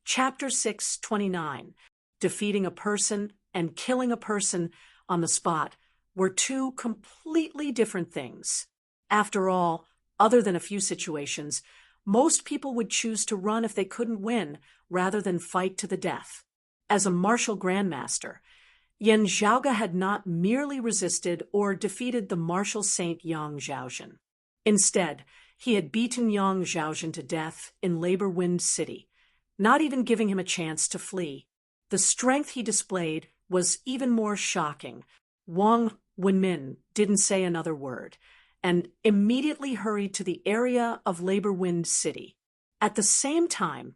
Chapter 629, defeating a person and killing a person on the spot, were two completely different things. After all, other than a few situations, most people would choose to run if they couldn't win, rather than fight to the death. As a martial grandmaster, Yan Zhaoge had not merely resisted or defeated the martial saint Yang Zhaozhen. Instead, he had beaten Yang Zhaozhen to death in Labor Wind City, not even giving him a chance to flee. The strength he displayed was even more shocking. Wang Wenmin didn't say another word, and immediately hurried to the area of Labor Wind City. At the same time,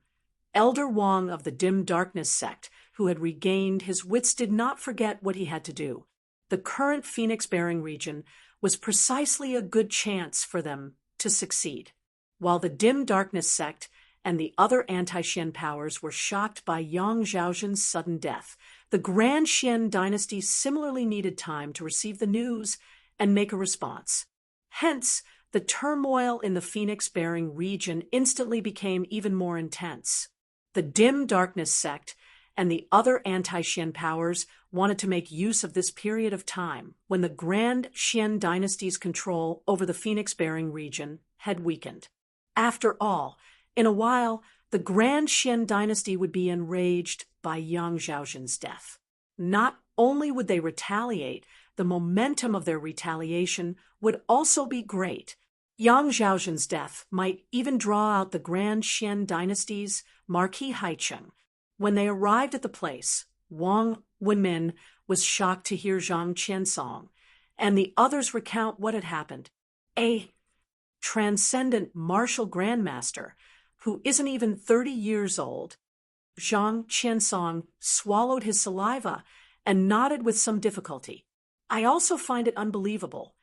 Elder Wang of the Dim Darkness sect, who had regained his wits, did not forget what he had to do. The current Phoenix-bearing region was precisely a good chance for them to succeed. While the Dim Darkness sect and the other anti-Xian powers were shocked by Yang Zhaozhen's sudden death, the Grand Xian dynasty similarly needed time to receive the news and make a response. Hence, the turmoil in the Phoenix-bearing region instantly became even more intense. The Dim Darkness sect and the other anti-Xian powers wanted to make use of this period of time when the Grand Xian dynasty's control over the Phoenix-bearing region had weakened. After all, in a while, the Grand Xian dynasty would be enraged by Yang Zhaozhen's death. Not only would they retaliate, the momentum of their retaliation would also be great. Yang Zhaozhen's death might even draw out the Grand Xian dynasty's Marquis Haicheng. When they arrived at the place, Wang Wenmin was shocked to hear Zhang Qiansong and the others recount what had happened. A transcendent martial grandmaster who isn't even 30 years old. Zhang Qiansong swallowed his saliva and nodded with some difficulty. I also find it unbelievable.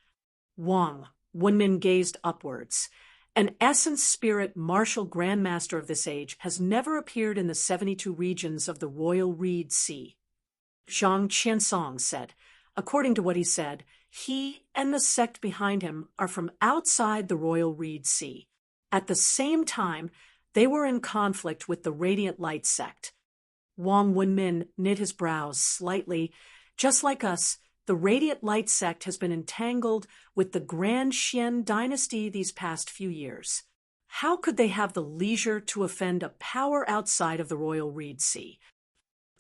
Wang Wenmin gazed upwards. An essence spirit martial grandmaster of this age has never appeared in the 72 regions of the Royal Reed Sea. Zhang Qiansong said. According to what he said, he and the sect behind him are from outside the Royal Reed Sea. At the same time, they were in conflict with the Radiant Light sect. Wang Wenmin knit his brows slightly. Just like us, the Radiant Light sect has been entangled with the Grand Xian dynasty these past few years. How could they have the leisure to offend a power outside of the Royal Reed Sea?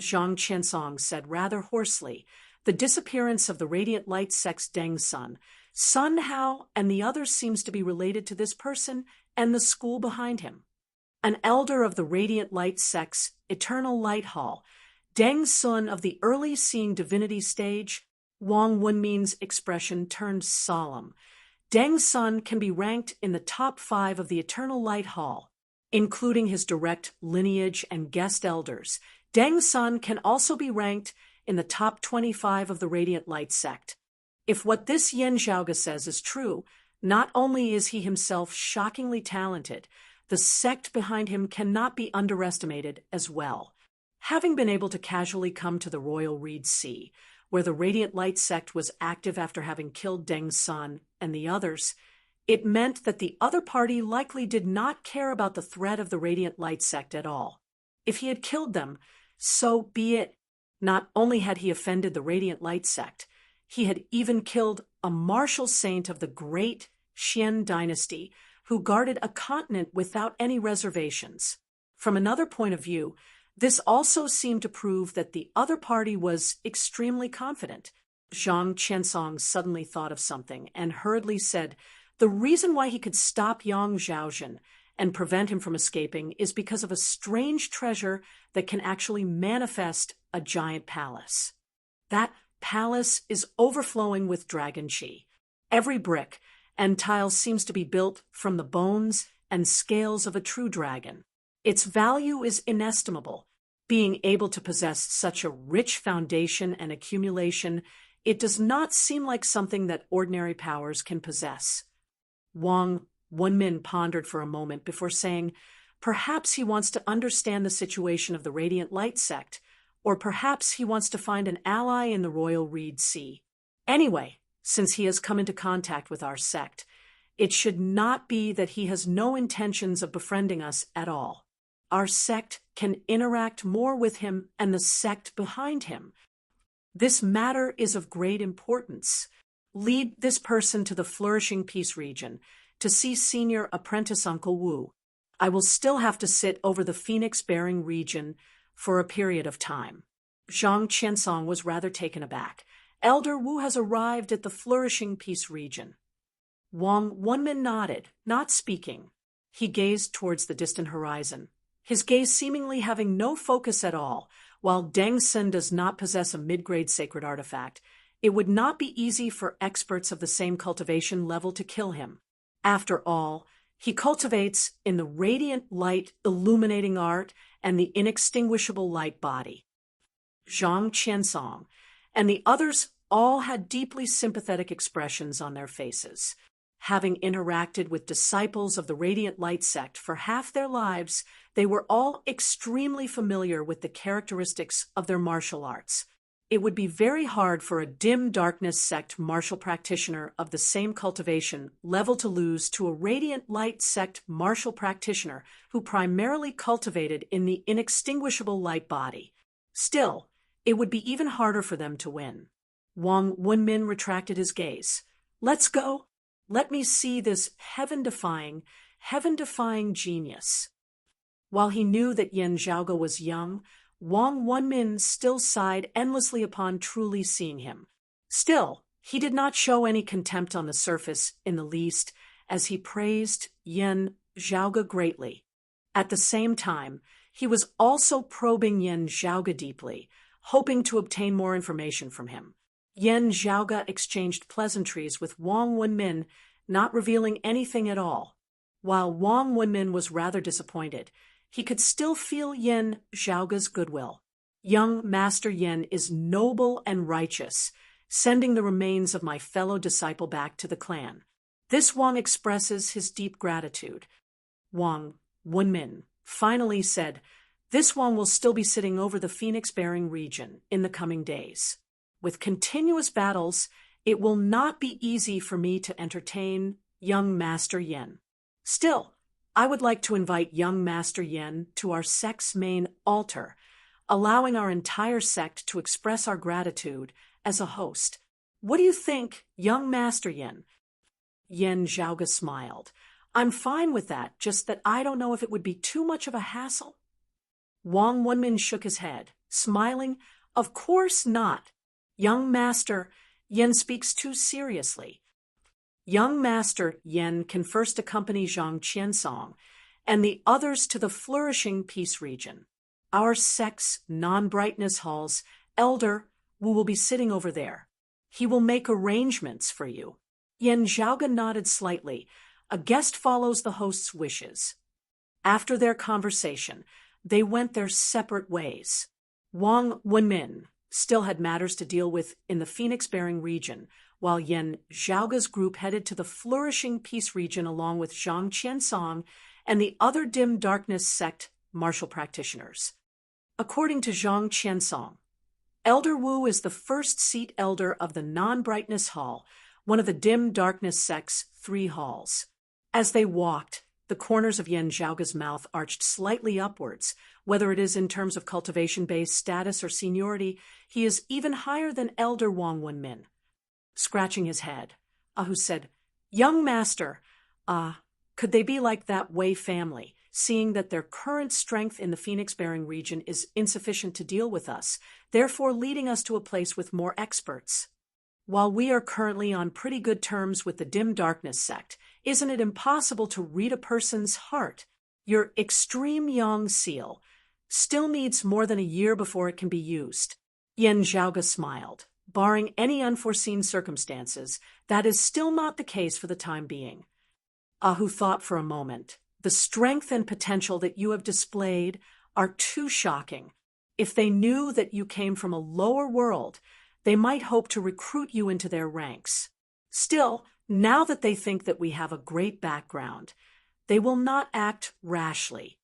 Zhang Qiansong said rather hoarsely. The disappearance of the Radiant Light sect's Deng Sun. Sun Hao and the others seems to be related to this person and the school behind him. An elder of the Radiant Light sect's Eternal Light Hall. Deng Sun of the early seeing divinity stage. Wang Wenmin's expression turned solemn. Deng Sun can be ranked in the top 5 of the Eternal Light Hall, including his direct lineage and guest elders. Deng Sun can also be ranked in the top 25 of the Radiant Light sect. If what this Yan Zhaoge says is true, not only is he himself shockingly talented, the sect behind him cannot be underestimated as well. Having been able to casually come to the Royal Reed Sea, where the Radiant Light sect was active after having killed Deng Sun and the others, it meant that the other party likely did not care about the threat of the Radiant Light sect at all. If he had killed them, so be it. Not only had he offended the Radiant Light sect, he had even killed a martial saint of the great Xian dynasty who guarded a continent without any reservations. From another point of view, this also seemed to prove that the other party was extremely confident. Zhang Qiansong suddenly thought of something and hurriedly said, the reason why he could stop Yang Zhaozhen and prevent him from escaping is because of a strange treasure that can actually manifest a giant palace. That palace is overflowing with dragon chi. Every brick and tile seems to be built from the bones and scales of a true dragon. Its value is inestimable. Being able to possess such a rich foundation and accumulation, it does not seem like something that ordinary powers can possess. Wang Wenmin pondered for a moment before saying, perhaps he wants to understand the situation of the Radiant Light sect, or perhaps he wants to find an ally in the Royal Reed Sea. Anyway, since he has come into contact with our sect, it should not be that he has no intentions of befriending us at all. our sect can interact more with him and the sect behind him. This matter is of great importance. Lead this person to the Flourishing Peace region to see Senior Apprentice Uncle Wu. I will still have to sit over the Phoenix-bearing region for a period of time. Zhang Qiansong was rather taken aback. Elder Wu has arrived at the Flourishing Peace region. Wang Wenmin nodded, not speaking. He gazed towards the distant horizon, his gaze seemingly having no focus at all. While Deng Sen does not possess a mid-grade sacred artifact, it would not be easy for experts of the same cultivation level to kill him. After all, he cultivates in the radiant light illuminating art and the inextinguishable light body. Zhang Qiansong and the others all had deeply sympathetic expressions on their faces. Having interacted with disciples of the Radiant Light sect for half their lives, they were all extremely familiar with the characteristics of their martial arts. It would be very hard for a dim darkness sect martial practitioner of the same cultivation level to lose to a Radiant Light sect martial practitioner who primarily cultivated in the inextinguishable light body. Still, it would be even harder for them to win. Wang Wenmin retracted his gaze. Let's go. Let me see this heaven-defying genius. While he knew that Yan Zhaoge was young, Wang Wenmin still sighed endlessly upon truly seeing him. Still, he did not show any contempt on the surface in the least, as he praised Yan Zhaoge greatly. At the same time, he was also probing Yan Zhaoge deeply, hoping to obtain more information from him. Yan Zhaoge exchanged pleasantries with Wang Wenmin, not revealing anything at all. While Wang Wenmin was rather disappointed, he could still feel Yan Zhaoge's goodwill. Young Master Yan is noble and righteous, sending the remains of my fellow disciple back to the clan. This Wang expresses his deep gratitude. Wang Wenmin finally said, this Wang will still be sitting over the Phoenix-bearing region in the coming days. With continuous battles, it will not be easy for me to entertain young Master Yan. Still, I would like to invite young Master Yan to our sect's main altar, allowing our entire sect to express our gratitude as a host. What do you think, young Master Yan? Yan Zhaoge smiled. I'm fine with that, just that I don't know if it would be too much of a hassle. Wang Wenmin shook his head, smiling. Of course not. Young Master Yan speaks too seriously. Young Master Yan can first accompany Zhang Qiansong and the others to the Flourishing Peace region. Our sect's non-brightness halls, Elder Wu will be sitting over there. He will make arrangements for you. Yan Zhaoge nodded slightly. A guest follows the host's wishes. After their conversation, they went their separate ways. Wang Wenmin still had matters to deal with in the Phoenix-bearing region, while Yan Zhaoge's group headed to the Flourishing Peace region along with Zhang Qiansong and the other dim darkness sect martial practitioners. According to Zhang Qiansong, Elder Wu is the first seat elder of the non-brightness hall, one of the dim darkness sect's 3 halls. As they walked, the corners of Yan Zhaoge's mouth arched slightly upwards. Whether it is in terms of cultivation-based status or seniority, he is even higher than Elder Wang Wenmin. Scratching his head, Ahu said, Young Master, could they be like that Wei family, seeing that their current strength in the Phoenix-bearing region is insufficient to deal with us, therefore leading us to a place with more experts? While we are currently on pretty good terms with the dim darkness sect, isn't it impossible to read a person's heart? Your extreme young seal still needs more than a year before it can be used. Yan Zhaoge smiled. Barring any unforeseen circumstances, that is still not the case for the time being. Ahu thought for a moment. The strength and potential that you have displayed are too shocking. If they knew that you came from a lower world, they might hope to recruit you into their ranks. Still, now that they think that we have a great background, they will not act rashly.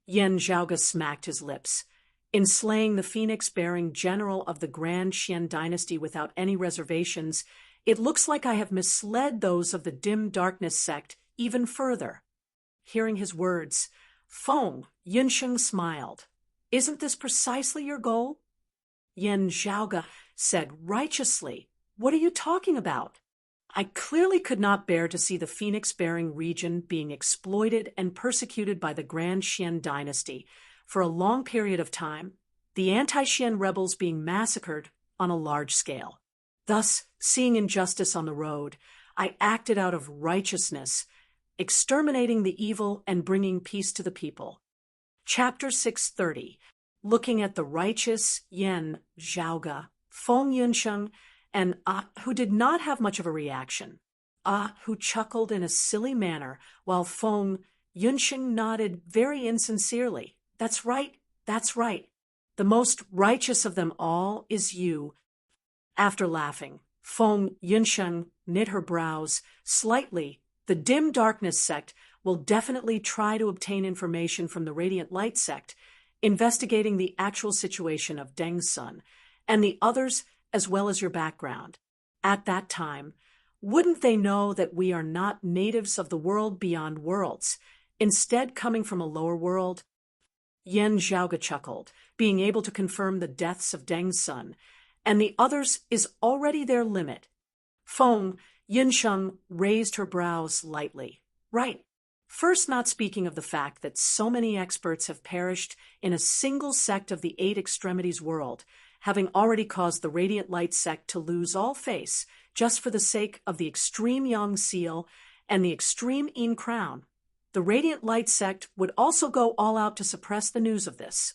Yan Zhaoge smacked his lips. In slaying the Phoenix-bearing general of the Grand Xian dynasty without any reservations, it looks like I have misled those of the dim darkness sect even further. Hearing his words, Feng Yunsheng smiled. Isn't this precisely your goal? Yan Zhaoge said righteously, what are you talking about? I clearly could not bear to see the phoenix-bearing region being exploited and persecuted by the Grand Xian dynasty for a long period of time, the anti-Xian rebels being massacred on a large scale. Thus, seeing injustice on the road, I acted out of righteousness, exterminating the evil and bringing peace to the people. Chapter 630, looking at the righteous Yan Zhaoge, Feng Yunsheng, and who did not have much of a reaction. Who chuckled in a silly manner, while Feng Yunsheng nodded very insincerely. That's right, that's right. The most righteous of them all is you. After laughing, Feng Yunsheng knit her brows slightly. The dim darkness sect will definitely try to obtain information from the radiant light sect, investigating the actual situation of Deng's son, and the others as well as your background. At that time, wouldn't they know that we are not natives of the world beyond worlds, instead coming from a lower world? Yan Zhaoge chuckled, being able to confirm the deaths of Deng's son, and the others is already their limit. Feng Yunsheng raised her brows lightly. Right. First, not speaking of the fact that so many experts have perished in a single sect of the Eight Extremities world, having already caused the Radiant Light sect to lose all face just for the sake of the Extreme Yang Seal and the Extreme Yin Crown. The Radiant Light sect would also go all out to suppress the news of this.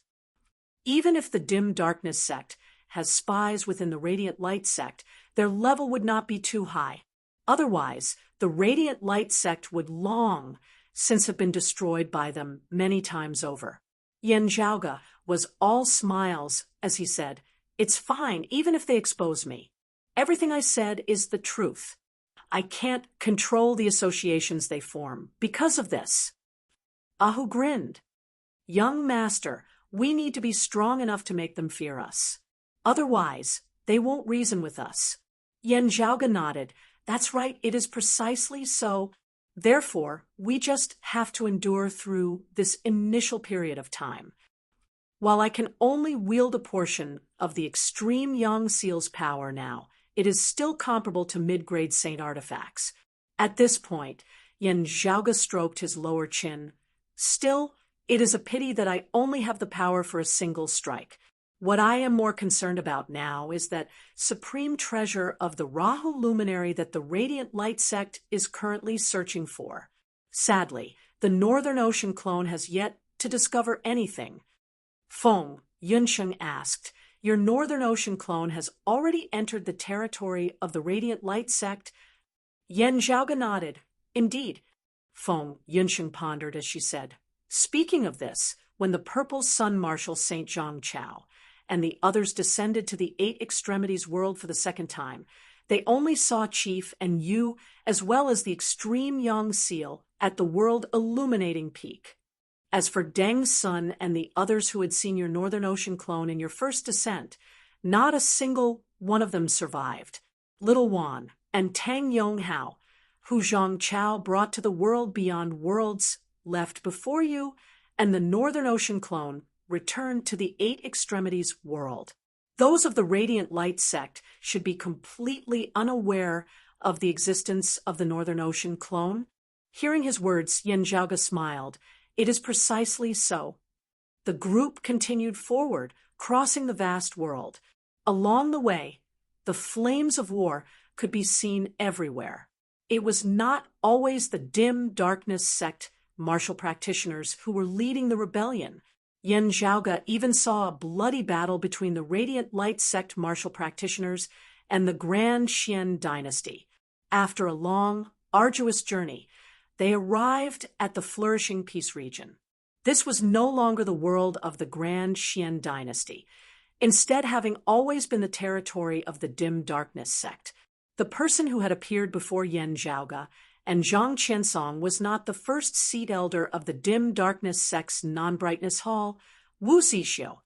Even if the Dim Darkness sect has spies within the Radiant Light sect, their level would not be too high. Otherwise, the Radiant Light sect would long since have been destroyed by them many times over. Yan Zhaoge was all smiles as he said, It's fine, even if they expose me. Everything I said is the truth. I can't control the associations they form because of this. Ahu grinned. Young master, we need to be strong enough to make them fear us. Otherwise, they won't reason with us. Yan Zhaoge nodded. That's right, it is precisely so. Therefore, we just have to endure through this initial period of time. While I can only wield a portion of the extreme Yang Seal's power now, it is still comparable to mid-grade saint artifacts. At this point, Yan Zhaoge stroked his lower chin. Still, it is a pity that I only have the power for a single strike. What I am more concerned about now is that supreme treasure of the Rahu luminary that the Radiant Light sect is currently searching for. Sadly, the Northern Ocean clone has yet to discover anything. Feng Yunsheng asked, Your Northern Ocean clone has already entered the territory of the Radiant Light sect? Yan Zhaoge nodded. Indeed. Feng Yunsheng pondered as she said, Speaking of this, when the Purple Sun Marshal St. Zhang Chao and the others descended to the Eight Extremities world for the second time, they only saw Chief and you as well as the Extreme Yang Seal at the world illuminating peak. As for Deng's son and the others who had seen your Northern Ocean clone in your first descent, not a single one of them survived. Little Wan and Tang Yonghao, who Zhang Chao brought to the world beyond worlds, left before you, and the Northern Ocean clone returned to the Eight Extremities world. Those of the Radiant Light sect should be completely unaware of the existence of the Northern Ocean clone. Hearing his words, Yan Zhaoge smiled. It is precisely so. The group continued forward, crossing the vast world. Along the way, the flames of war could be seen everywhere. It was not always the dim darkness sect martial practitioners who were leading the rebellion. Yan Zhaoge even saw a bloody battle between the Radiant Light sect martial practitioners and the Grand Xian dynasty. After a long, arduous journey, they arrived at the flourishing peace region. This was no longer the world of the Grand Xian dynasty, instead having always been the territory of the dim darkness sect. The person who had appeared before Yan Zhaoge and Zhang Qiansong was not the first seat elder of the dim darkness sect's non-brightness hall, Wu Zixio.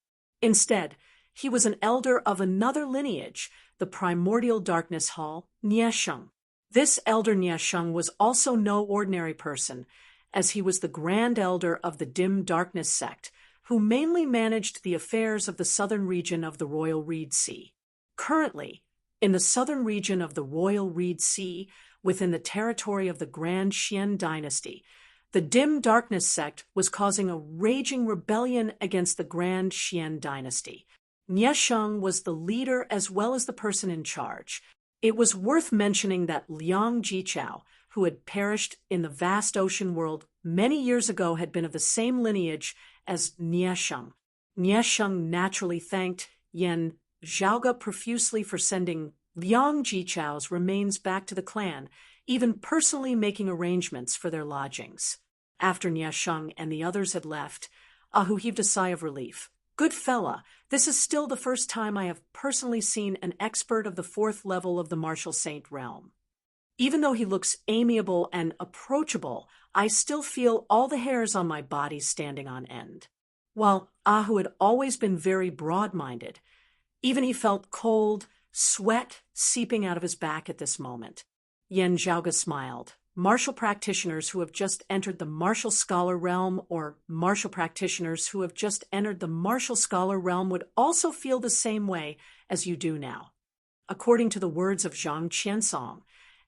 Instead, he was an elder of another lineage, the primordial darkness hall, Niesheng. This elder Niesheng was also no ordinary person, as he was the Grand Elder of the Dim Darkness sect, who mainly managed the affairs of the southern region of the Royal Reed Sea. Currently, in the southern region of the Royal Reed Sea, within the territory of the Grand Xian dynasty, the Dim Darkness sect was causing a raging rebellion against the Grand Xian dynasty. Nie Sheng was the leader as well as the person in charge. It was worth mentioning that Liang Jichao, who had perished in the vast ocean world many years ago, had been of the same lineage as Nie Sheng. Nie Sheng naturally thanked Yan Zhaoge profusely for sending Liang Jichao's remains back to the clan, even personally making arrangements for their lodgings. After Nie Sheng and the others had left, Ahu heaved a sigh of relief. Good fella, this is still the first time I have personally seen an expert of the 4th level of the Martial Saint realm. Even though he looks amiable and approachable, I still feel all the hairs on my body standing on end. While Ahu had always been very broad-minded, even he felt cold, sweat seeping out of his back at this moment. Yan Zhaoge smiled. Martial practitioners who have just entered the martial scholar realm, or martial practitioners who have just entered the martial scholar realm, would also feel the same way as you do now. According to the words of Zhang Qiansong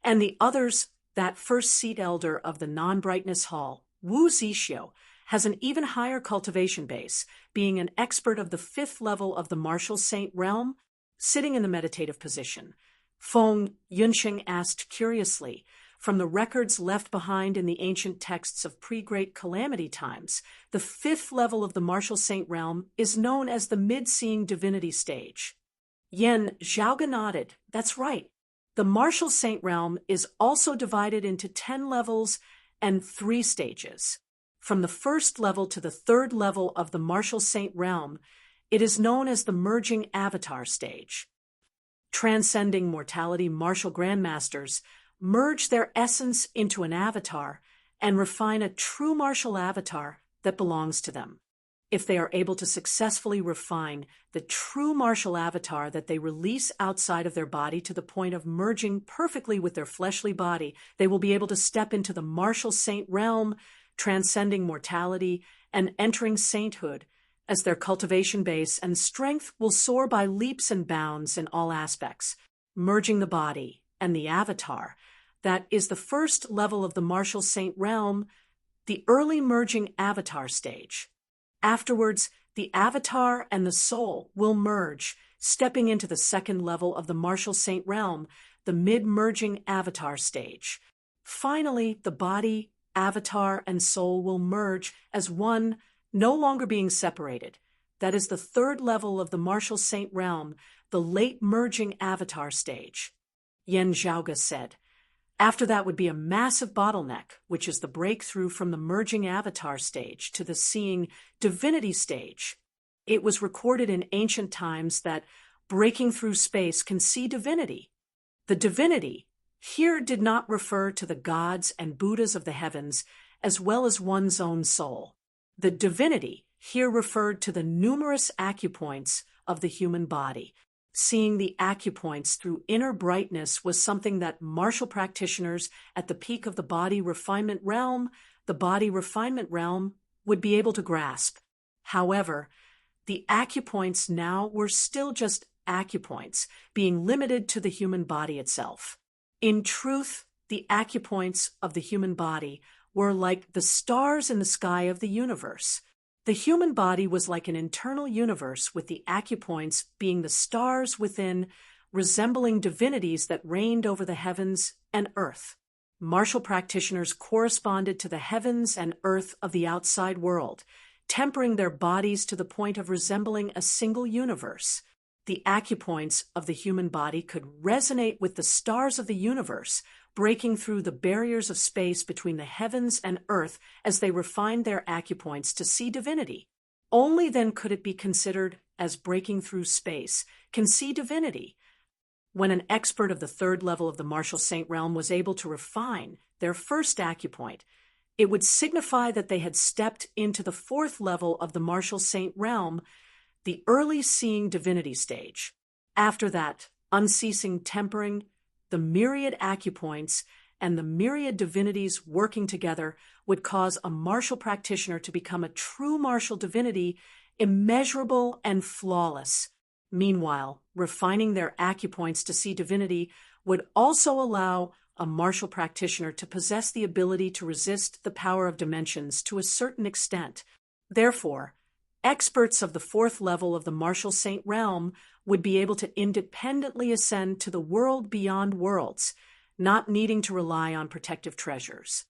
and the others, that first seat elder of the non-brightness hall, Wu Zixio, has an even higher cultivation base, being an expert of the 5th level of the martial saint realm, sitting in the meditative position. Feng Yunxing asked curiously, from the records left behind in the ancient texts of pre-Great Calamity times, the 5th level of the martial saint realm is known as the mid-seeing divinity stage. Yan Zhaoge nodded. That's right. The martial saint realm is also divided into 10 levels and 3 stages. From the 1st level to the 3rd level of the martial saint realm, it is known as the merging avatar stage. Transcending mortality martial grandmasters merge their essence into an avatar and refine a true martial avatar that belongs to them. If they are able to successfully refine the true martial avatar that they release outside of their body to the point of merging perfectly with their fleshly body, they will be able to step into the martial saint realm, transcending mortality and entering sainthood, as their cultivation base and strength will soar by leaps and bounds in all aspects, merging the body and the avatar. That is the 1st level of the martial saint realm, the early merging avatar stage. Afterwards, the avatar and the soul will merge, stepping into the 2nd level of the martial saint realm, the mid-merging avatar stage. Finally, the body, avatar, and soul will merge as one, no longer being separated. That is the 3rd level of the martial saint realm, the late merging avatar stage. Yan Zhaoge said. After that would be a massive bottleneck, which is the breakthrough from the merging avatar stage to the seeing divinity stage. It was recorded in ancient times that breaking through space can see divinity. The divinity here did not refer to the gods and Buddhas of the heavens, as well as one's own soul. The divinity here referred to the numerous acupoints of the human body. Seeing the acupoints through inner brightness was something that martial practitioners at the peak of the body refinement realm would be able to grasp. However, the acupoints now were still just acupoints, being limited to the human body itself. In truth, the acupoints of the human body were like the stars in the sky of the universe. The human body was like an internal universe, with the acupoints being the stars within, resembling divinities that reigned over the heavens and earth. Martial practitioners corresponded to the heavens and earth of the outside world, tempering their bodies to the point of resembling a single universe. The acupoints of the human body could resonate with the stars of the universe, breaking through the barriers of space between the heavens and earth as they refined their acupoints to see divinity. Only then could it be considered as breaking through space, can see divinity. When an expert of the 3rd level of the martial saint realm was able to refine their first acupoint, it would signify that they had stepped into the 4th level of the martial saint realm, the early seeing divinity stage. After that, unceasing tempering, the myriad acupoints and the myriad divinities working together would cause a martial practitioner to become a true martial divinity, immeasurable and flawless. Meanwhile, refining their acupoints to see divinity would also allow a martial practitioner to possess the ability to resist the power of dimensions to a certain extent. Therefore, experts of the fourth level of the martial saint realm would be able to independently ascend to the world beyond worlds, not needing to rely on protective treasures.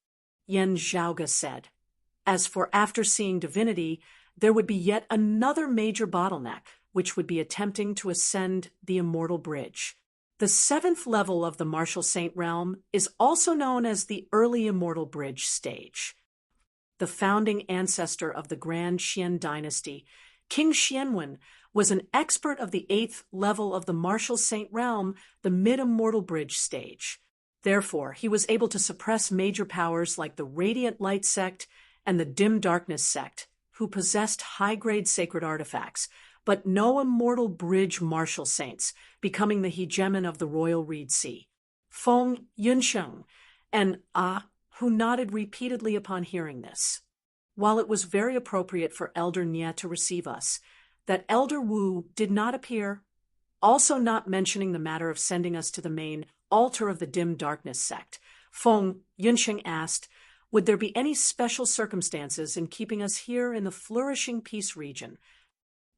Yen Zhaoge said. As for after seeing divinity, there would be yet another major bottleneck, which would be attempting to ascend the immortal bridge. The seventh level of the martial saint realm is also known as the early immortal bridge stage. The founding ancestor of the Grand Xian dynasty, King Xianwen, was an expert of the eighth level of the martial saint realm, the mid-immortal bridge stage. Therefore, he was able to suppress major powers like the Radiant Light sect and the Dim Darkness sect, who possessed high-grade sacred artifacts, but no immortal bridge martial saints, becoming the hegemon of the royal reed sea. Feng Yunsheng and who nodded repeatedly upon hearing this. While it was very appropriate for Elder Nye to receive us, that Elder Wu did not appear, also not mentioning the matter of sending us to the main altar of the Dim Darkness sect. Feng Yunsheng asked, would there be any special circumstances in keeping us here in the flourishing peace region?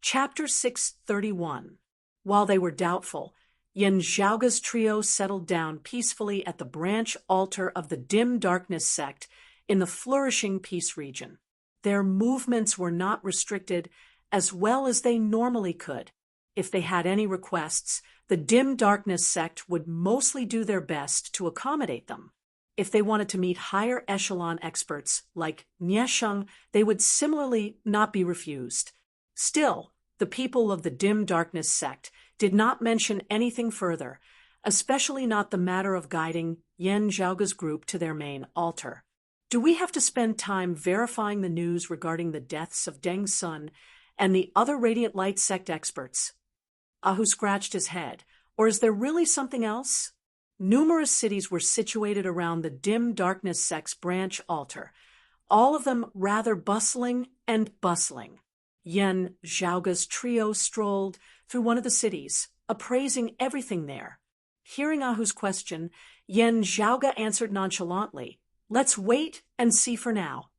Chapter 631. While they were doubtful, Yen Zhaoge's trio settled down peacefully at the branch altar of the Dim Darkness sect in the flourishing peace region. Their movements were not restricted as well as they normally could. If they had any requests, the Dim Darkness sect would mostly do their best to accommodate them. If they wanted to meet higher echelon experts like Niesheng, they would similarly not be refused. Still, the people of the Dim Darkness sect did not mention anything further, especially not the matter of guiding Yen Zhaoge's group to their main altar. Do we have to spend time verifying the news regarding the deaths of Deng Sun and the other Radiant Light sect experts? Ahu scratched his head. Or is there really something else? Numerous cities were situated around the Dim Darkness sect's branch altar, all of them rather bustling and bustling. Yen Zhaoge's trio strolled through one of the cities, appraising everything there. Hearing Ahu's question, Yen Zhaoge answered nonchalantly, "Let's wait and see for now."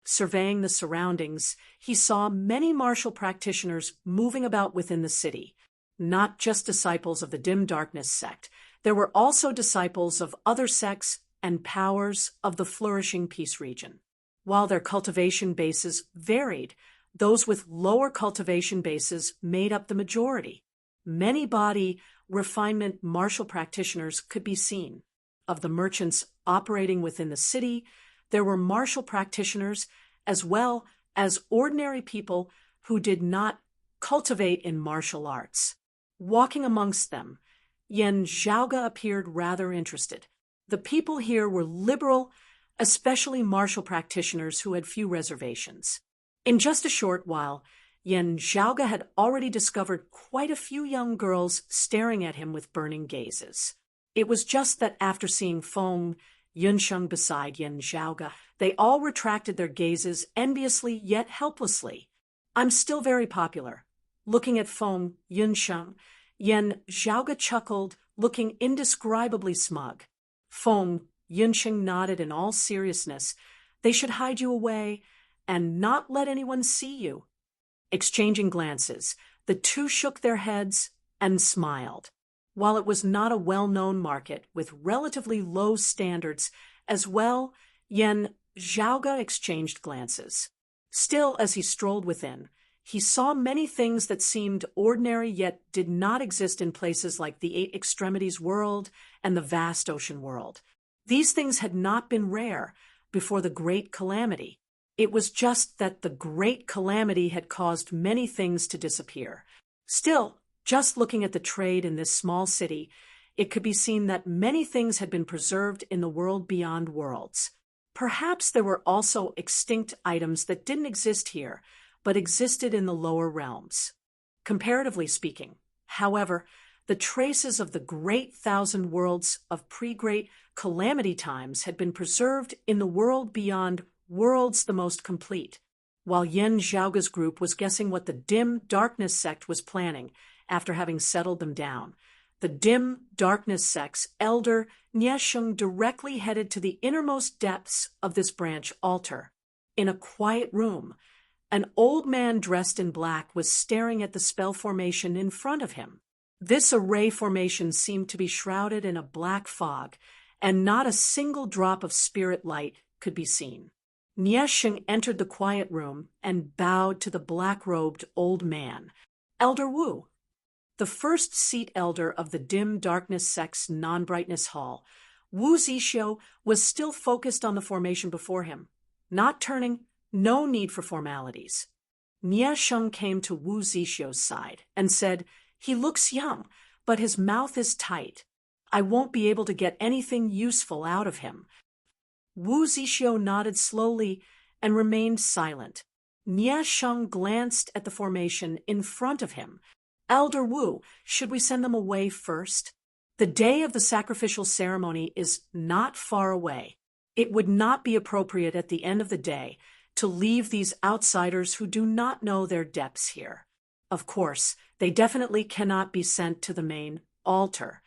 Surveying the surroundings, he saw many martial practitioners moving about within the city. Not just disciples of the Dim Darkness sect, there were also disciples of other sects and powers of the flourishing peace region. While their cultivation bases varied, those with lower cultivation bases made up the majority. Many body refinement martial practitioners could be seen. Of the merchants operating within the city, there were martial practitioners as well as ordinary people who did not cultivate in martial arts. Walking amongst them, Yen Zhaoge appeared rather interested. The people here were liberal, especially martial practitioners who had few reservations. In just a short while, Yen Zhaoge had already discovered quite a few young girls staring at him with burning gazes. It was just that after seeing Feng Yunsheng beside Yen Zhaoge, they all retracted their gazes enviously yet helplessly. "I'm still very popular." Looking at Feng Yunsheng, Yen Zhaoge chuckled, looking indescribably smug. Feng Yunsheng nodded in all seriousness. "They should hide you away and not let anyone see you." Exchanging glances, the two shook their heads and smiled. While it was not a well-known market with relatively low standards as well, Yen Zhaoge exchanged glances. Still, as he strolled within, he saw many things that seemed ordinary yet did not exist in places like the Eight Extremities world and the vast ocean world. These things had not been rare before the Great Calamity. It was just that the Great Calamity had caused many things to disappear. Still, just looking at the trade in this small city, it could be seen that many things had been preserved in the world beyond worlds. Perhaps there were also extinct items that didn't exist here, but existed in the lower realms. Comparatively speaking, however, The traces of the great thousand worlds of pre-great calamity times had been preserved in the world beyond worlds the most complete, while Yen Zhaoge's group was guessing what the dim darkness sect was planning after having settled them down. The dim darkness sect's elder Niesheng directly headed to the innermost depths of this branch altar. In a quiet room, an old man dressed in black was staring at the spell formation in front of him. This array formation seemed to be shrouded in a black fog, and not a single drop of spirit light could be seen. Niesheng entered the quiet room and bowed to the black-robed old man, Elder Wu, the first seat elder of the dim darkness sect's non-brightness hall. Wu Zixio was still focused on the formation before him, not turning, no need for formalities. Niesheng came to Wu Zixio's side and said, "He looks young, but his mouth is tight. I won't be able to get anything useful out of him." Wu Zixio nodded slowly and remained silent. Niesheng glanced at the formation in front of him. "Elder Wu, should we send them away first? The day of the sacrificial ceremony is not far away. It would not be appropriate at the end of the day to leave these outsiders who do not know their depths here. Of course, they definitely cannot be sent to the main altar."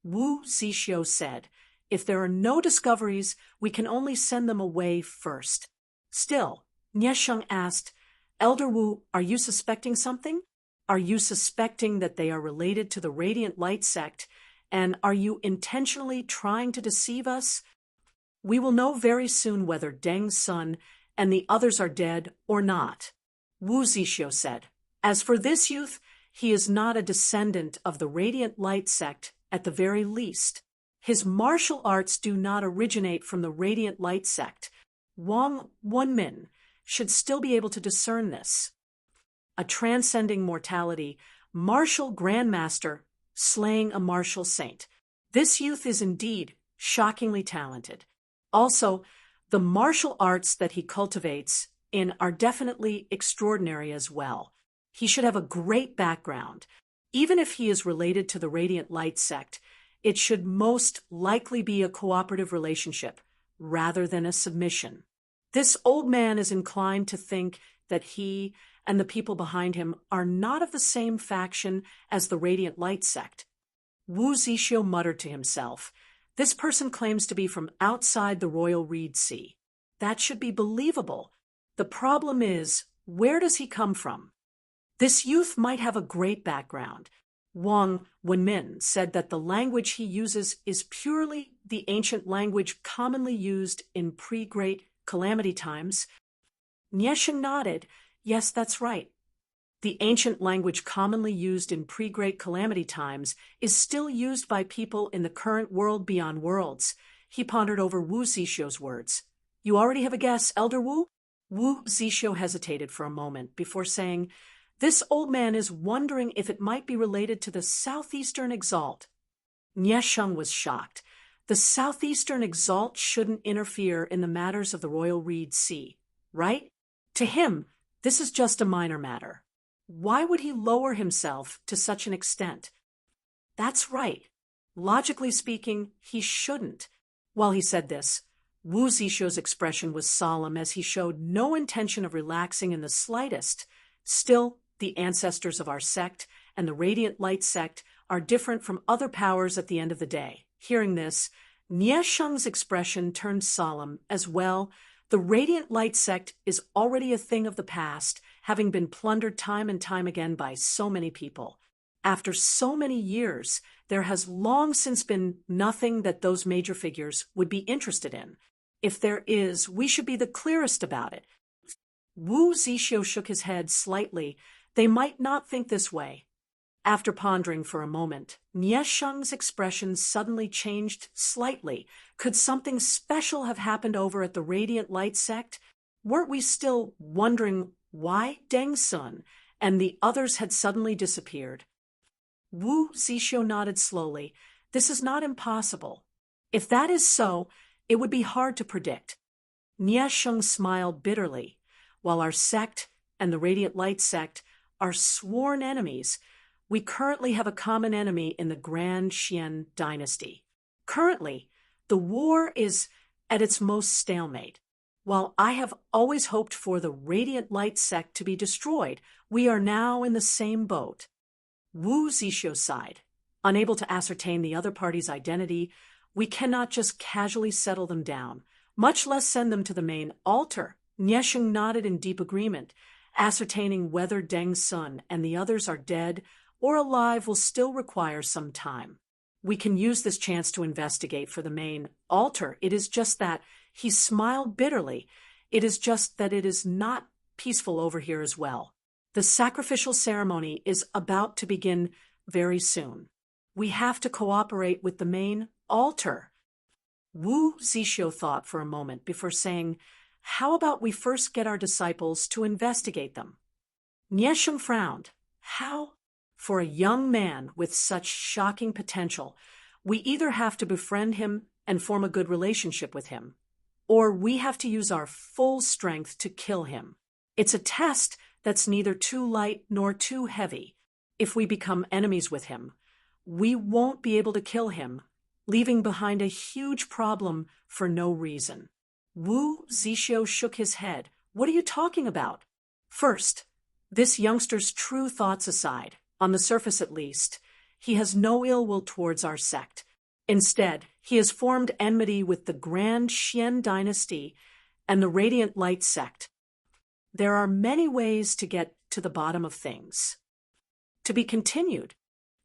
Wu Zixio said, "If there are no discoveries, we can only send them away first." Still, Niesheng asked, "Elder Wu, are you suspecting something? Are you suspecting that they are related to the Radiant Light sect, and are you intentionally trying to deceive us? We will know very soon whether Deng's son and the others are dead or not." Wu Zixio said, "As for this youth, he is not a descendant of the Radiant Light sect at the very least. His martial arts do not originate from the Radiant Light sect. Wang Wenmin should still be able to discern this. A transcending mortality, martial grandmaster slaying a martial saint. This youth is indeed shockingly talented. Also, the martial arts that he cultivates in are definitely extraordinary as well. He should have a great background. Even if he is related to the Radiant Light sect, it should most likely be a cooperative relationship rather than a submission. This old man is inclined to think that he and the people behind him are not of the same faction as the Radiant Light sect." Wu Zixio muttered to himself, "This person claims to be from outside the Royal Reed Sea. That should be believable. The problem is, where does he come from? This youth might have a great background. Wang Wenmin said that the language he uses is purely the ancient language commonly used in pre-great calamity times." Niesheng nodded. "Yes, that's right. The ancient language commonly used in pre-great calamity times is still used by people in the current world beyond worlds." He pondered over Wu Zixio's words. "You already have a guess, Elder Wu?" Wu Zixio hesitated for a moment before saying, "This old man is wondering if it might be related to the Southeastern Exalt." Niesheng was shocked. The Southeastern Exalt shouldn't interfere in the matters of the Royal Reed Sea, right? To him, this is just a minor matter. Why would he lower himself to such an extent? That's right. Logically speaking, he shouldn't. While he said this, Wu Zixio's expression was solemn as he showed no intention of relaxing in the slightest. Still, the ancestors of our sect and the Radiant Light sect are different from other powers at the end of the day. Hearing this, Niesheng's expression turned solemn as well. The Radiant Light sect is already a thing of the past, having been plundered time and time again by so many people. After so many years, there has long since been nothing that those major figures would be interested in. If there is, we should be the clearest about it. Wu Zixio shook his head slightly. They might not think this way. After pondering for a moment, Niesheng's expression suddenly changed slightly. Could something special have happened over at the Radiant Light sect? Weren't we still wondering why Deng's son and the others had suddenly disappeared? Wu Zixio nodded slowly. This is not impossible. If that is so, it would be hard to predict. Niesheng smiled bitterly. While our sect and the Radiant Light sect are sworn enemies, We currently have a common enemy in the Grand Xian dynasty. Currently, the war is at its most stalemate. While I have always hoped for the Radiant Light sect to be destroyed, we are now in the same boat. Wu Zixio sighed. Unable to ascertain the other party's identity, we cannot just casually settle them down, much less send them to the main altar. Niesheng nodded in deep agreement. Ascertaining whether Deng Sun and the others are dead or alive will still require some time. We can use this chance to investigate for the main altar. It is just that, he smiled bitterly, it is just that it is not peaceful over here as well. The sacrificial ceremony is about to begin very soon. We have to cooperate with the main altar. Wu Zixio thought for a moment before saying, how about we first get our disciples to investigate them? Niesheng frowned. How? For a young man with such shocking potential, we either have to befriend him and form a good relationship with him, or we have to use our full strength to kill him. It's a test that's neither too light nor too heavy. If we become enemies with him, we won't be able to kill him, leaving behind a huge problem for no reason. Wu Zixio shook his head. What are you talking about? First, this youngster's true thoughts aside, on the surface at least, he has no ill will towards our sect. Instead, he has formed enmity with the Grand Xian dynasty and the Radiant Light sect. There are many ways to get to the bottom of things. To be continued.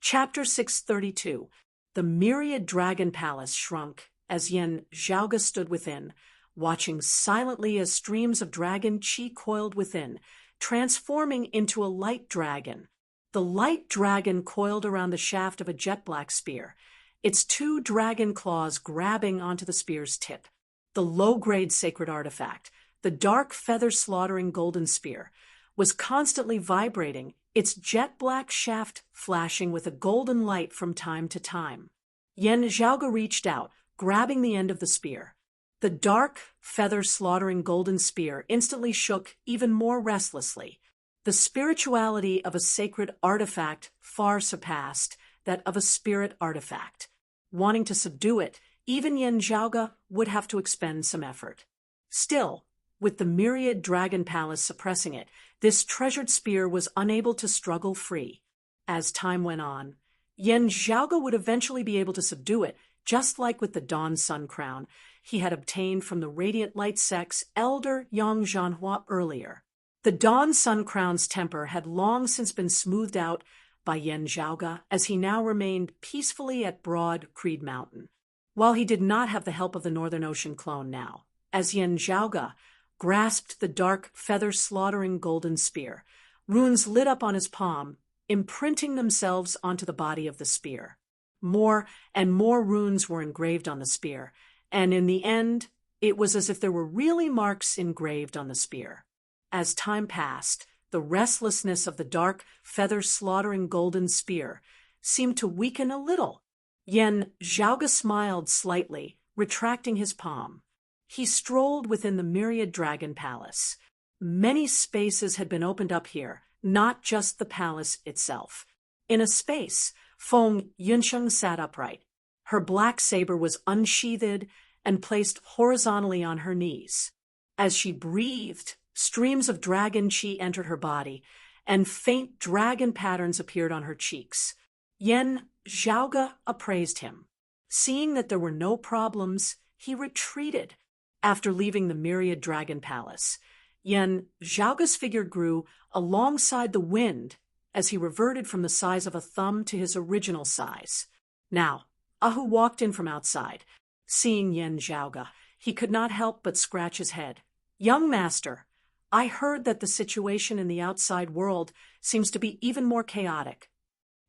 Chapter 632. The myriad dragon palace shrunk as Yen Zhaoge stood within, watching silently as streams of dragon qi coiled within, transforming into a light dragon. The light dragon coiled around the shaft of a jet-black spear, its two dragon claws grabbing onto the spear's tip. The low-grade sacred artifact, the dark feather-slaughtering golden spear, was constantly vibrating, its jet-black shaft flashing with a golden light from time to time. Yen Zhaoge reached out, grabbing the end of the spear. The dark, feather-slaughtering golden spear instantly shook even more restlessly. The spirituality of a sacred artifact far surpassed that of a spirit artifact. Wanting to subdue it, even Yen Zhaoge would have to expend some effort. Still, with the myriad dragon palace suppressing it, this treasured spear was unable to struggle free. As time went on, Yen Zhaoge would eventually be able to subdue it, just like with the Dawn Sun Crown he had obtained from the Radiant Light sect's elder Yang Zhanhua earlier. The Dawn Sun Crown's temper had long since been smoothed out by Yen Zhaoge as he now remained peacefully at Broad Creed Mountain. While he did not have the help of the Northern Ocean clone now, as Yen Zhaoge grasped the dark, feather-slaughtering golden spear, runes lit up on his palm, imprinting themselves onto the body of the spear. More and more runes were engraved on the spear, and in the end, it was as if there were really marks engraved on the spear. As time passed, the restlessness of the dark, feather-slaughtering golden spear seemed to weaken a little. Yen Zhaoge smiled slightly, retracting his palm. He strolled within the myriad dragon palace. Many spaces had been opened up here, not just the palace itself. In a space, Feng Yunsheng sat upright. Her black saber was unsheathed and placed horizontally on her knees. As she breathed, streams of dragon qi entered her body, and faint dragon patterns appeared on her cheeks. Yen Zhaoge appraised him. Seeing that there were no problems, he retreated. After leaving the myriad dragon palace, Yen Zhaoge's figure grew alongside the wind as he reverted from the size of a thumb to his original size. Now, Ahu walked in from outside. Seeing Yen Zhaoge, he could not help but scratch his head. "Young master, I heard that the situation in the outside world seems to be even more chaotic."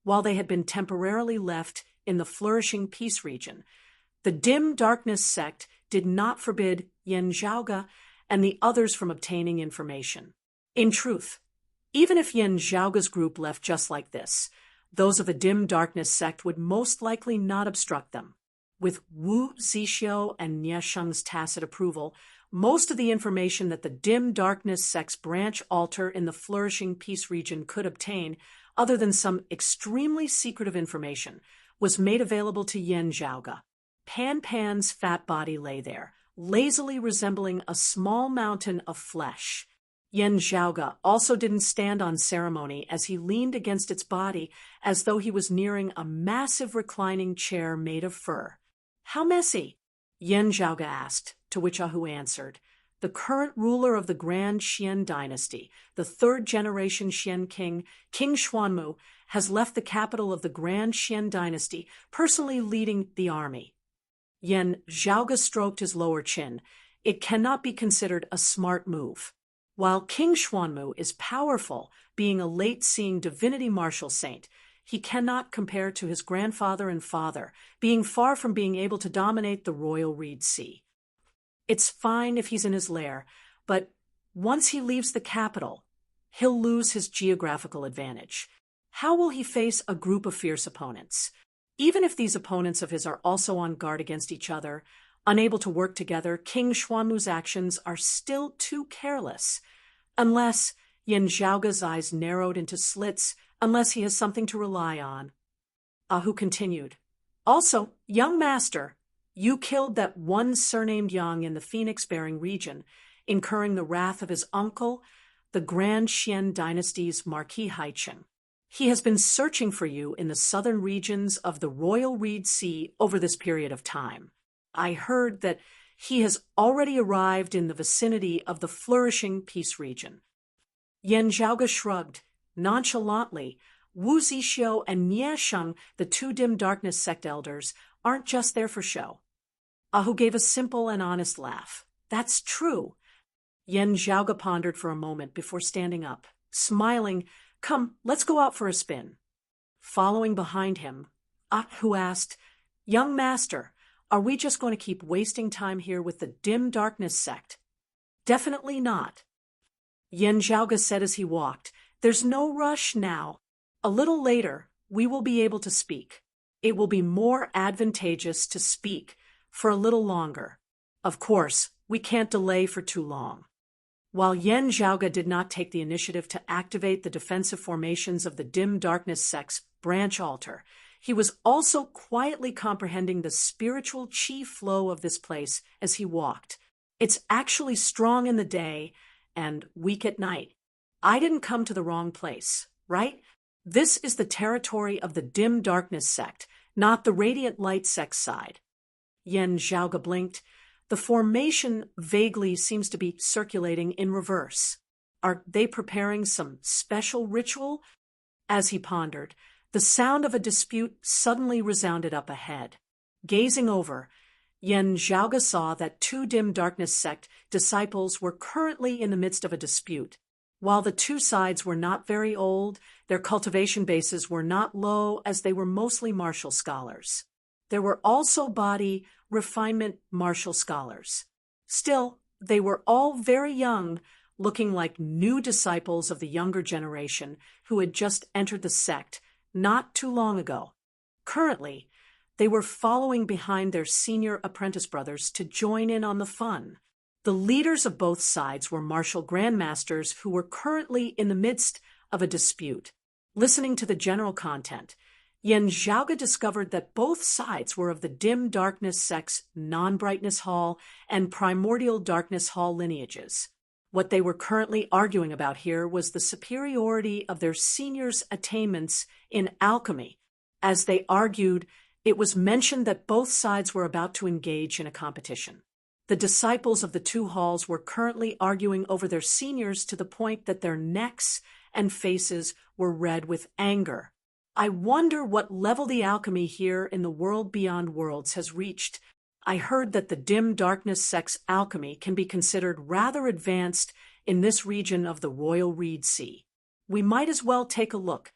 While they had been temporarily left in the flourishing peace region, the dim darkness sect did not forbid Yen Zhaoge and the others from obtaining information. In truth, even if Yen Zhaoge's group left just like this, those of the dim darkness sect would most likely not obstruct them. With Wu Zixio and Niesheng's tacit approval, most of the information that the dim darkness sect's branch altar in the flourishing peace region could obtain other than some extremely secretive information, was made available to Yan Zhaoge. Pan Pan's fat body lay there, lazily resembling a small mountain of flesh. Yan Zhaoge also didn't stand on ceremony as he leaned against its body as though he was nearing a massive reclining chair made of fur. "How messy?" Yan Zhaoge asked, to which Ahu answered, "The current ruler of the Grand Xian dynasty, the third-generation Xian king, King Xuanmu, has left the capital of the Grand Xian dynasty, personally leading the army." Yan Zhaoge stroked his lower chin. "It cannot be considered a smart move. While King Xuanmu is powerful, being a late-seeing divinity martial saint, he cannot compare to his grandfather and father, being far from being able to dominate the royal Reed Sea. It's fine if he's in his lair, but once he leaves the capital, he'll lose his geographical advantage. How will he face a group of fierce opponents? Even if these opponents of his are also on guard against each other, unable to work together, King Xuanmu's actions are still too careless. Unless," Yan Zhaoge's eyes narrowed into slits, "unless he has something to rely on." Ahu continued, "Also, young master, you killed that one surnamed Yang in the Phoenix-bearing region, incurring the wrath of his uncle, the Grand Xian dynasty's Marquis Haichen. He has been searching for you in the southern regions of the Royal Reed Sea over this period of time. I heard that he has already arrived in the vicinity of the flourishing Peace region." Yan Zhaoge shrugged. Nonchalantly, Wu Zixiu and Nie Sheng, the two dim darkness sect elders, aren't just there for show. Ahu gave a simple and honest laugh. "That's true." Yan Zhaoge pondered for a moment before standing up, smiling. "Come, let's go out for a spin." Following behind him, Ahu asked, "Young master, are we just going to keep wasting time here with the dim darkness sect?" "Definitely not." Yan Zhaoge said as he walked, "There's no rush now. A little later, we will be able to speak. It will be more advantageous to speak for a little longer. Of course, we can't delay for too long." While Yan Zhaoge did not take the initiative to activate the defensive formations of the dim darkness sect's branch altar, he was also quietly comprehending the spiritual chi flow of this place as he walked. It's actually strong in the day and weak at night. I didn't come to the wrong place, right? This is the territory of the dim darkness sect, not the radiant light sect side. Yan Zhaoge blinked. The formation vaguely seems to be circulating in reverse. Are they preparing some special ritual? As he pondered, the sound of a dispute suddenly resounded up ahead. Gazing over, Yan Zhaoge saw that two dim darkness sect disciples were currently in the midst of a dispute. While the two sides were not very old, their cultivation bases were not low as they were mostly martial scholars. There were also body refinement martial scholars. Still, they were all very young, looking like new disciples of the younger generation who had just entered the sect not too long ago. Currently, they were following behind their senior apprentice brothers to join in on the fun. The leaders of both sides were martial grandmasters who were currently in the midst of a dispute. Listening to the general content, Yan Zhaoge discovered that both sides were of the dim darkness sect's non-brightness hall and primordial darkness hall lineages. What they were currently arguing about here was the superiority of their seniors' attainments in alchemy. As they argued, it was mentioned that both sides were about to engage in a competition. The disciples of the two halls were currently arguing over their seniors to the point that their necks and faces were red with anger. I wonder what level the alchemy here in the world beyond worlds has reached. I heard that the dim darkness sect's alchemy can be considered rather advanced in this region of the Royal Reed Sea. We might as well take a look.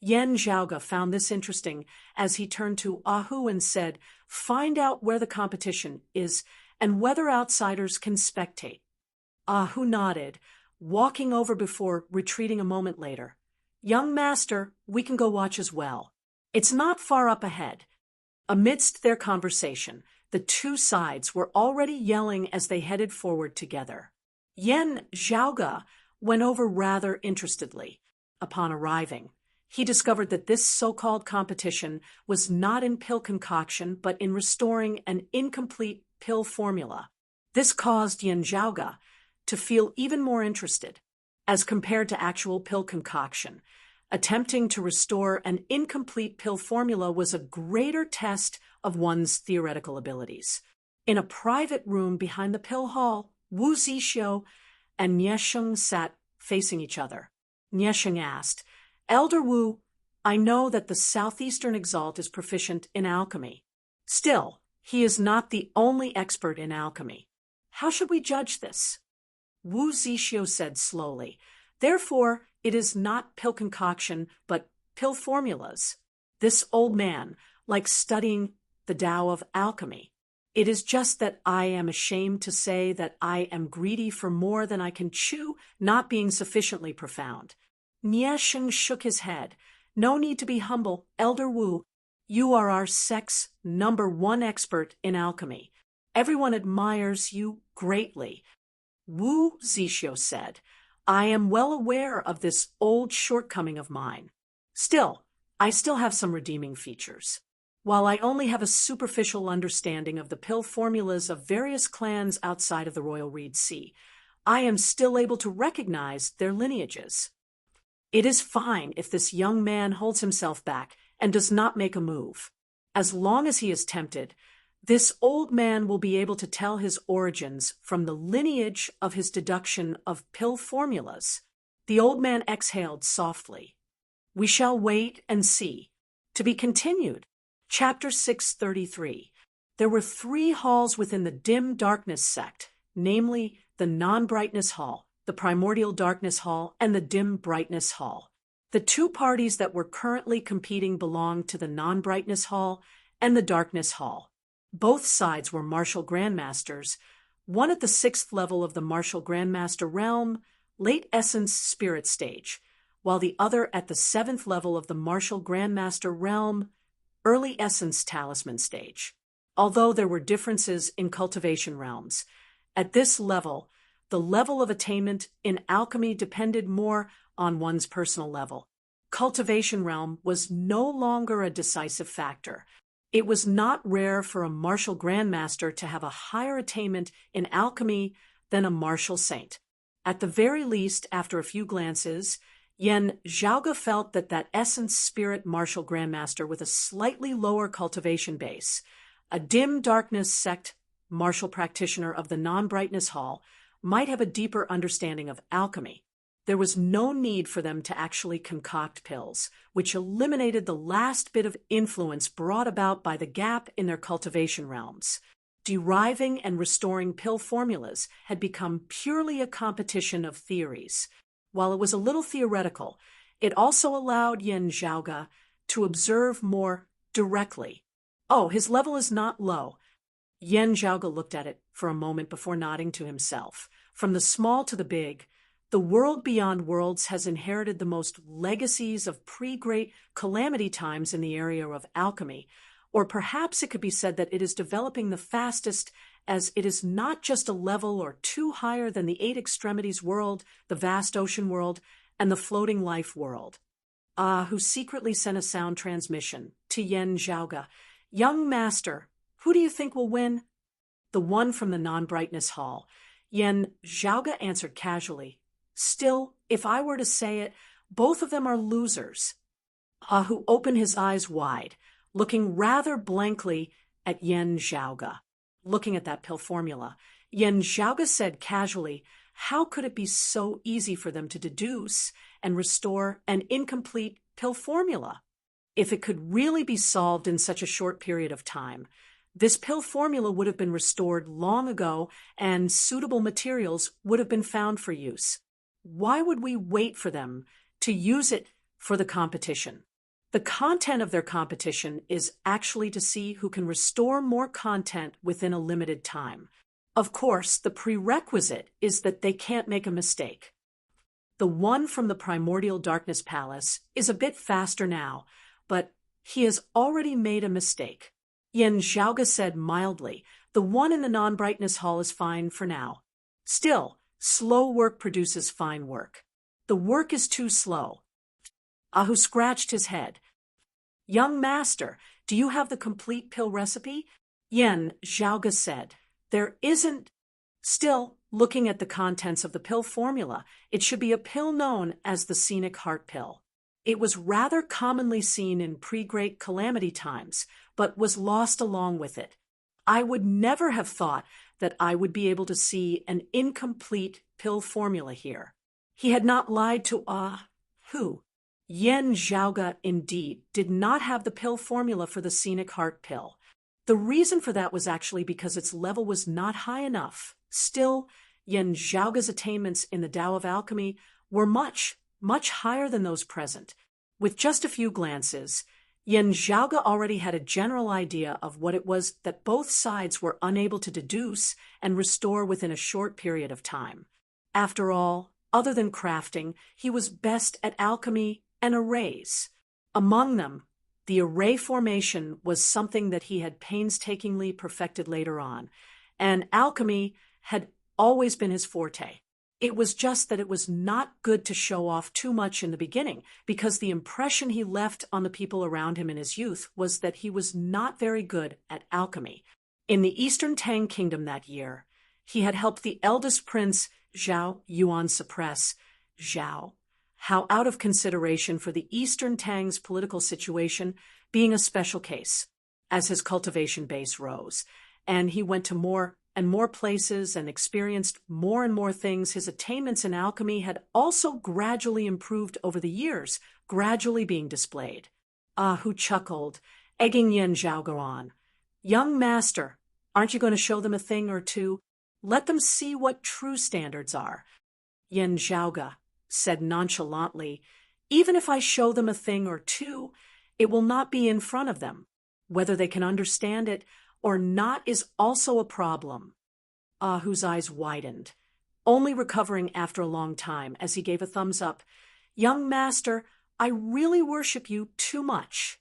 Yan Zhaoge found this interesting as he turned to Ahu and said, "Find out where the competition is and whether outsiders can spectate." Ahu nodded, walking over before retreating a moment later. "Young master, we can go watch as well. It's not far up ahead." Amidst their conversation, the two sides were already yelling as they headed forward together. Yan Zhaoge went over rather interestedly. Upon arriving, he discovered that this so-called competition was not in pill concoction but in restoring an incomplete pill formula. This caused Yin Zhaoge to feel even more interested, as compared to actual pill concoction. Attempting to restore an incomplete pill formula was a greater test of one's theoretical abilities. In a private room behind the pill hall, Wu Zixio and Nie Sheng sat facing each other. Nie Sheng asked, "Elder Wu, I know that the Southeastern Exalt is proficient in alchemy. Still, he is not the only expert in alchemy. How should we judge this?" Wu Zixio said slowly, "Therefore, it is not pill concoction, but pill formulas. This old man likes studying the Tao of alchemy. It is just that I am ashamed to say that I am greedy for more than I can chew, not being sufficiently profound." Nie Sheng shook his head. "No need to be humble, Elder Wu. You are our sect's #1 expert in alchemy. Everyone admires you greatly." Wu Zixio said, "I am well aware of this old shortcoming of mine. Still, I still have some redeeming features. While I only have a superficial understanding of the pill formulas of various clans outside of the Royal Reed Sea, I am still able to recognize their lineages. It is fine if this young man holds himself back and does not make a move. As long as he is tempted, this old man will be able to tell his origins from the lineage of his deduction of pill formulas." The old man exhaled softly. "We shall wait and see." To be continued. Chapter 633. There were 3 halls within the dim darkness sect, namely the non-brightness hall, the primordial darkness hall, and the dim brightness hall. The 2 parties that were currently competing belonged to the non-brightness hall and the darkness hall. Both sides were martial grandmasters, one at the 6th level of the martial grandmaster realm, late essence spirit stage, while the other at the 7th level of the martial grandmaster realm, early essence talisman stage. Although there were differences in cultivation realms, at this level, the level of attainment in alchemy depended more on one's personal level. Cultivation realm was no longer a decisive factor. It was not rare for a martial grandmaster to have a higher attainment in alchemy than a martial saint. At the very least, after a few glances, Yin Zhaoge felt that essence spirit martial grandmaster with a slightly lower cultivation base, a dim darkness sect martial practitioner of the non-brightness hall, might have a deeper understanding of alchemy. There was no need for them to actually concoct pills, which eliminated the last bit of influence brought about by the gap in their cultivation realms. Deriving and restoring pill formulas had become purely a competition of theories. While it was a little theoretical, it also allowed Yin Zhaoge to observe more directly. "Oh, his level is not low." Yin Zhaoge looked at it for a moment before nodding to himself. From the small to the big, the world beyond worlds has inherited the most legacies of pre-great calamity times in the area of alchemy, or perhaps it could be said that it is developing the fastest, as it is not just a level or 2 higher than the 8 extremities world, the vast ocean world, and the floating life world. Who secretly sent a sound transmission to Yin Zhaoge. "Young master, who do you think will win?" "The one from the non-brightness hall." Yin Zhaoge answered casually. "Still, if I were to say it, both of them are losers." Who opened his eyes wide, looking rather blankly at Yin Zhaoge. Looking at that pill formula, Yin Zhaoge said casually, "How could it be so easy for them to deduce and restore an incomplete pill formula? If it could really be solved in such a short period of time, this pill formula would have been restored long ago and suitable materials would have been found for use. Why would we wait for them to use it for the competition? The content of their competition is actually to see who can restore more content within a limited time. Of course, the prerequisite is that they can't make a mistake. The one from the Primordial Darkness Palace is a bit faster now, but he has already made a mistake." Yin Zhaoge said mildly, "The one in the non-brightness hall is fine for now. Still, slow work produces fine work. The work is too slow." Ahu scratched his head. Young master, do you have the complete pill recipe? Yen Zhaoga said. There isn't. Still, looking at the contents of the pill formula, it should be a pill known as the scenic heart pill. It was rather commonly seen in pre-Great Calamity times, but was lost along with it. I would never have thought that I would be able to see an incomplete pill formula here. He had not lied to who? Yen Zhaoga, indeed, did not have the pill formula for the scenic heart pill. The reason for that was actually because its level was not high enough. Still, Yen Zhaoga's attainments in the Tao of Alchemy were much, much higher than those present. With just a few glances, Yen Zhaoga already had a general idea of what it was that both sides were unable to deduce and restore within a short period of time. After all, other than crafting, he was best at alchemy and arrays. Among them, the array formation was something that he had painstakingly perfected later on, and alchemy had always been his forte. It was just that it was not good to show off too much in the beginning, because the impression he left on the people around him in his youth was that he was not very good at alchemy. In the Eastern Tang Kingdom that year, he had helped the eldest prince, Zhao Yuan, suppress Zhao, how out of consideration for the Eastern Tang's political situation being a special case, as his cultivation base rose, and he went to more and more places and experienced more and more things. His attainments in alchemy had also gradually improved over the years, gradually being displayed. Who chuckled, egging Yen Zhaoga on. Young master, aren't you going to show them a thing or two? Let them see what true standards are. Yen Zhaoga said nonchalantly, even if I show them a thing or two, it will not be in front of them. Whether they can understand it or not is also a problem. Ahu's eyes widened, only recovering after a long time as he gave a thumbs up. Young master, I really worship you too much.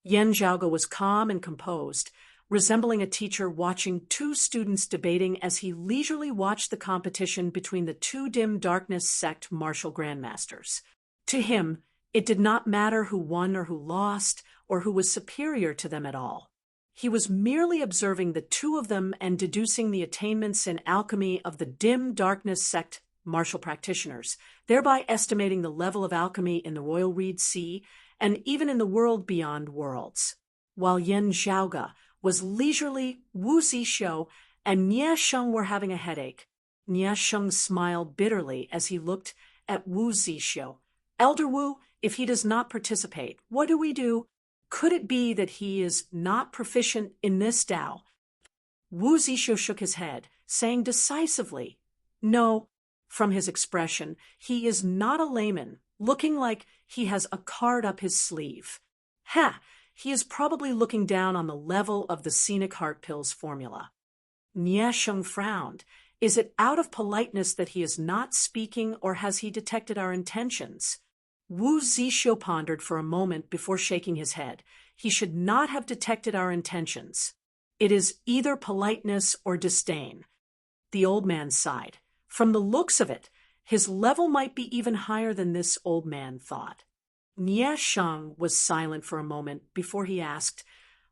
Yen Zhaoga was calm and composed, resembling a teacher watching two students debating as he leisurely watched the competition between the two dim darkness sect martial grandmasters. To him, it did not matter who won or who lost, or who was superior to them at all. He was merely observing the two of them and deducing the attainments in alchemy of the dim darkness sect martial practitioners, thereby estimating the level of alchemy in the Royal Reed Sea and even in the world beyond worlds. While Yen Zhaoga was leisurely, Wu Zixu and Nie Sheng were having a headache. Nie Sheng smiled bitterly as he looked at Wu Zixu. Elder Wu, if he does not participate, what do we do? Could it be that he is not proficient in this Tao? Wu Zixu shook his head, saying decisively, no. From his expression, he is not a layman, looking like he has a card up his sleeve. Ha! He is probably looking down on the level of the scenic heart pills formula. Nie Sheng frowned. Is it out of politeness that he is not speaking, or has he detected our intentions? Wu Zixu pondered for a moment before shaking his head. He should not have detected our intentions. It is either politeness or disdain. The old man sighed. From the looks of it, his level might be even higher than this old man thought. Nie Sheng was silent for a moment before he asked,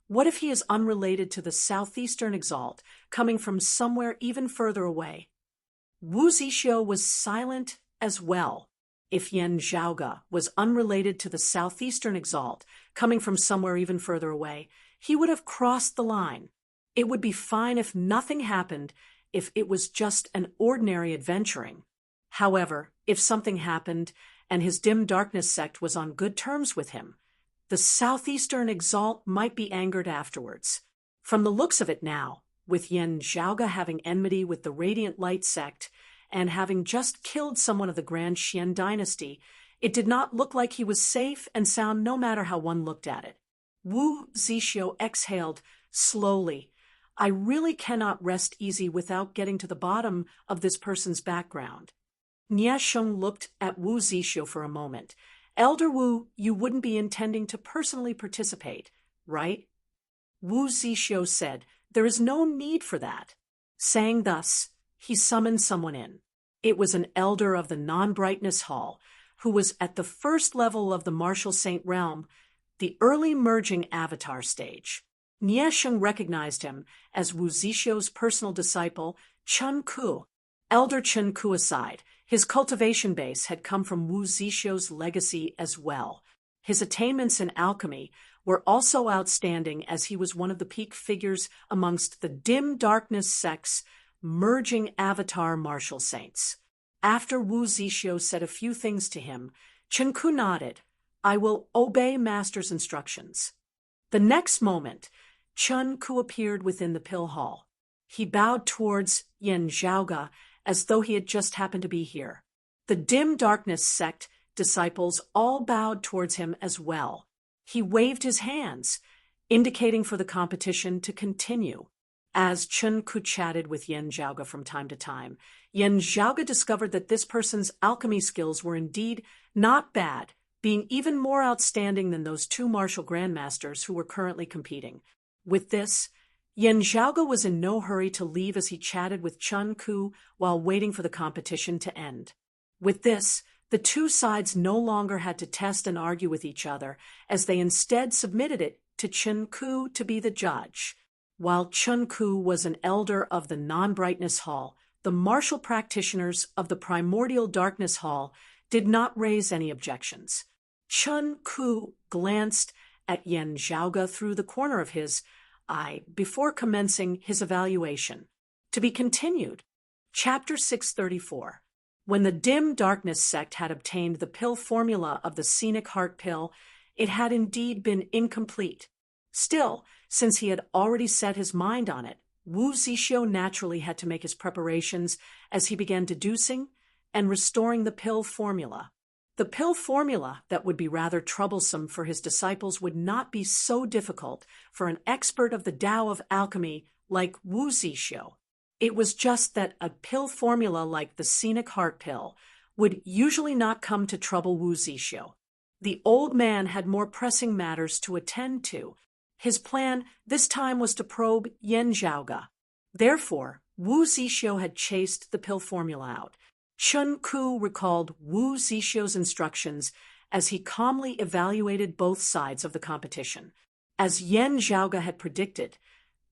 what if he is unrelated to the southeastern exalt, coming from somewhere even further away? Wu Zixu was silent as well. If Yen Zhaoga was unrelated to the southeastern exalt, coming from somewhere even further away, he would have crossed the line. It would be fine if nothing happened, if it was just an ordinary adventuring. However, if something happened, and his dim darkness sect was on good terms with him, the southeastern exalt might be angered afterwards. From the looks of it now, with Yen Zhaoga having enmity with the radiant light sect, and having just killed someone of the Grand Xian dynasty, it did not look like he was safe and sound no matter how one looked at it. Wu Zixu exhaled slowly. I really cannot rest easy without getting to the bottom of this person's background. Nie Sheng looked at Wu Zixu for a moment. Elder Wu, you wouldn't be intending to personally participate, right? Wu Zixu said, there is no need for that. Saying thus, he summoned someone in. It was an elder of the non-brightness hall, who was at the first level of the martial saint realm, the early merging avatar stage. Nie Sheng recognized him as Wu Zixio's personal disciple, Chen Ku. Elder Chen Ku aside, his cultivation base had come from Wu Zixio's legacy as well. His attainments in alchemy were also outstanding, as he was one of the peak figures amongst the dim darkness sect's merging avatar martial saints. After Wu Zixio said a few things to him, Chen Ku nodded. "I will obey master's instructions." The next moment, Chen Ku appeared within the pill hall. He bowed towards Yan Zhaoge as though he had just happened to be here. The dim darkness sect disciples all bowed towards him as well. He waved his hands, indicating for the competition to continue. As Chen Ku chatted with Yan Zhaoge from time to time, Yan Zhaoge discovered that this person's alchemy skills were indeed not bad, being even more outstanding than those two martial grandmasters who were currently competing. With this, Yan Zhaoge was in no hurry to leave as he chatted with Chen Ku while waiting for the competition to end. With this, the two sides no longer had to test and argue with each other, as they instead submitted it to Chen Ku to be the judge. While Chen Ku was an elder of the Non-Brightness Hall, the martial practitioners of the Primordial Darkness Hall did not raise any objections. Chen Ku glanced at Yan Zhaoge through the corner of his eye before commencing his evaluation. To be continued. Chapter 634. When the dim darkness sect had obtained the pill formula of the scenic heart pill, it had indeed been incomplete. Still, since he had already set his mind on it, Wu Zixio naturally had to make his preparations as he began deducing and restoring the pill formula. The pill formula that would be rather troublesome for his disciples would not be so difficult for an expert of the Tao of alchemy like Wu Zixio. It was just that a pill formula like the scenic heart pill would usually not come to trouble Wu Zixio. The old man had more pressing matters to attend to. His plan this time was to probe Yan Zhaoge. Therefore, Wu Zixio had chased the pill formula out. Chen Ku recalled Wu Zixio's instructions as he calmly evaluated both sides of the competition. As Yan Zhaoge had predicted,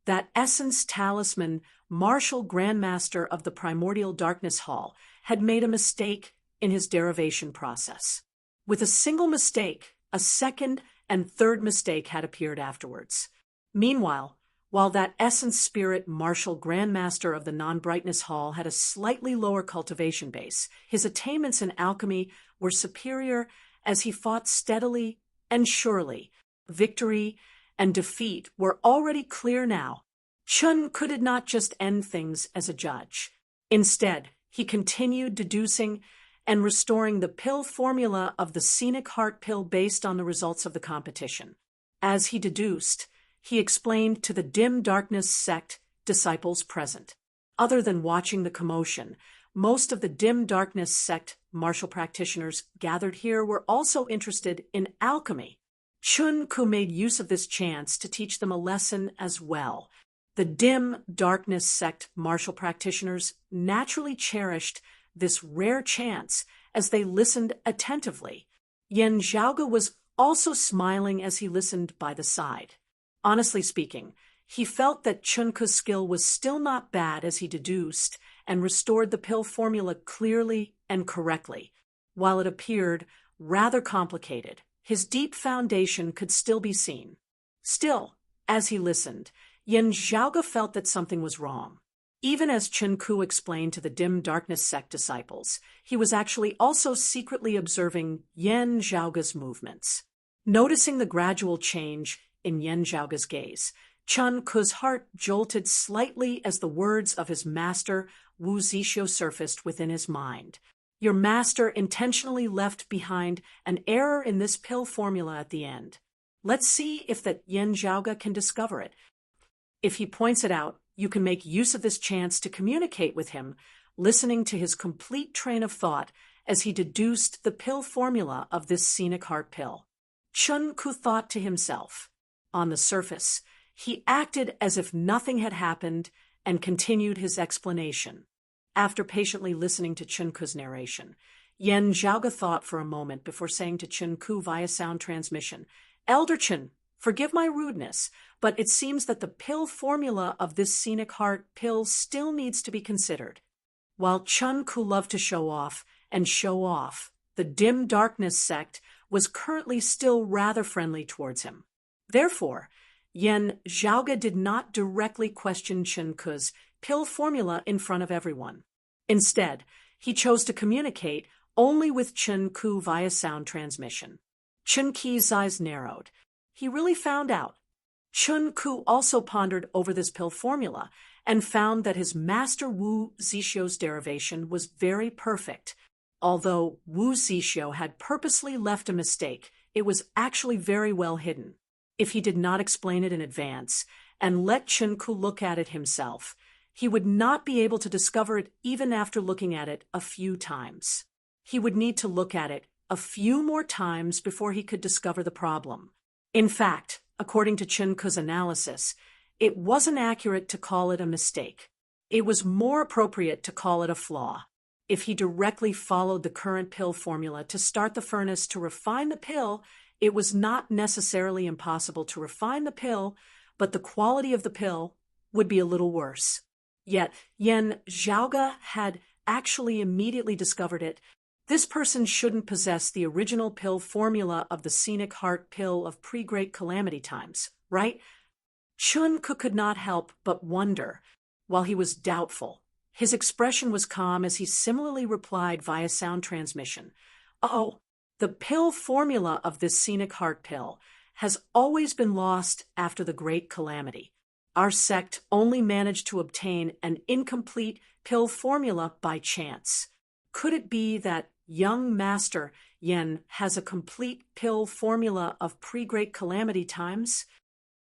that essence talisman martial grandmaster of the Primordial Darkness Hall had made a mistake in his derivation process. With a single mistake, a second and third mistake had appeared afterwards. Meanwhile, while that essence spirit martial grandmaster of the Non-Brightness Hall had a slightly lower cultivation base, his attainments in alchemy were superior as he fought steadily and surely. Victory and defeat were already clear now. Chen Ku did not just end things as a judge. Instead, he continued deducing and restoring the pill formula of the scenic heart pill based on the results of the competition. As he deduced, he explained to the dim darkness sect disciples present. Other than watching the commotion, most of the dim darkness sect martial practitioners gathered here were also interested in alchemy. Chen Ku made use of this chance to teach them a lesson as well. The dim darkness sect martial practitioners naturally cherished this rare chance as they listened attentively. Yan Zhaoge was also smiling as he listened by the side. Honestly speaking, he felt that Chen Ku's skill was still not bad as he deduced and restored the pill formula clearly and correctly. While it appeared rather complicated, his deep foundation could still be seen. Still, as he listened, Yan Zhaoge felt that something was wrong. Even as Chen Ku explained to the dim darkness sect disciples, he was actually also secretly observing Yan Zhaoge's movements. Noticing the gradual change in Yan Zhaoge's gaze, Chen Ku's heart jolted slightly as the words of his master Wu Zixio surfaced within his mind. Your master intentionally left behind an error in this pill formula at the end. Let's see if that Yan Zhaoge can discover it. If he points it out, you can make use of this chance to communicate with him, listening to his complete train of thought as he deduced the pill formula of this scenic heart pill. Chen Ku thought to himself. On the surface, he acted as if nothing had happened and continued his explanation. After patiently listening to Chen Ku's narration, Yen Zhaoge thought for a moment before saying to Chen Ku via sound transmission, "Elder Chen, forgive my rudeness, but it seems that the pill formula of this scenic heart pill still needs to be considered." While Chen Ku loved to show off, the dim darkness sect was currently still rather friendly towards him. Therefore, Yen Zhaoge did not directly question Chen Ku's pill formula in front of everyone. Instead, he chose to communicate only with Chen Ku via sound transmission. Chen Ku's eyes narrowed. He really found out. Chen Ku also pondered over this pill formula and found that his master Wu Zixio's derivation was very perfect. Although Wu Zixio had purposely left a mistake, it was actually very well hidden. If he did not explain it in advance and let Chen Ku look at it himself, he would not be able to discover it even after looking at it a few times. He would need to look at it a few more times before he could discover the problem. In fact, according to Chen Ku's analysis, it wasn't accurate to call it a mistake. It was more appropriate to call it a flaw. If he directly followed the current pill formula to start the furnace to refine the pill, it was not necessarily impossible to refine the pill, but the quality of the pill would be a little worse. Yet, Yen Zhaoge had actually immediately discovered it. This person shouldn't possess the original pill formula of the scenic heart pill of pre-great calamity times, right? Chen Ku could not help but wonder, while he was doubtful. His expression was calm as he similarly replied via sound transmission. "Oh, the pill formula of this scenic heart pill has always been lost after the great calamity. Our sect only managed to obtain an incomplete pill formula by chance. Could it be that young Master Yen has a complete pill formula of pre-great calamity times?"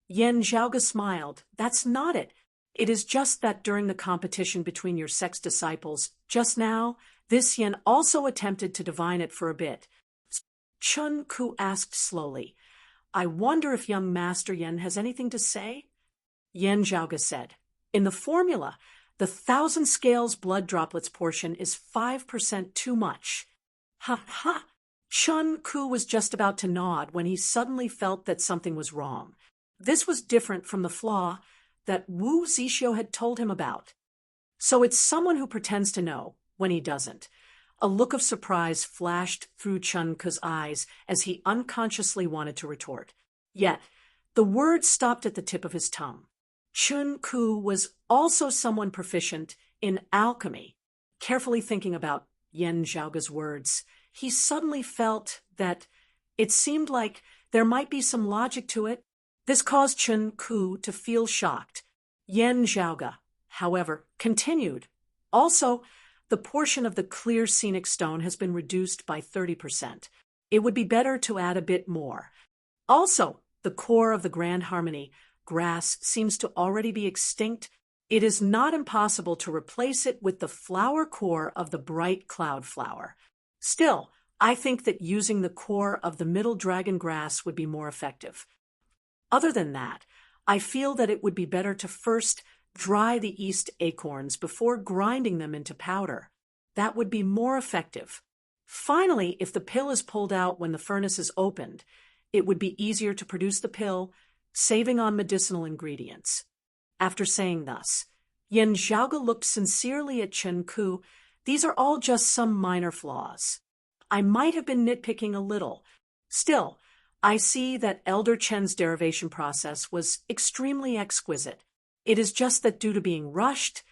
Yen Zhaoge smiled. "That's not it. It is just that during the competition between your sect's disciples, just now, this Yen also attempted to divine it for a bit." Chen Ku asked slowly, "I wonder if young Master Yen has anything to say?" Yen Zhaoge said, "In the formula, the 1,000 scales blood droplets portion is 5% too much." Ha ha! Chen Ku was just about to nod when he suddenly felt that something was wrong. This was different from the flaw that Wu Zixio had told him about. So it's someone who pretends to know when he doesn't. A look of surprise flashed through Chen Ku's eyes as he unconsciously wanted to retort. Yet, the words stopped at the tip of his tongue. Chen Ku was also someone proficient in alchemy. Carefully thinking about Yen Zhaoge's words, he suddenly felt that it seemed like there might be some logic to it. This caused Chen Ku to feel shocked. Yen Zhaoge, however, continued. "Also, the portion of the clear scenic stone has been reduced by 30%. It would be better to add a bit more. Also, the core of the Grand Harmony grass seems to already be extinct. It is not impossible to replace it with the flower core of the bright cloud flower. Still, I think that using the core of the middle dragon grass would be more effective. Other than that, I feel that it would be better to first dry the east acorns before grinding them into powder. That would be more effective. Finally, if the pill is pulled out when the furnace is opened, it would be easier to produce the pill, saving on medicinal ingredients." After saying thus, Yen Zhaoge looked sincerely at Chen Ku. "These are all just some minor flaws. I might have been nitpicking a little. Still, I see that Elder Chen's derivation process was extremely exquisite. It is just that due to being rushed,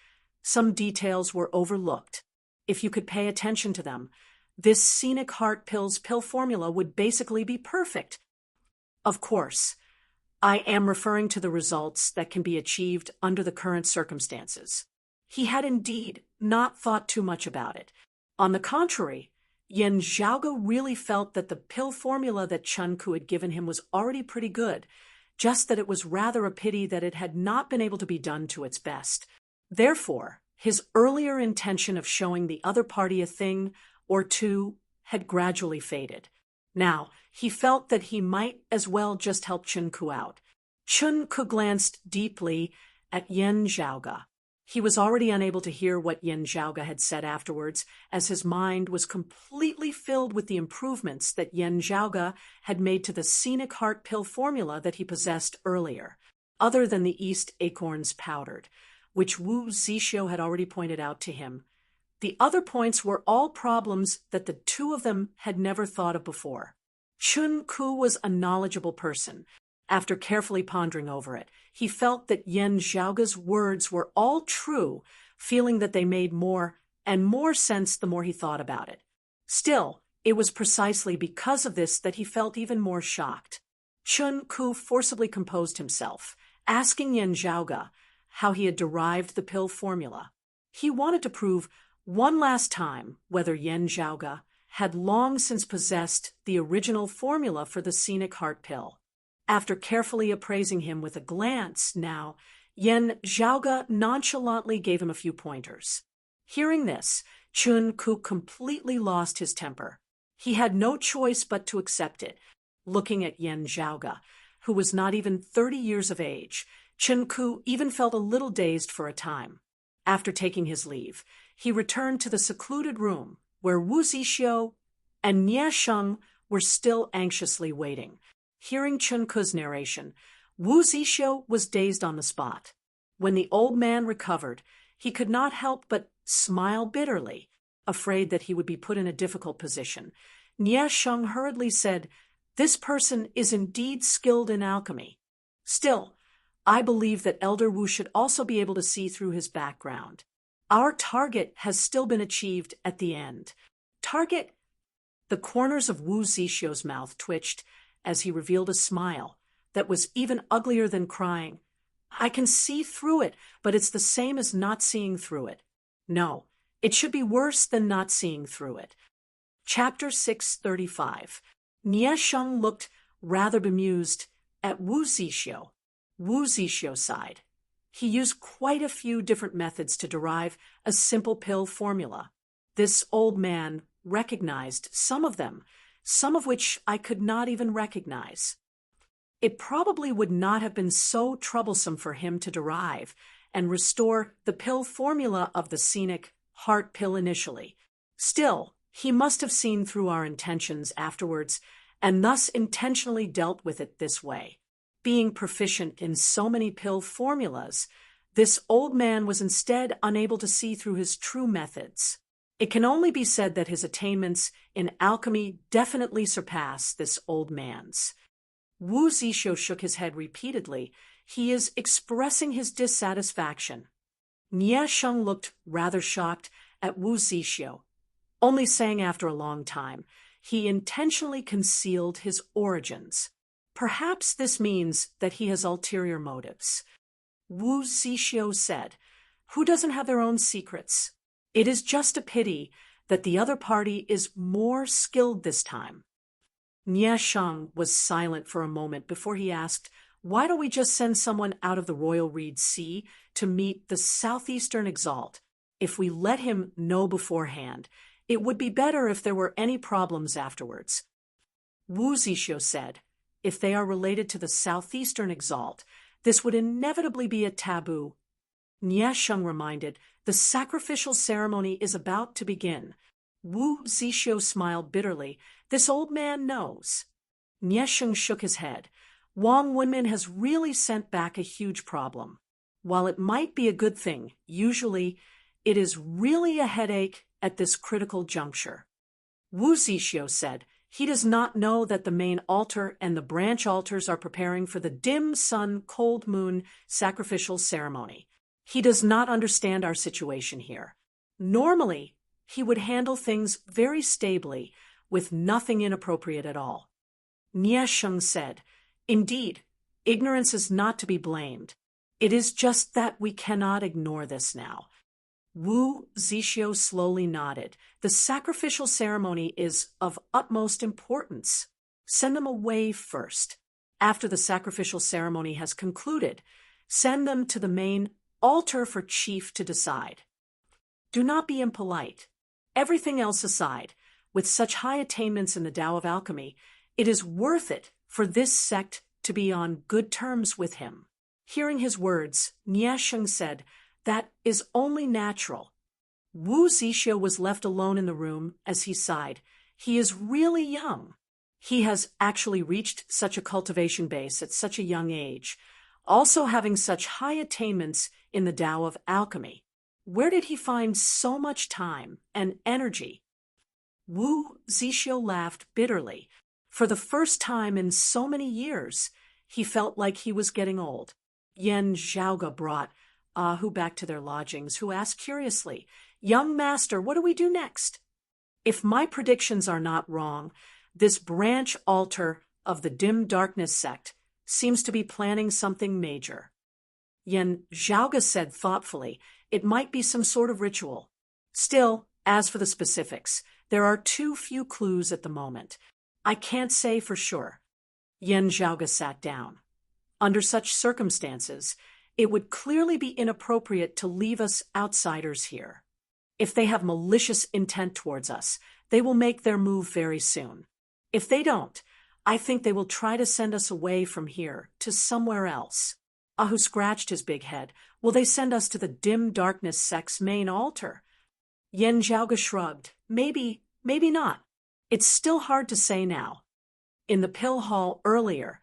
some details were overlooked. If you could pay attention to them, this scenic heart pill's pill formula would basically be perfect. Of course, I am referring to the results that can be achieved under the current circumstances." He had indeed not thought too much about it. On the contrary, Yen Zhaoge really felt that the pill formula that Chen Ku had given him was already pretty good, just that it was rather a pity that it had not been able to be done to its best. Therefore, his earlier intention of showing the other party a thing or two had gradually faded. Now, he felt that he might as well just help Chen Ku out. Chen Ku glanced deeply at Yen Zhaoge. He was already unable to hear what Yin Zhaoge had said afterwards, as his mind was completely filled with the improvements that Yin Zhaoge had made to the scenic heart pill formula that he possessed earlier, other than the East acorns powdered, which Wu Zixio had already pointed out to him. The other points were all problems that the two of them had never thought of before. Chun Ku was a knowledgeable person. After carefully pondering over it, he felt that Yin Zhaoge's words were all true, feeling that they made more and more sense the more he thought about it. Still, it was precisely because of this that he felt even more shocked. Chun Ku forcibly composed himself, asking Yin Zhaoge how he had derived the pill formula. He wanted to prove one last time whether Yin Zhaoge had long since possessed the original formula for the scenic heart pill. After carefully appraising him with a glance now, Yin Zhaoge nonchalantly gave him a few pointers. Hearing this, Chun Ku completely lost his temper. He had no choice but to accept it. Looking at Yin Zhaoge, who was not even 30 years of age, Chun Ku even felt a little dazed for a time. After taking his leave, he returned to the secluded room where Wu Zixio and Nie Sheng were still anxiously waiting. Hearing Chun Ku's narration, Wu Zixio was dazed on the spot. When the old man recovered, he could not help but smile bitterly, afraid that he would be put in a difficult position. Nie Sheng hurriedly said, "This person is indeed skilled in alchemy. Still, I believe that Elder Wu should also be able to see through his background. Our target has still been achieved at the end." Target? The corners of Wu Zixio's mouth twitched as he revealed a smile that was even uglier than crying. "I can see through it, but it's the same as not seeing through it. No, it should be worse than not seeing through it." Chapter 635. Nie Sheng looked rather bemused at Wu Zixio. Wu Zixio sighed. He used quite a few different methods to derive a simple pill formula. This old man recognized some of them, some of which I could not even recognize. It probably would not have been so troublesome for him to derive and restore the pill formula of the scenic heart pill initially. Still, he must have seen through our intentions afterwards and thus intentionally dealt with it this way. Being proficient in so many pill formulas, this old man was instead unable to see through his true methods. It can only be said that his attainments in alchemy definitely surpass this old man's. Wu Zixio shook his head repeatedly. He is expressing his dissatisfaction. Nie Sheng looked rather shocked at Wu Zixio, only saying after a long time, he intentionally concealed his origins. Perhaps this means that he has ulterior motives. Wu Zixio said, "Who doesn't have their own secrets? It is just a pity that the other party is more skilled this time." Nie Sheng was silent for a moment before he asked, "Why don't we just send someone out of the Royal Reed Sea to meet the Southeastern Exalt? If we let him know beforehand, it would be better if there were any problems afterwards." Wu Zixio said, "If they are related to the Southeastern Exalt, this would inevitably be a taboo." Nie Sheng reminded, "The sacrificial ceremony is about to begin." Wu Zixio smiled bitterly. "This old man knows." Nie Sheng shook his head. "Wang Wenmin has really sent back a huge problem. While it might be a good thing, usually, it is really a headache at this critical juncture." Wu Zixio said, "He does not know that the main altar and the branch altars are preparing for the dim sun, cold moon sacrificial ceremony. He does not understand our situation here. Normally, he would handle things very stably, with nothing inappropriate at all." Nie Sheng said, "Indeed, ignorance is not to be blamed. It is just that we cannot ignore this now." Wu Zixio slowly nodded. "The sacrificial ceremony is of utmost importance. Send them away first. After the sacrificial ceremony has concluded, send them to the main altar for chief to decide. Do not be impolite. Everything else aside, with such high attainments in the Tao of alchemy, it is worth it for this sect to be on good terms with him." Hearing his words, Nie Sheng said, That is only natural. Wu Zixia was left alone in the room as he sighed. He is really young. He has actually reached such a cultivation base at such a young age, also having such high attainments in the Tao of alchemy. Where did he find so much time and energy? Wu Zixia laughed bitterly. For the first time in so many years, he felt like he was getting old. Yan Zhaoge brought Hu back to their lodgings, who asked curiously, "Young master, what do we do next?" If my predictions are not wrong, this branch altar of the dim darkness sect seems to be planning something major. Yan Zhaoge said thoughtfully, "It might be some sort of ritual. Still, as for the specifics, there are too few clues at the moment. I can't say for sure." Yan Zhaoge sat down. Under such circumstances, it would clearly be inappropriate to leave us outsiders here. If they have malicious intent towards us, they will make their move very soon. If they don't, I think they will try to send us away from here to somewhere else. Ahu scratched his big head. Will they send us to the dim darkness sect's main altar? Yan Zhaoge shrugged. Maybe not. It's still hard to say now. In the pill hall earlier,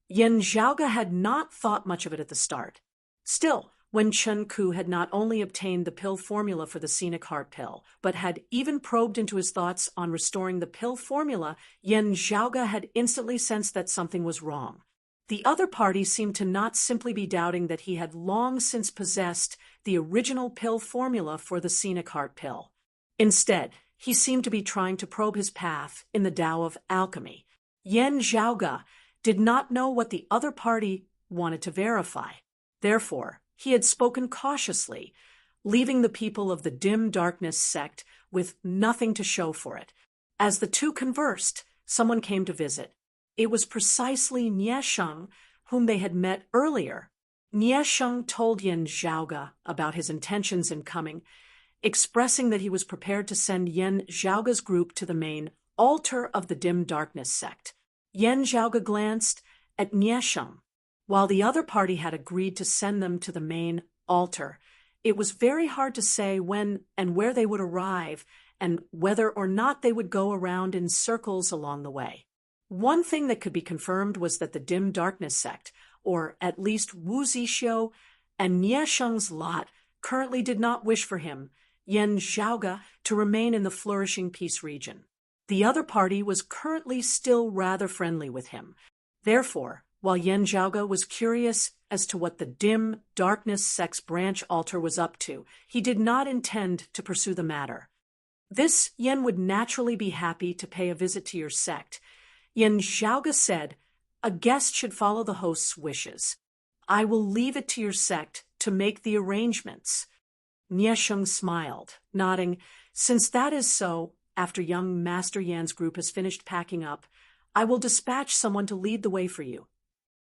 Yan Zhaoge had not thought much of it at the start. Still, when Chen Ku had not only obtained the pill formula for the scenic heart pill, but had even probed into his thoughts on restoring the pill formula, Yan Zhaoge had instantly sensed that something was wrong. The other party seemed to not simply be doubting that he had long since possessed the original pill formula for the scenic heart pill. Instead, he seemed to be trying to probe his path in the Tao of alchemy. Yan Zhaoge did not know what the other party wanted to verify. Therefore, he had spoken cautiously, leaving the people of the dim darkness sect with nothing to show for it. As the two conversed, someone came to visit. It was precisely Nie Sheng, whom they had met earlier. Nie Sheng told Yan Zhaoge about his intentions in coming, expressing that he was prepared to send Yan Zhaoge's group to the main altar of the dim darkness sect. Yan Zhaoge glanced at Nie Sheng. While the other party had agreed to send them to the main altar, it was very hard to say when and where they would arrive and whether or not they would go around in circles along the way. One thing that could be confirmed was that the dim darkness sect, or at least Wu Zixia and Nie Sheng's lot, currently did not wish for him, Yan Zhaoge, to remain in the flourishing peace region. The other party was currently still rather friendly with him. Therefore, while Yan Zhaoge was curious as to what the dim darkness sect's branch altar was up to, he did not intend to pursue the matter. This Yan would naturally be happy to pay a visit to your sect. Yan Zhaoge said, "A guest should follow the host's wishes. I will leave it to your sect to make the arrangements." Nie Sheng smiled, nodding, "Since that is so, after young Master Yan's group has finished packing up, I will dispatch someone to lead the way for you."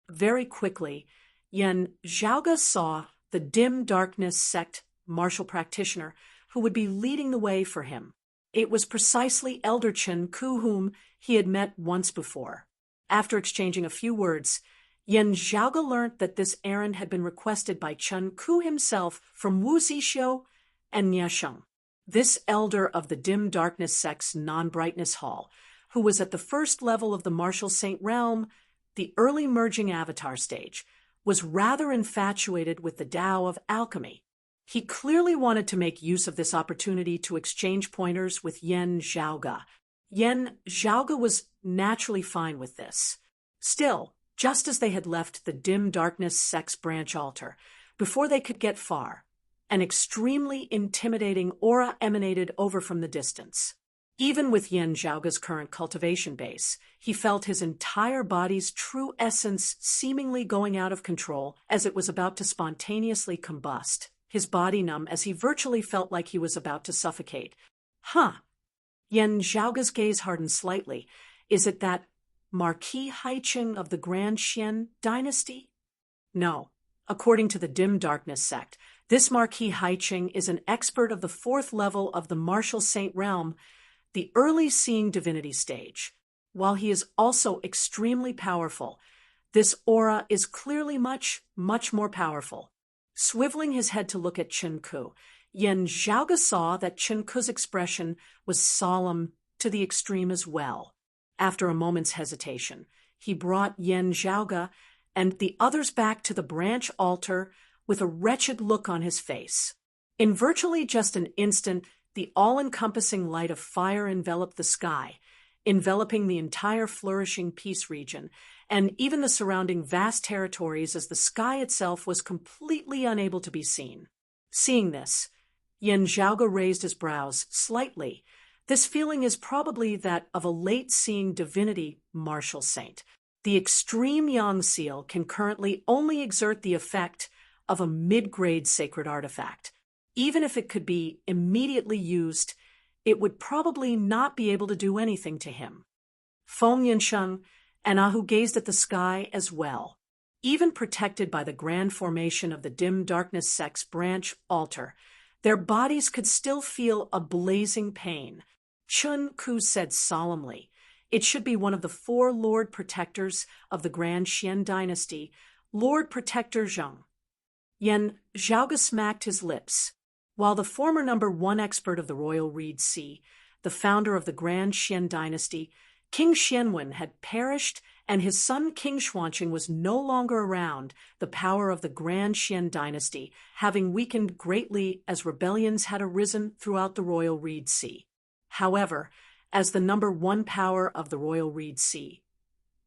Very quickly, Yan Zhaoge saw the dim darkness sect martial practitioner who would be leading the way for him. It was precisely Elder Chen Ku, whom he had met once before. After exchanging a few words, Yan Zhaoge learned that this errand had been requested by Chen Ku himself from Wu Zixia and Nie Sheng. This elder of the dim darkness sect's non-brightness hall, who was at the first level of the martial saint realm, the early merging avatar stage, was rather infatuated with the Tao of alchemy. He clearly wanted to make use of this opportunity to exchange pointers with Yan Zhaoge. Yan Zhaoge was naturally fine with this. Still, just as they had left the dim darkness sect's branch altar, before they could get far, an extremely intimidating aura emanated over from the distance. Even with Yan Zhaoge's current cultivation base, he felt his entire body's true essence seemingly going out of control as it was about to spontaneously combust, his body numb as he virtually felt like he was about to suffocate. Yan Zhaoge's gaze hardened slightly. Is it that Marquis Haiqing of the Grand Xian dynasty? No. According to the dim darkness sect, this Marquis Haiqing is an expert of the 4th level of the martial saint realm, the early seeing divinity stage. While he is also extremely powerful, this aura is clearly much, much more powerful. Swiveling his head to look at Chen Ku, Yen Zhaoge saw that Chen Ku's expression was solemn to the extreme as well. After a moment's hesitation, he brought Yen Zhaoge and the others back to the branch altar with a wretched look on his face. In virtually just an instant, the all-encompassing light of fire enveloped the sky, enveloping the entire flourishing peace region, and even the surrounding vast territories, as the sky itself was completely unable to be seen. Seeing this, Yen Zhaoge raised his brows slightly. This feeling is probably that of a late-seeing divinity martial saint. The extreme Yang seal can currently only exert the effect of a mid-grade sacred artifact. Even if it could be immediately used, it would probably not be able to do anything to him. Feng Yinsheng and Ahu gazed at the sky as well. Even protected by the grand formation of the dim darkness sect's branch altar, their bodies could still feel a blazing pain. Chen Ku said solemnly, "It should be one of the 4 Lord Protectors of the Grand Xian Dynasty, Lord Protector Zheng." Yen Zhaoge smacked his lips. While the former #1 expert of the Royal Reed Sea, the founder of the Grand Xian Dynasty, King Xianwen, had perished and his son King Xuanqing was no longer around, the power of the Grand Xian Dynasty having weakened greatly as rebellions had arisen throughout the Royal Reed Sea. However, as the #1 power of the Royal Reed Sea,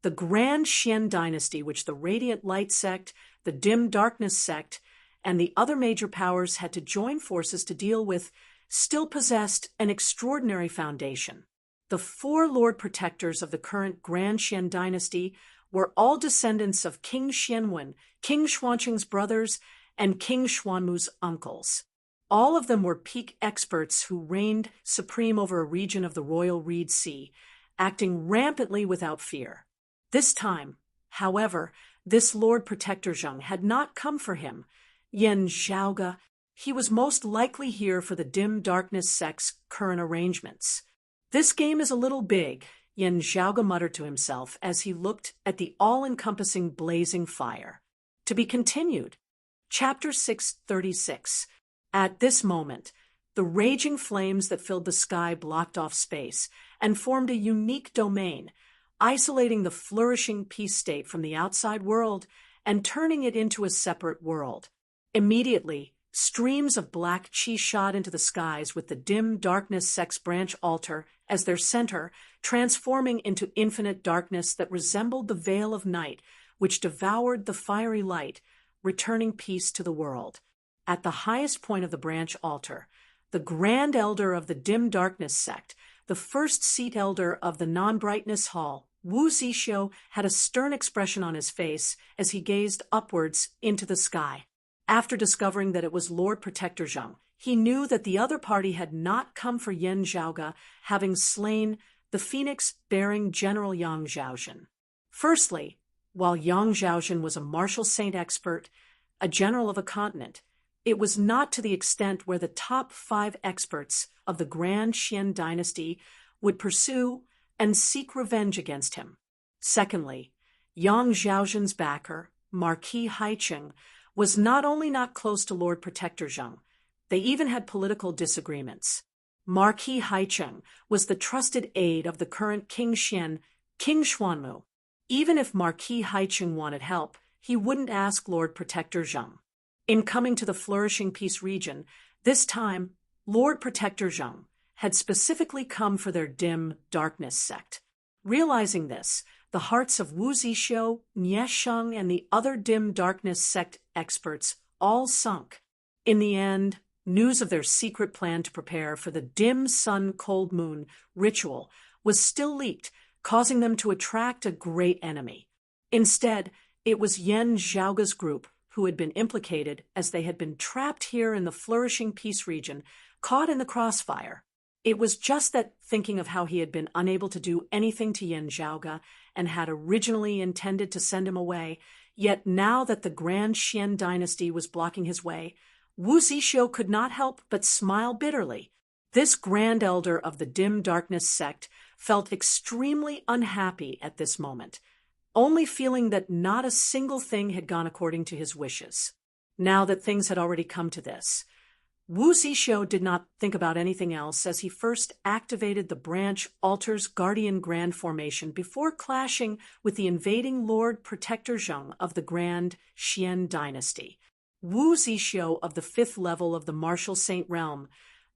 the Grand Xian Dynasty, which the Radiant Light sect, the Dim Darkness sect, and the other major powers had to join forces to deal with, still possessed an extraordinary foundation. The 4 Lord Protectors of the current Grand Xian Dynasty were all descendants of King Xianwen, King Xuanqing's brothers, and King Xuanmu's uncles. All of them were peak experts who reigned supreme over a region of the Royal Reed Sea, acting rampantly without fear. This time, however, this Lord Protector Zheng had not come for him. Yen Zhaoge, he was most likely here for the Dim Darkness sect's current arrangements. "This game is a little big," Yen Zhaoge muttered to himself as he looked at the all-encompassing blazing fire. To be continued. Chapter 636. At this moment, the raging flames that filled the sky blocked off space and formed a unique domain, isolating the flourishing peace state from the outside world and turning it into a separate world. Immediately, streams of black qi shot into the skies with the dim darkness sect's branch altar as their center, transforming into infinite darkness that resembled the veil of night, which devoured the fiery light, returning peace to the world. At the highest point of the branch altar, the Grand Elder of the Dim Darkness sect, the first seat elder of the Non-Brightness Hall, Wu Zixio, had a stern expression on his face as he gazed upwards into the sky. After discovering that it was Lord Protector Zheng, he knew that the other party had not come for Yen Zhaoge, having slain the phoenix-bearing General Yang Zhaozhen. Firstly, while Yang Zhaozhen was a martial saint expert, a general of a continent, it was not to the extent where the top 5 experts of the Grand Xian Dynasty would pursue and seek revenge against him. Secondly, Yang Zhaozhen's backer, Marquis Haicheng, was not only not close to Lord Protector Zheng, they even had political disagreements. Marquis Haicheng was the trusted aide of the current King Xian, King Xuanmu. Even if Marquis Haicheng wanted help, he wouldn't ask Lord Protector Zheng. In coming to the flourishing peace region, this time, Lord Protector Zheng had specifically come for their dim darkness sect. Realizing this, the hearts of Wu Zixio, Nie Sheng, and the other dim darkness sect experts all sunk. In the end, news of their secret plan to prepare for the dim sun cold moon ritual was still leaked, causing them to attract a great enemy. Instead, it was Yen Zhaoge's group who had been implicated, as they had been trapped here in the flourishing peace region, caught in the crossfire. It was just that, thinking of how he had been unable to do anything to Yen Zhaoge and had originally intended to send him away, yet now that the Grand Xian Dynasty was blocking his way, Wu Zixio could not help but smile bitterly. This Grand Elder of the Dim Darkness sect felt extremely unhappy at this moment, only feeling that not a single thing had gone according to his wishes. now that things had already come to this. Wu Zixu did not think about anything else as he first activated the branch altar's guardian grand formation before clashing with the invading Lord Protector Zheng of the Grand Xian dynasty. Wu Zixu of the 5th level of the Martial Saint realm,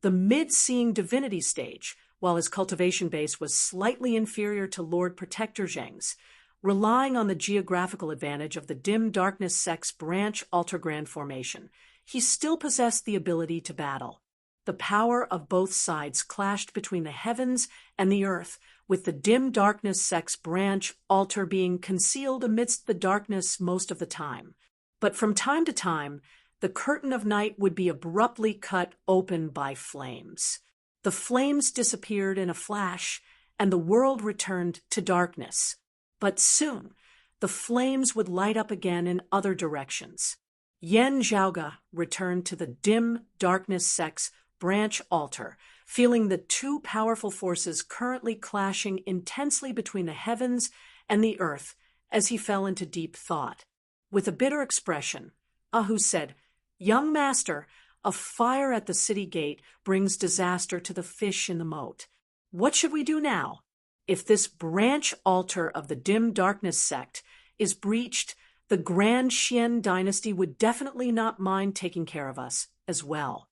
the mid-seeing divinity stage, while his cultivation base was slightly inferior to Lord Protector Zheng's, relying on the geographical advantage of the dim darkness sect's branch altar grand formation. He still possessed the ability to battle. The power of both sides clashed between the heavens and the earth, with the dim darkness sect's branch altar being concealed amidst the darkness most of the time. But from time to time, the curtain of night would be abruptly cut open by flames. The flames disappeared in a flash, and the world returned to darkness. But soon, the flames would light up again in other directions. Yan Zhaoge returned to the dim darkness sect's branch altar, feeling the two powerful forces currently clashing intensely between the heavens and the earth as he fell into deep thought. With a bitter expression, Ahu said, "Young master, a fire at the city gate brings disaster to the fish in the moat. What should we do now? If this branch altar of the dim darkness sect is breached, the Grand Xian dynasty would definitely not mind taking care of us as well."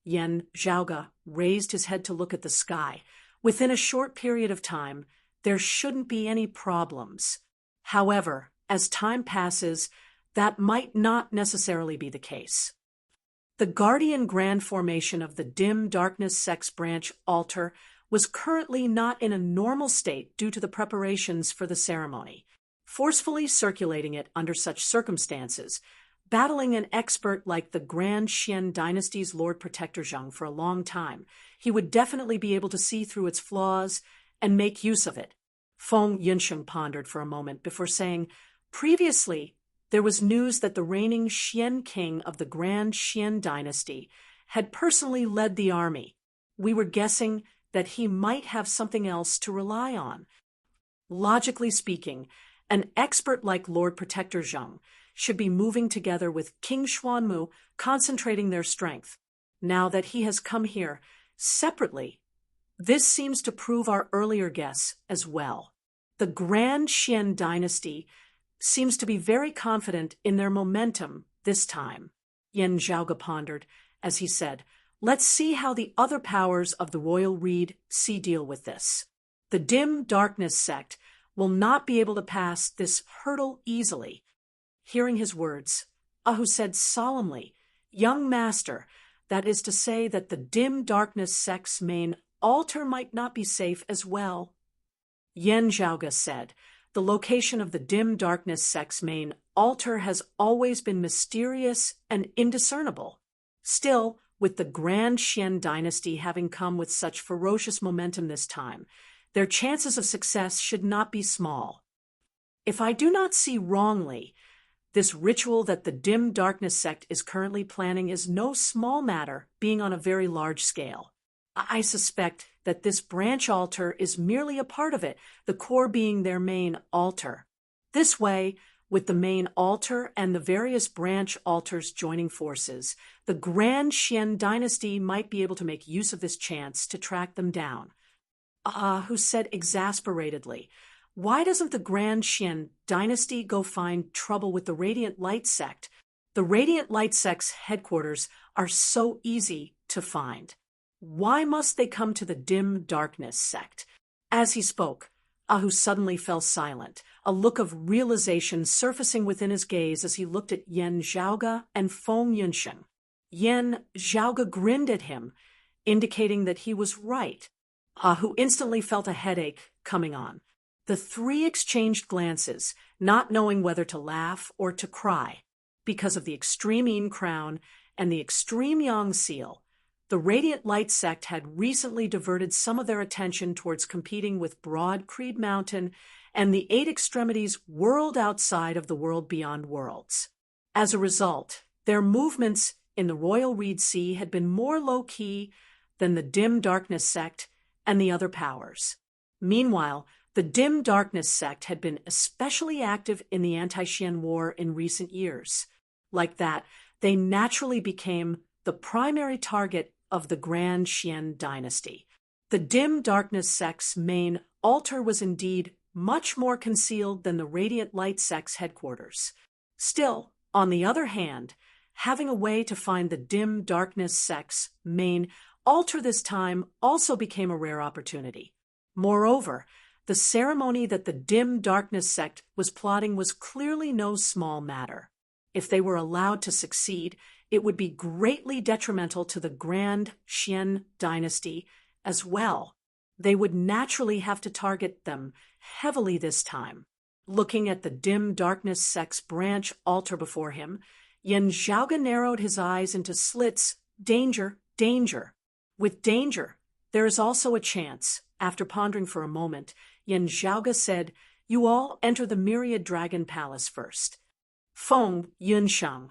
Yan Zhaoge raised his head to look at the sky. Within a short period of time, there shouldn't be any problems. However, as time passes, that might not necessarily be the case. The guardian grand formation of the dim darkness sect's branch altar was currently not in a normal state due to the preparations for the ceremony. Forcefully circulating it under such circumstances, battling an expert like the Grand Xian dynasty's Lord Protector Zheng for a long time, he would definitely be able to see through its flaws and make use of it. Feng Yunsheng pondered for a moment before saying, "Previously, there was news that the reigning Xian king of the Grand Xian dynasty had personally led the army. We were guessing that he might have something else to rely on. Logically speaking, an expert like Lord Protector Zheng should be moving together with King Xuanmu, concentrating their strength. Now that he has come here separately, this seems to prove our earlier guess as well. The Grand Xian dynasty seems to be very confident in their momentum this time." Yan Zhaoge pondered as he said, "Let's see how the other powers of the royal reed deal with this. The dim darkness sect will not be able to pass this hurdle easily." Hearing his words, Ahu said solemnly, "Young master, that is to say that the dim darkness sect's main altar might not be safe as well." Yan Zhaoge said, "The location of the dim darkness sect's main altar has always been mysterious and indiscernible. Still, with the Grand Xian dynasty having come with such ferocious momentum this time, their chances of success should not be small. If I do not see wrongly, this ritual that the dim darkness sect is currently planning is no small matter, being on a very large scale. I suspect that this branch altar is merely a part of it, the core being their main altar. This way, with the main altar and the various branch altars joining forces, the Grand Xian dynasty might be able to make use of this chance to track them down." Who said exasperatedly, "Why doesn't the Grand Xian dynasty go find trouble with the Radiant Light sect? The Radiant Light sect's headquarters are so easy to find. Why must they come to the dim darkness sect?" As he spoke, Ahu suddenly fell silent, a look of realization surfacing within his gaze as he looked at Yan Zhaoge and Feng Yunsheng. Yan Zhaoge grinned at him, indicating that he was right. Ahu instantly felt a headache coming on. The three exchanged glances, not knowing whether to laugh or to cry. Because of the extreme Yin crown and the extreme Yang seal, the Radiant Light sect had recently diverted some of their attention towards competing with Broad Creed Mountain and the Eight Extremities world outside of the world beyond worlds. As a result, their movements in the Royal Reed Sea had been more low-key than the Dim Darkness sect and the other powers. Meanwhile, the Dim Darkness sect had been especially active in the anti-Xian war in recent years. Like that, they naturally became the primary target of the Grand Xian dynasty. The dim darkness sect's main altar was indeed much more concealed than the radiant light sect's headquarters. Still, on the other hand, having a way to find the dim darkness sect's main altar this time also became a rare opportunity. Moreover, the ceremony that the dim darkness sect was plotting was clearly no small matter. If they were allowed to succeed, it would be greatly detrimental to the Grand Xian dynasty as well. They would naturally have to target them heavily this time. Looking at the dim darkness sect's branch altar before him, Yan Zhaoga narrowed his eyes into slits. Danger, danger. With danger, there is also a chance. After pondering for a moment, Yan Zhaoga said, "You all enter the Myriad Dragon Palace first." Feng, Yunsheng,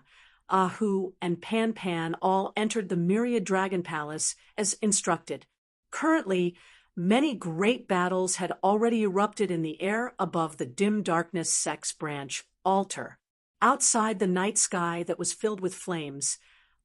Ahu, and Pan Pan all entered the Myriad Dragon Palace as instructed. Currently, many great battles had already erupted in the air above the dim darkness sect's branch altar. Outside the night sky that was filled with flames,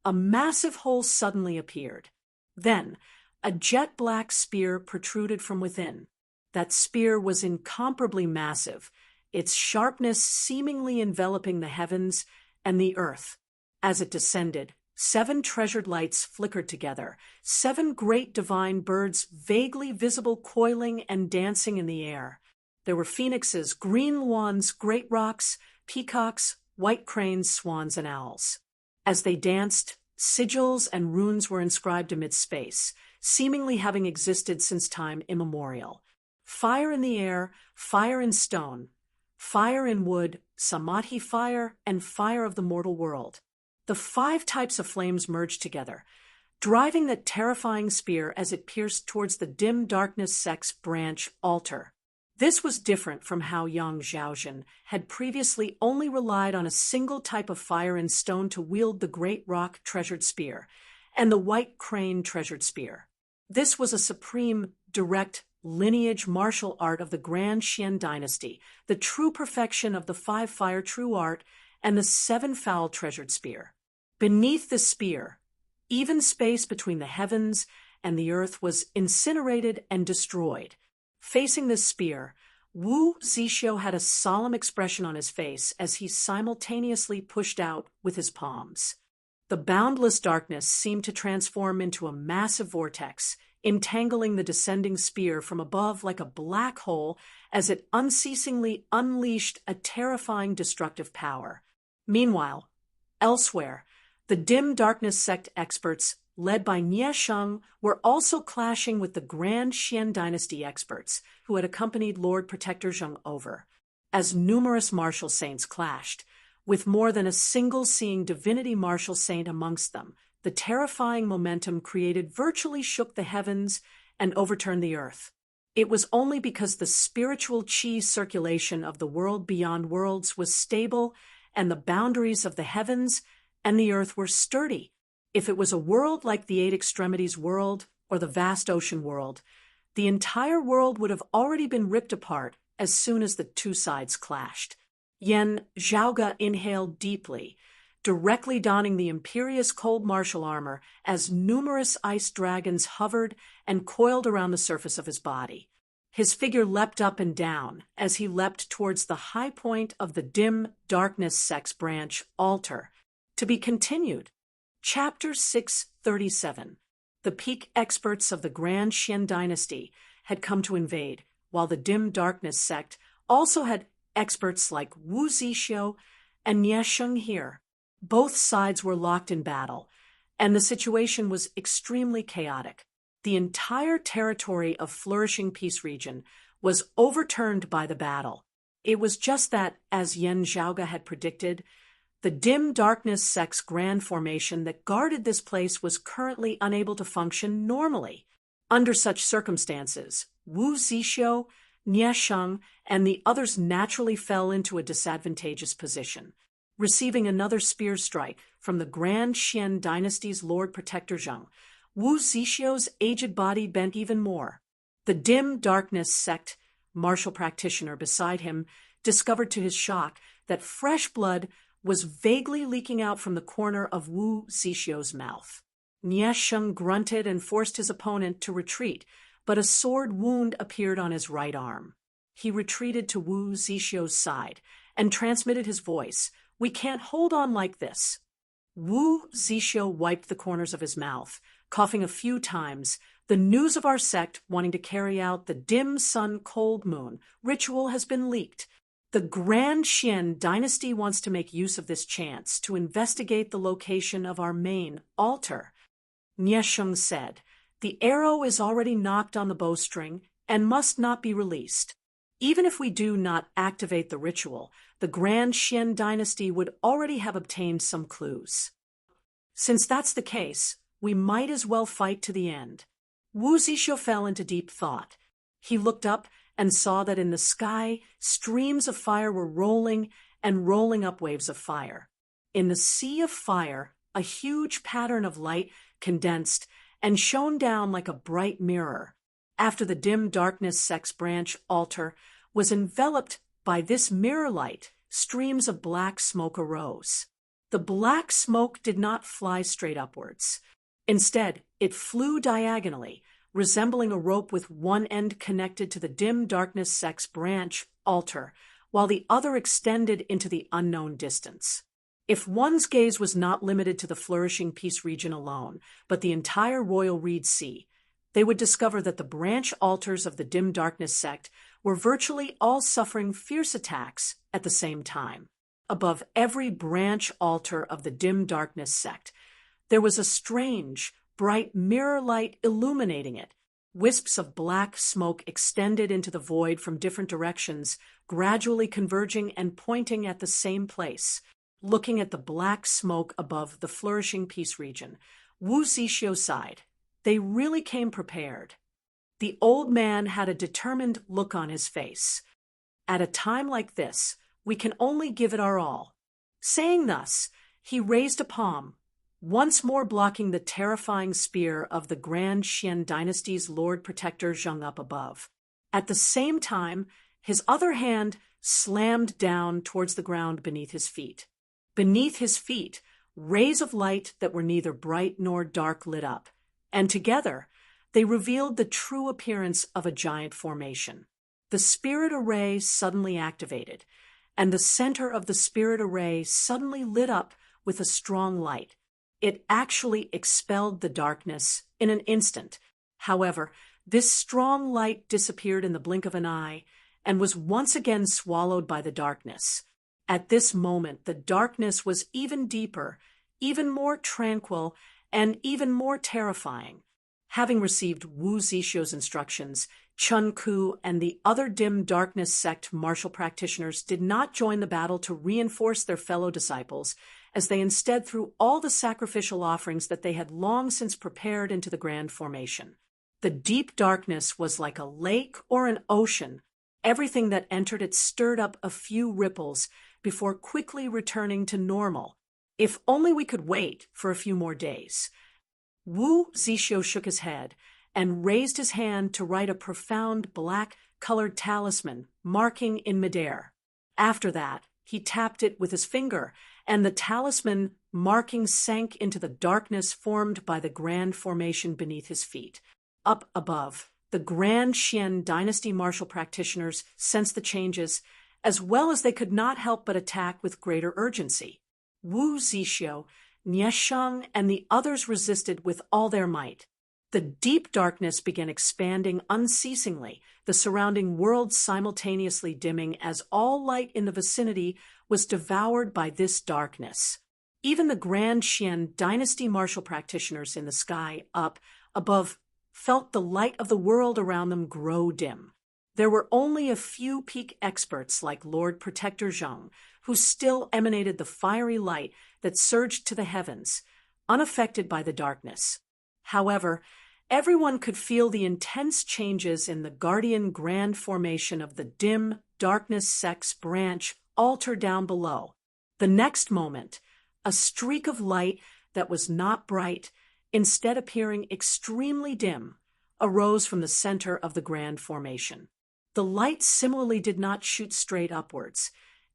a massive hole suddenly appeared. Then, a jet-black spear protruded from within. That spear was incomparably massive, its sharpness seemingly enveloping the heavens and the earth. As it descended, 7 treasured lights flickered together, 7 great divine birds vaguely visible coiling and dancing in the air. There were phoenixes, green luans, great rocks, peacocks, white cranes, swans, and owls. As they danced, sigils and runes were inscribed amid space, seemingly having existed since time immemorial. Fire in the air, fire in stone, fire in wood, samadhi fire, and fire of the mortal world. The 5 types of flames merged together, driving that terrifying spear as it pierced towards the dim darkness sect's branch altar. This was different from how Yang Zhaozhen had previously only relied on a single type of fire and stone to wield the great rock treasured spear and the white crane treasured spear. This was a supreme, direct, lineage martial art of the Grand Xian dynasty, the true perfection of the 5 fire true art and the 7 foul treasured spear. Beneath the spear, even space between the heavens and the earth was incinerated and destroyed. Facing this spear, Wu Zixio had a solemn expression on his face as he simultaneously pushed out with his palms. The boundless darkness seemed to transform into a massive vortex, entangling the descending spear from above like a black hole as it unceasingly unleashed a terrifying destructive power. Meanwhile, elsewhere, the dim darkness sect experts, led by Nie Sheng, were also clashing with the Grand Xian dynasty experts who had accompanied Lord Protector Zheng over. As numerous martial saints clashed, with more than a single seeing divinity martial saint amongst them, the terrifying momentum created virtually shook the heavens and overturned the earth. It was only because the spiritual qi circulation of the world beyond worlds was stable and the boundaries of the heavens and the earth were sturdy. If it was a world like the 8 extremities world or the vast ocean world, the entire world would have already been ripped apart as soon as the 2 sides clashed. Yan Zhaoga inhaled deeply, directly donning the imperious cold martial armor as numerous ice dragons hovered and coiled around the surface of his body. His figure leapt up and down as he leapt towards the high point of the dim darkness sect's branch altar. To be continued. Chapter 637. The peak experts of the Grand Xian dynasty had come to invade, while the dim darkness sect also had experts like Wu Zixio and Nie Sheng here. Both sides were locked in battle, and the situation was extremely chaotic. The entire territory of Flourishing Peace Region was overturned by the battle. It was just that, as Yan Zhaoga had predicted, the dim darkness sect's grand formation that guarded this place was currently unable to function normally. Under such circumstances, Wu Zixio, Nie Sheng, and the others naturally fell into a disadvantageous position. Receiving another spear strike from the Grand Xian dynasty's Lord Protector Zheng, Wu Zixio's aged body bent even more. The dim darkness sect martial practitioner beside him discovered to his shock that fresh blood was vaguely leaking out from the corner of Wu Zixio's mouth. Nie Sheng grunted and forced his opponent to retreat, but a sword wound appeared on his right arm. He retreated to Wu Zixio's side and transmitted his voice. "We can't hold on like this." Wu Zixio wiped the corners of his mouth, coughing a few times. "The news of our sect wanting to carry out the dim sun cold moon ritual has been leaked. The Grand Xian dynasty wants to make use of this chance to investigate the location of our main altar." Nie Sheng said, "The arrow is already knocked on the bowstring and must not be released. Even if we do not activate the ritual, the Grand Xian dynasty would already have obtained some clues. Since that's the case, we might as well fight to the end." Wu Zixio fell into deep thought. He looked up and saw that in the sky, streams of fire were rolling and rolling up waves of fire. In the sea of fire, a huge pattern of light condensed and shone down like a bright mirror. After the dim darkness sect's branch altar was enveloped by this mirror light, streams of black smoke arose. The black smoke did not fly straight upwards. Instead, it flew diagonally, resembling a rope with one end connected to the dim darkness sect's branch altar, while the other extended into the unknown distance. If one's gaze was not limited to the flourishing peace region alone, but the entire Royal Reed Sea, they would discover that the branch altars of the dim darkness sect were virtually all suffering fierce attacks at the same time. Above every branch altar of the dim darkness sect, there was a strange, bright mirror light illuminating it. Wisps of black smoke extended into the void from different directions, gradually converging and pointing at the same place. Looking at the black smoke above the flourishing peace region, Wu Zixio sighed. They really came prepared. The old man had a determined look on his face. "At a time like this, we can only give it our all." Saying thus, he raised a palm, once more blocking the terrifying spear of the Grand Xian dynasty's Lord Protector Zheng up above. At the same time, his other hand slammed down towards the ground beneath his feet. Beneath his feet, rays of light that were neither bright nor dark lit up, and together they revealed the true appearance of a giant formation. The spirit array suddenly activated, and the center of the spirit array suddenly lit up with a strong light. It actually expelled the darkness in an instant. However, this strong light disappeared in the blink of an eye and was once again swallowed by the darkness. At this moment, the darkness was even deeper, even more tranquil, and even more terrifying. Having received Wu Zixio's instructions, Chun Ku and the other dim darkness sect martial practitioners did not join the battle to reinforce their fellow disciples, as they instead threw all the sacrificial offerings that they had long since prepared into the grand formation. The deep darkness was like a lake or an ocean. Everything that entered it stirred up a few ripples before quickly returning to normal. If only we could wait for a few more days. Wu Zixio shook his head and raised his hand to write a profound black-colored talisman marking in midair. After that, he tapped it with his finger, and the talisman marking sank into the darkness formed by the grand formation beneath his feet. Up above, the Grand Xian dynasty martial practitioners sensed the changes, as well as they could not help but attack with greater urgency. Wu Zixio, Nie Sheng, and the others resisted with all their might. The deep darkness began expanding unceasingly, the surrounding world simultaneously dimming as all light in the vicinity was devoured by this darkness. Even the Grand Xian dynasty martial practitioners in the sky up above felt the light of the world around them grow dim. There were only a few peak experts like Lord Protector Zheng, who still emanated the fiery light that surged to the heavens, unaffected by the darkness. However, everyone could feel the intense changes in the guardian grand formation of the dim darkness sect's branch altar down below. The next moment, a streak of light that was not bright, instead appearing extremely dim, arose from the center of the grand formation. The light similarly did not shoot straight upwards.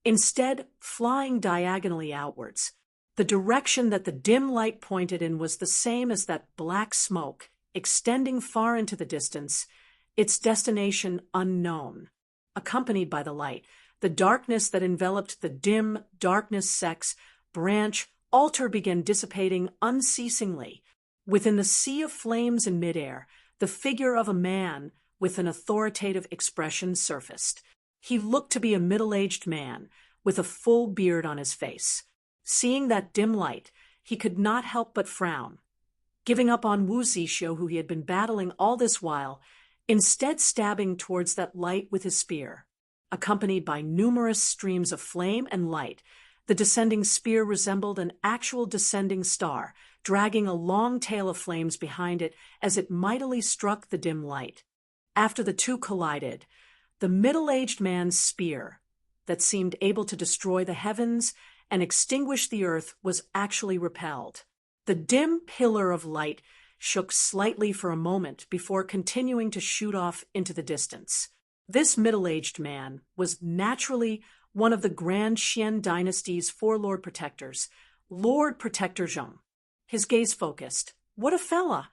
instead flying diagonally outwards. The direction that the dim light pointed in was the same as that black smoke, extending far into the distance, its destination unknown. Accompanied by the light, the darkness that enveloped the dim darkness sex branch altar began dissipating unceasingly. Within the sea of flames in midair, the figure of a man with an authoritative expression surfaced. He looked to be a middle-aged man, with a full beard on his face. Seeing that dim light, he could not help but frown. Giving up on Wu Zixio, who he had been battling all this while, instead stabbing towards that light with his spear. Accompanied by numerous streams of flame and light, the descending spear resembled an actual descending star, dragging a long tail of flames behind it as it mightily struck the dim light. After the two collided, the middle-aged man's spear, that seemed able to destroy the heavens and extinguish the earth, was actually repelled. The dim pillar of light shook slightly for a moment before continuing to shoot off into the distance. This middle-aged man was naturally one of the Grand Xian dynasty's four Lord Protectors, Lord Protector Zheng. His gaze focused. What a fella!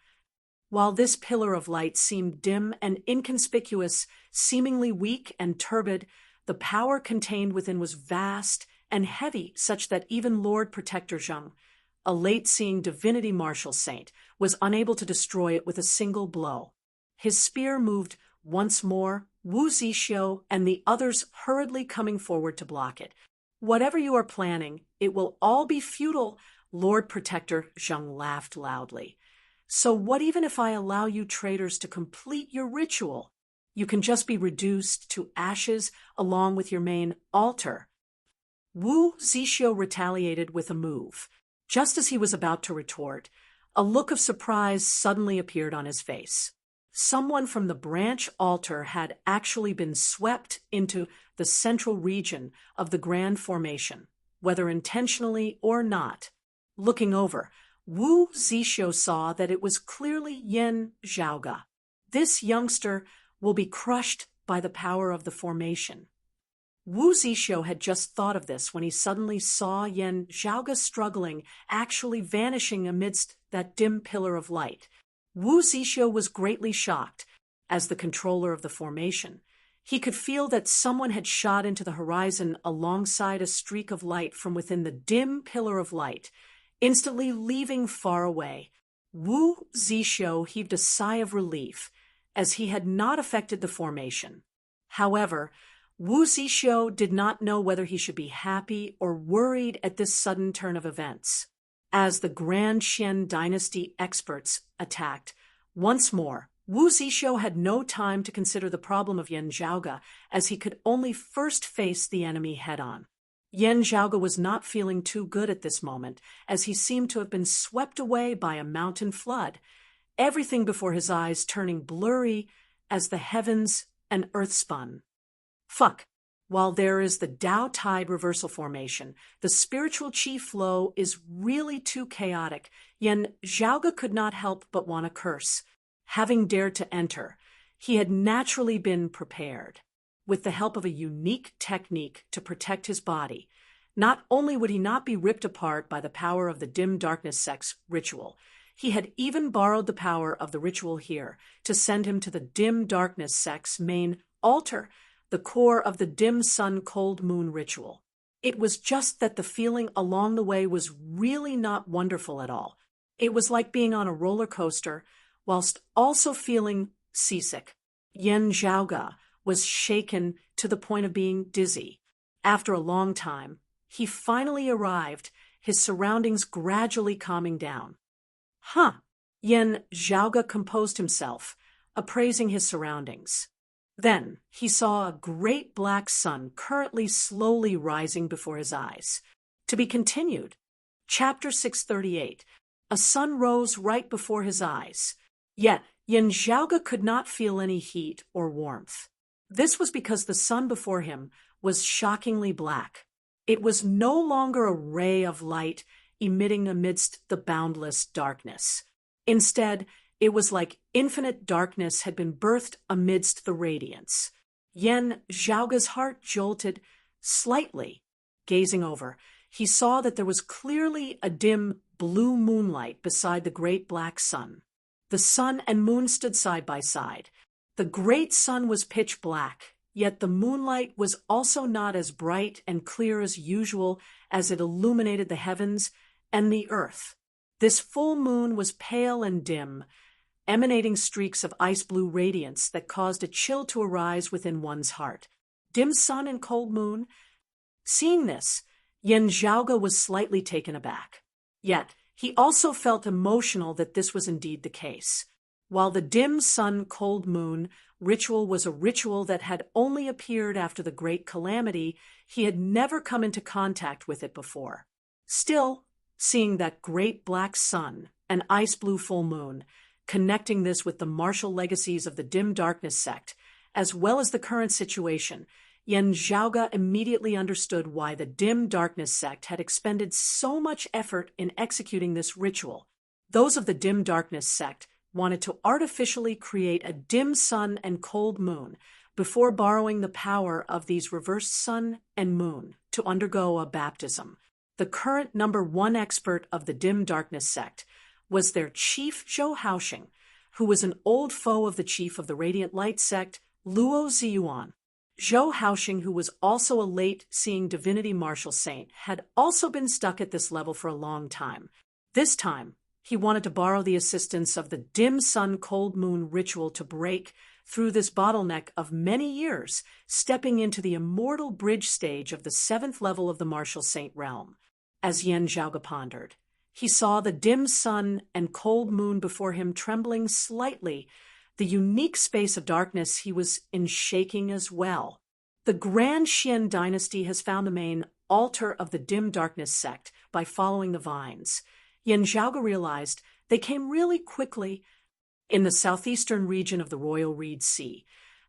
While this pillar of light seemed dim and inconspicuous, seemingly weak and turbid, the power contained within was vast and heavy, such that even Lord Protector Zheng, a late-seeing divinity martial saint, was unable to destroy it with a single blow. His spear moved once more, Wu Zixio and the others hurriedly coming forward to block it. Whatever you are planning, it will all be futile, Lord Protector Zheng laughed loudly. So what even if I allow you traitors to complete your ritual? You can just be reduced to ashes along with your main altar. Wu Zixio retaliated with a move. Just as he was about to retort, a look of surprise suddenly appeared on his face. Someone from the branch altar had actually been swept into the central region of the Grand Formation, whether intentionally or not. Looking over, Wu Zixio saw that it was clearly Yan Zhaoge. This youngster will be crushed by the power of the formation. Wu Zixio had just thought of this when he suddenly saw Yan Zhaoge struggling, actually vanishing amidst that dim pillar of light. Wu Zixio was greatly shocked. As the controller of the formation, he could feel that someone had shot into the horizon alongside a streak of light from within the dim pillar of light, instantly leaving far away. Wu Zixio heaved a sigh of relief, as he had not affected the formation. However, Wu Zixio did not know whether he should be happy or worried at this sudden turn of events. As the Grand Xian dynasty experts attacked, once more, Wu Zixio had no time to consider the problem of Yan Zhaoge, as he could only first face the enemy head-on. Yan Zhaoge was not feeling too good at this moment, as he seemed to have been swept away by a mountain flood, everything before his eyes turning blurry as the heavens and earth spun. Fuck. While there is the Tao tide reversal formation, the spiritual qi flow is really too chaotic. Yan Zhaoge could not help but want to curse. Having dared to enter, he had naturally been prepared. With the help of a unique technique to protect his body, not only would he not be ripped apart by the power of the dim darkness sex ritual, he had even borrowed the power of the ritual here to send him to the dim darkness sex main altar, the core of the dim sun cold moon ritual. It was just that the feeling along the way was really not wonderful at all. It was like being on a roller coaster whilst also feeling seasick. Yan Zhaoge was shaken to the point of being dizzy. After a long time, he finally arrived, his surroundings gradually calming down. Yan Zhaoge composed himself, appraising his surroundings. Then he saw a great black sun currently slowly rising before his eyes. To be continued. Chapter 638. A sun rose right before his eyes. Yet Yan Zhaoge could not feel any heat or warmth. This was because the sun before him was shockingly black. It was no longer a ray of light emitting amidst the boundless darkness. Instead, it was like infinite darkness had been birthed amidst the radiance. Yan Zhaoge's heart jolted slightly gazing over, he saw that there was clearly a dim blue moonlight beside the great black sun. The sun and moon stood side by side. The great sun was pitch black, yet the moonlight was also not as bright and clear as usual as it illuminated the heavens and the earth. This full moon was pale and dim, emanating streaks of ice-blue radiance that caused a chill to arise within one's heart. Dim sun and cold moon. Seeing this, Yen Zhaoge was slightly taken aback. Yet, he also felt emotional that this was indeed the case. While the dim sun, cold moon ritual was a ritual that had only appeared after the great calamity, he had never come into contact with it before. Still, seeing that great black sun and ice-blue full moon, connecting this with the martial legacies of the dim darkness sect, as well as the current situation, Yen Zhaoge immediately understood why the dim darkness sect had expended so much effort in executing this ritual. Those of the dim darkness sect wanted to artificially create a dim sun and cold moon before borrowing the power of these reversed sun and moon to undergo a baptism. The current #1 expert of the dim darkness sect was their chief Zhou Haoxing, who was an old foe of the chief of the radiant light sect, Luo Ziyuan. Zhou Haoxing, who was also a late-seeing divinity martial saint, had also been stuck at this level for a long time. This time, he wanted to borrow the assistance of the dim sun cold moon ritual to break through this bottleneck of many years, stepping into the immortal bridge stage of the 7th level of the martial saint realm. As Yen Zhaoge pondered, he saw the dim sun and cold moon before him trembling slightly. The unique space of darkness he was in shaking as well. The Grand Xian dynasty has found the main altar of the dim darkness sect by following the vines. Yen Zhaoge realized they came really quickly in the southeastern region of the Royal Reed Sea.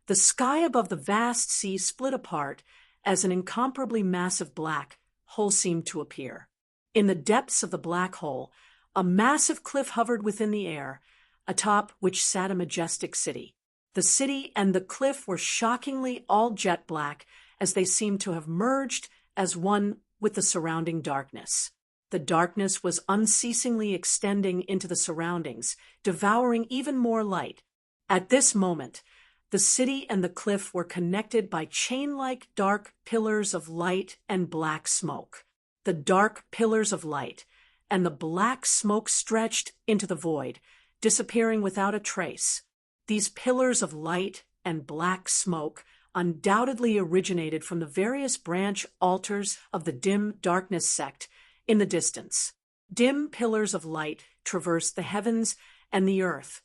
The sky above the vast sea split apart as an incomparably massive black hole seemed to appear. In the depths of the black hole, a massive cliff hovered within the air, atop which sat a majestic city. The city and the cliff were shockingly all jet black, as they seemed to have merged as one with the surrounding darkness. The darkness was unceasingly extending into the surroundings, devouring even more light. At this moment, the city and the cliff were connected by chain-like dark pillars of light and black smoke. The dark pillars of light and the black smoke stretched into the void, disappearing without a trace. These pillars of light and black smoke undoubtedly originated from the various branch altars of the dim darkness sect in the distance. Dim pillars of light traversed the heavens and the earth,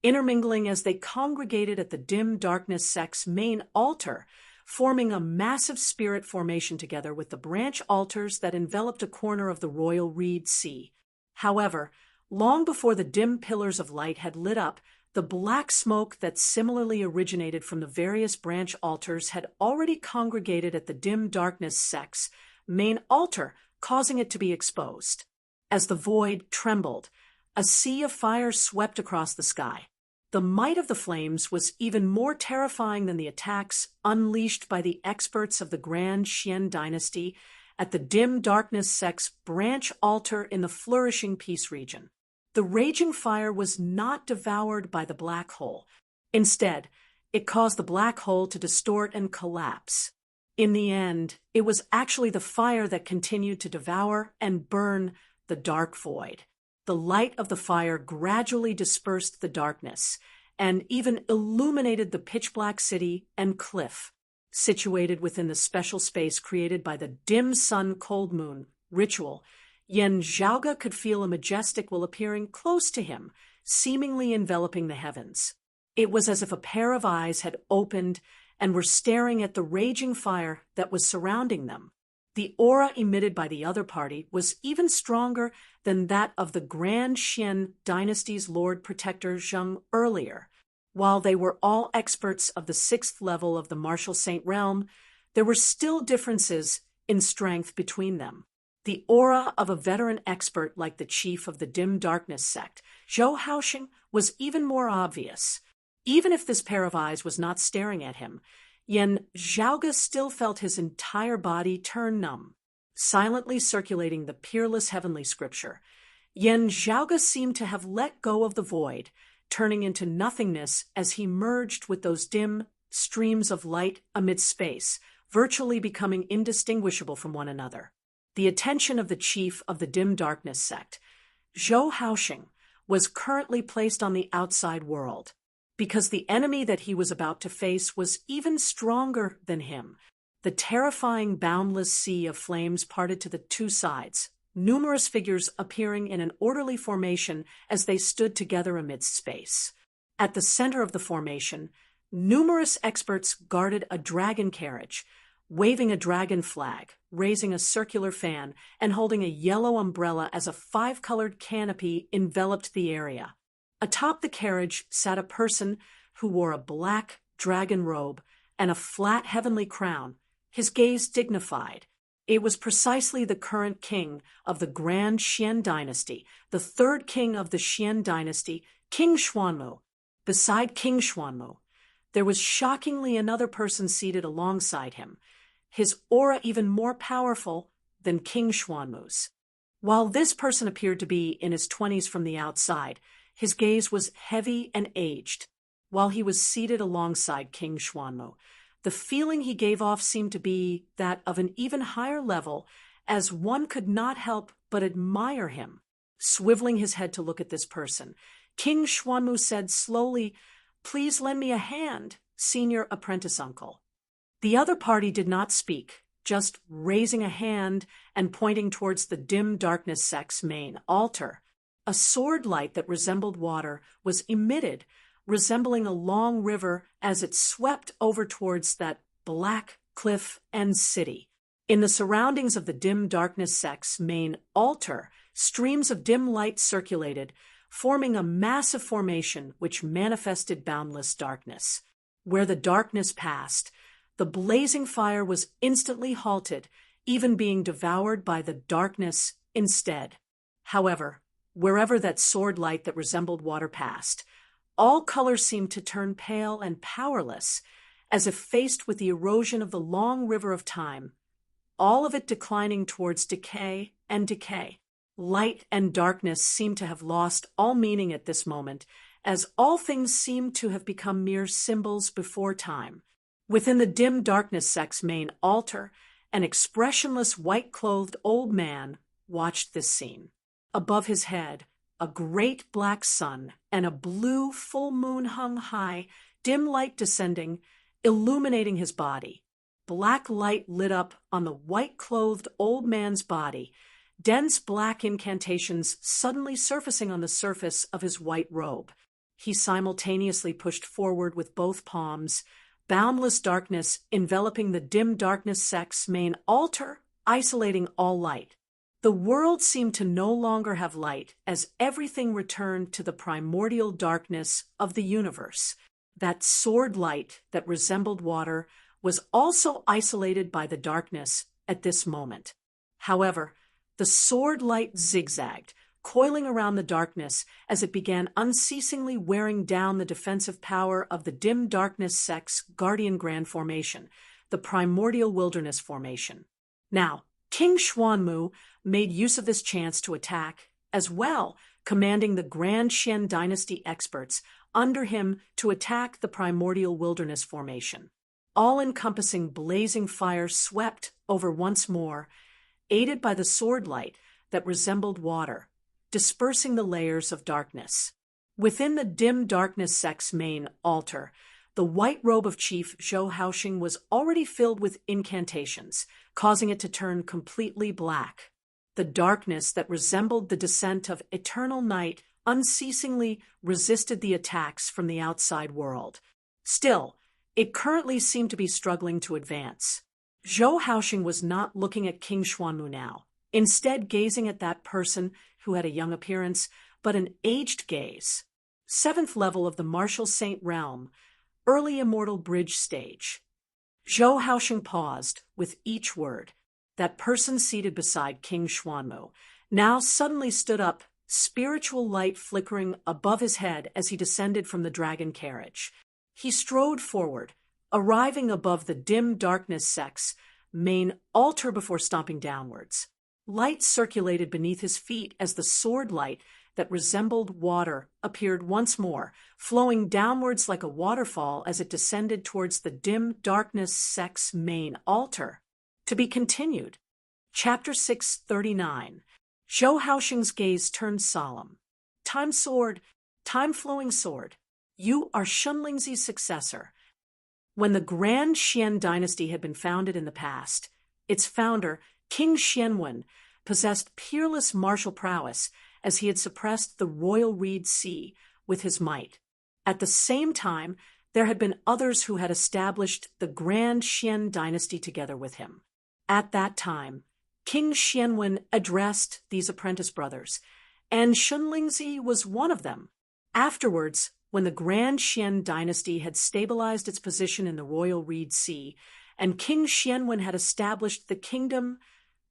intermingling as they congregated at the dim darkness sect's main altar, forming a massive spirit formation together with the branch altars that enveloped a corner of the Royal Reed Sea. However, long before the dim pillars of light had lit up, the black smoke that similarly originated from the various branch altars had already congregated at the dim darkness sect's main altar, causing it to be exposed. As the void trembled, a sea of fire swept across the sky. The might of the flames was even more terrifying than the attacks unleashed by the experts of the Grand Xian dynasty at the dim darkness sect's branch altar in the flourishing peace region. The raging fire was not devoured by the black hole. Instead, it caused the black hole to distort and collapse. In the end, it was actually the fire that continued to devour and burn the dark void. The light of the fire gradually dispersed the darkness and even illuminated the pitch-black city and cliff, situated within the special space created by the dim sun cold moon ritual. Yen Zhaoge could feel a majestic will appearing close to him, seemingly enveloping the heavens. It was as if a pair of eyes had opened and were staring at the raging fire that was surrounding them. The aura emitted by the other party was even stronger than that of the Grand Xian dynasty's Lord Protector Zheng earlier. While they were all experts of the 6th level of the martial saint realm, there were still differences in strength between them. The aura of a veteran expert like the chief of the dim darkness sect, Zhou Haoxing, was even more obvious. Even if this pair of eyes was not staring at him, Yen Zhaoge still felt his entire body turn numb. silently circulating the peerless heavenly scripture. Yen Zhaoge seemed to have let go of the void, turning into nothingness as he merged with those dim streams of light amid space, virtually becoming indistinguishable from one another. The attention of the chief of the dim darkness sect, Zhou Haoxing, was currently placed on the outside world, because the enemy that he was about to face was even stronger than him. The terrifying boundless sea of flames parted to the two sides, numerous figures appearing in an orderly formation as they stood together amidst space. At the center of the formation, numerous experts guarded a dragon carriage, waving a dragon flag, raising a circular fan, and holding a yellow umbrella as a five-colored canopy enveloped the area. Atop the carriage sat a person who wore a black dragon robe and a flat heavenly crown, his gaze dignified. It was precisely the current king of the Grand Xian dynasty, the third king of the Xian dynasty, King Xuanmu. Beside King Xuanmu, there was shockingly another person seated alongside him, his aura even more powerful than King Xuanmu's. While this person appeared to be in his 20s from the outside, his gaze was heavy and aged. While he was seated alongside King Xuanmu, the feeling he gave off seemed to be that of an even higher level, as one could not help but admire him. Swiveling his head to look at this person, King Xuanmu said slowly, "Please lend me a hand, senior apprentice uncle." The other party did not speak, just raising a hand and pointing towards the dim darkness sect's main altar. A sword light that resembled water was emitted, resembling a long river as it swept over towards that black cliff and city. In the surroundings of the dim darkness sect's main altar, streams of dim light circulated, forming a massive formation which manifested boundless darkness. Where the darkness passed, the blazing fire was instantly halted, even being devoured by the darkness instead. However, wherever that sword light that resembled water passed, all colors seemed to turn pale and powerless, as if faced with the erosion of the long river of time, all of it declining towards decay and decay. Light and darkness seemed to have lost all meaning at this moment, as all things seemed to have become mere symbols before time. Within the dim darkness sect's main altar, an expressionless white-clothed old man watched this scene. Above his head, a great black sun and a blue full moon hung high, dim light descending, illuminating his body. Black light lit up on the white-clothed old man's body, dense black incantations suddenly surfacing on the surface of his white robe. He simultaneously pushed forward with both palms, boundless darkness enveloping the dim darkness sect's main altar, isolating all light. The world seemed to no longer have light as everything returned to the primordial darkness of the universe. That sword light that resembled water was also isolated by the darkness at this moment. However, the sword light zigzagged, coiling around the darkness as it began unceasingly wearing down the defensive power of the dim darkness sect's guardian grand formation, the primordial wilderness formation. Now, King Xuanmu made use of this chance to attack as well, commanding the Grand Xian dynasty experts under him to attack the primordial wilderness formation. All-encompassing blazing fire swept over once more, aided by the sword light that resembled water, dispersing the layers of darkness. Within the dim darkness sect's main altar, the white robe of Chief Zhou Haoxing was already filled with incantations, causing it to turn completely black. The darkness that resembled the descent of eternal night unceasingly resisted the attacks from the outside world. Still, it currently seemed to be struggling to advance. Zhou Haoxing was not looking at King Xuanmu now, instead gazing at that person who had a young appearance, but an aged gaze. 7th level of the Martial Saint realm, early immortal bridge stage. Zhou Haoxing paused with each word. That person seated beside King Xuanmu now suddenly stood up, spiritual light flickering above his head as he descended from the dragon carriage. He strode forward, arriving above the dim darkness sect's main altar before stomping downwards. Light circulated beneath his feet as the sword light that resembled water appeared once more, flowing downwards like a waterfall as it descended towards the dim darkness sect's main altar. To be continued. Chapter 639. Zhou Haoxing's gaze turned solemn. Time sword, time-flowing sword, you are Shunlingzi's successor. When the Grand Xian dynasty had been founded in the past, its founder, King Xianwen, possessed peerless martial prowess as he had suppressed the royal Reed Sea with his might. At the same time, there had been others who had established the Grand Xian dynasty together with him. At that time, King Xianwen addressed these apprentice brothers, and Shunlingzi was one of them. Afterwards, when the Grand Xian dynasty had stabilized its position in the royal Reed Sea, and King Xianwen had established the kingdom,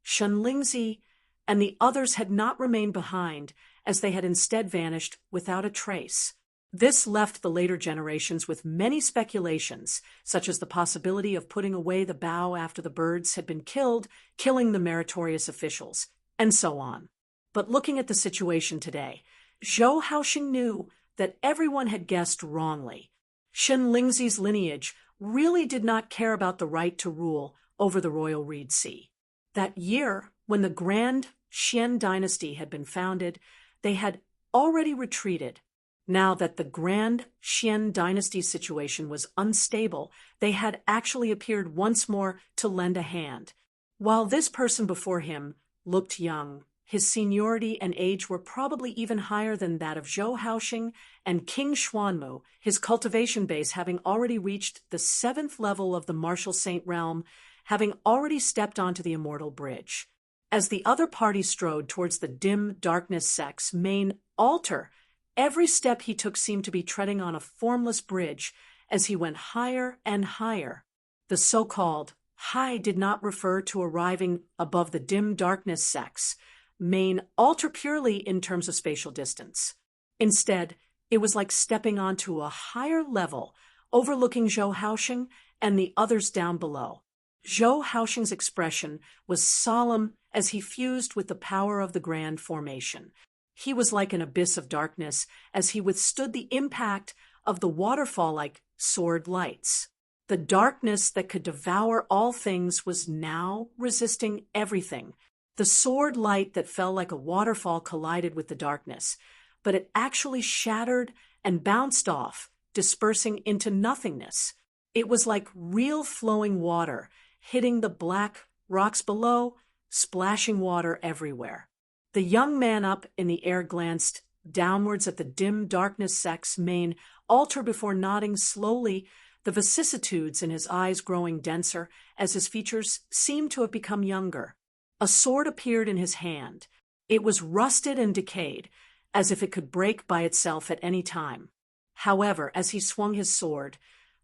Shunlingzi and the others had not remained behind, as they had instead vanished without a trace. This left the later generations with many speculations, such as the possibility of putting away the bow after the birds had been killed, killing the meritorious officials, and so on. But looking at the situation today, Zhou Haoxing knew that everyone had guessed wrongly. Shunlingzi's lineage really did not care about the right to rule over the royal Reed Sea. That year, when the Grand Xian dynasty had been founded, they had already retreated. Now that the Grand Xian dynasty situation was unstable, they had actually appeared once more to lend a hand. While this person before him looked young, his seniority and age were probably even higher than that of Zhou Haoxing and King Xuanmu, his cultivation base having already reached the 7th level of the Martial Saint realm, having already stepped onto the Immortal Bridge. As the other party strode towards the dim darkness sect's main altar, every step he took seemed to be treading on a formless bridge as he went higher and higher. The so-called high did not refer to arriving above the dim darkness sect's main altar purely in terms of spatial distance. Instead, it was like stepping onto a higher level, overlooking Zhou Haoxing and the others down below. Zhou Haoxing's expression was solemn as he fused with the power of the grand formation. He was like an abyss of darkness as he withstood the impact of the waterfall-like sword lights. The darkness that could devour all things was now resisting everything. The sword light that fell like a waterfall collided with the darkness, but it actually shattered and bounced off, dispersing into nothingness. It was like real flowing water, hitting the black rocks below, splashing water everywhere. The young man up in the air glanced downwards at the dim darkness sect's main altar before nodding slowly, the vicissitudes in his eyes growing denser as his features seemed to have become younger. A sword appeared in his hand. It was rusted and decayed, as if it could break by itself at any time. However, as he swung his sword,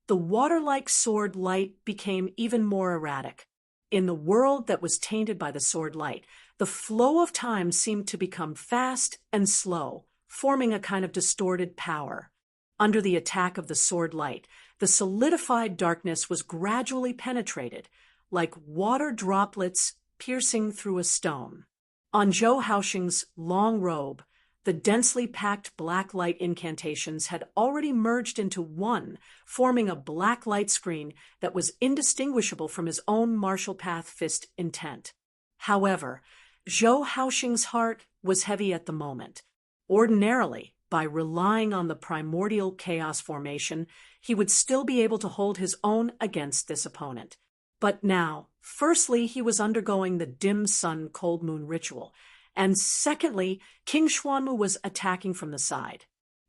the water-like sword light became even more erratic. In the world that was tainted by the sword light, the flow of time seemed to become fast and slow, forming a kind of distorted power. Under the attack of the sword light, the solidified darkness was gradually penetrated, like water droplets piercing through a stone. On Zhou Haoxing's long robe, the densely packed black light incantations had already merged into one, forming a black light screen that was indistinguishable from his own martial path fist intent. However, Zhou Haoxing's heart was heavy at the moment. Ordinarily, by relying on the primordial chaos formation, he would still be able to hold his own against this opponent. But now, firstly, he was undergoing the dim sun cold moon ritual, and secondly, King Xuanmu was attacking from the side.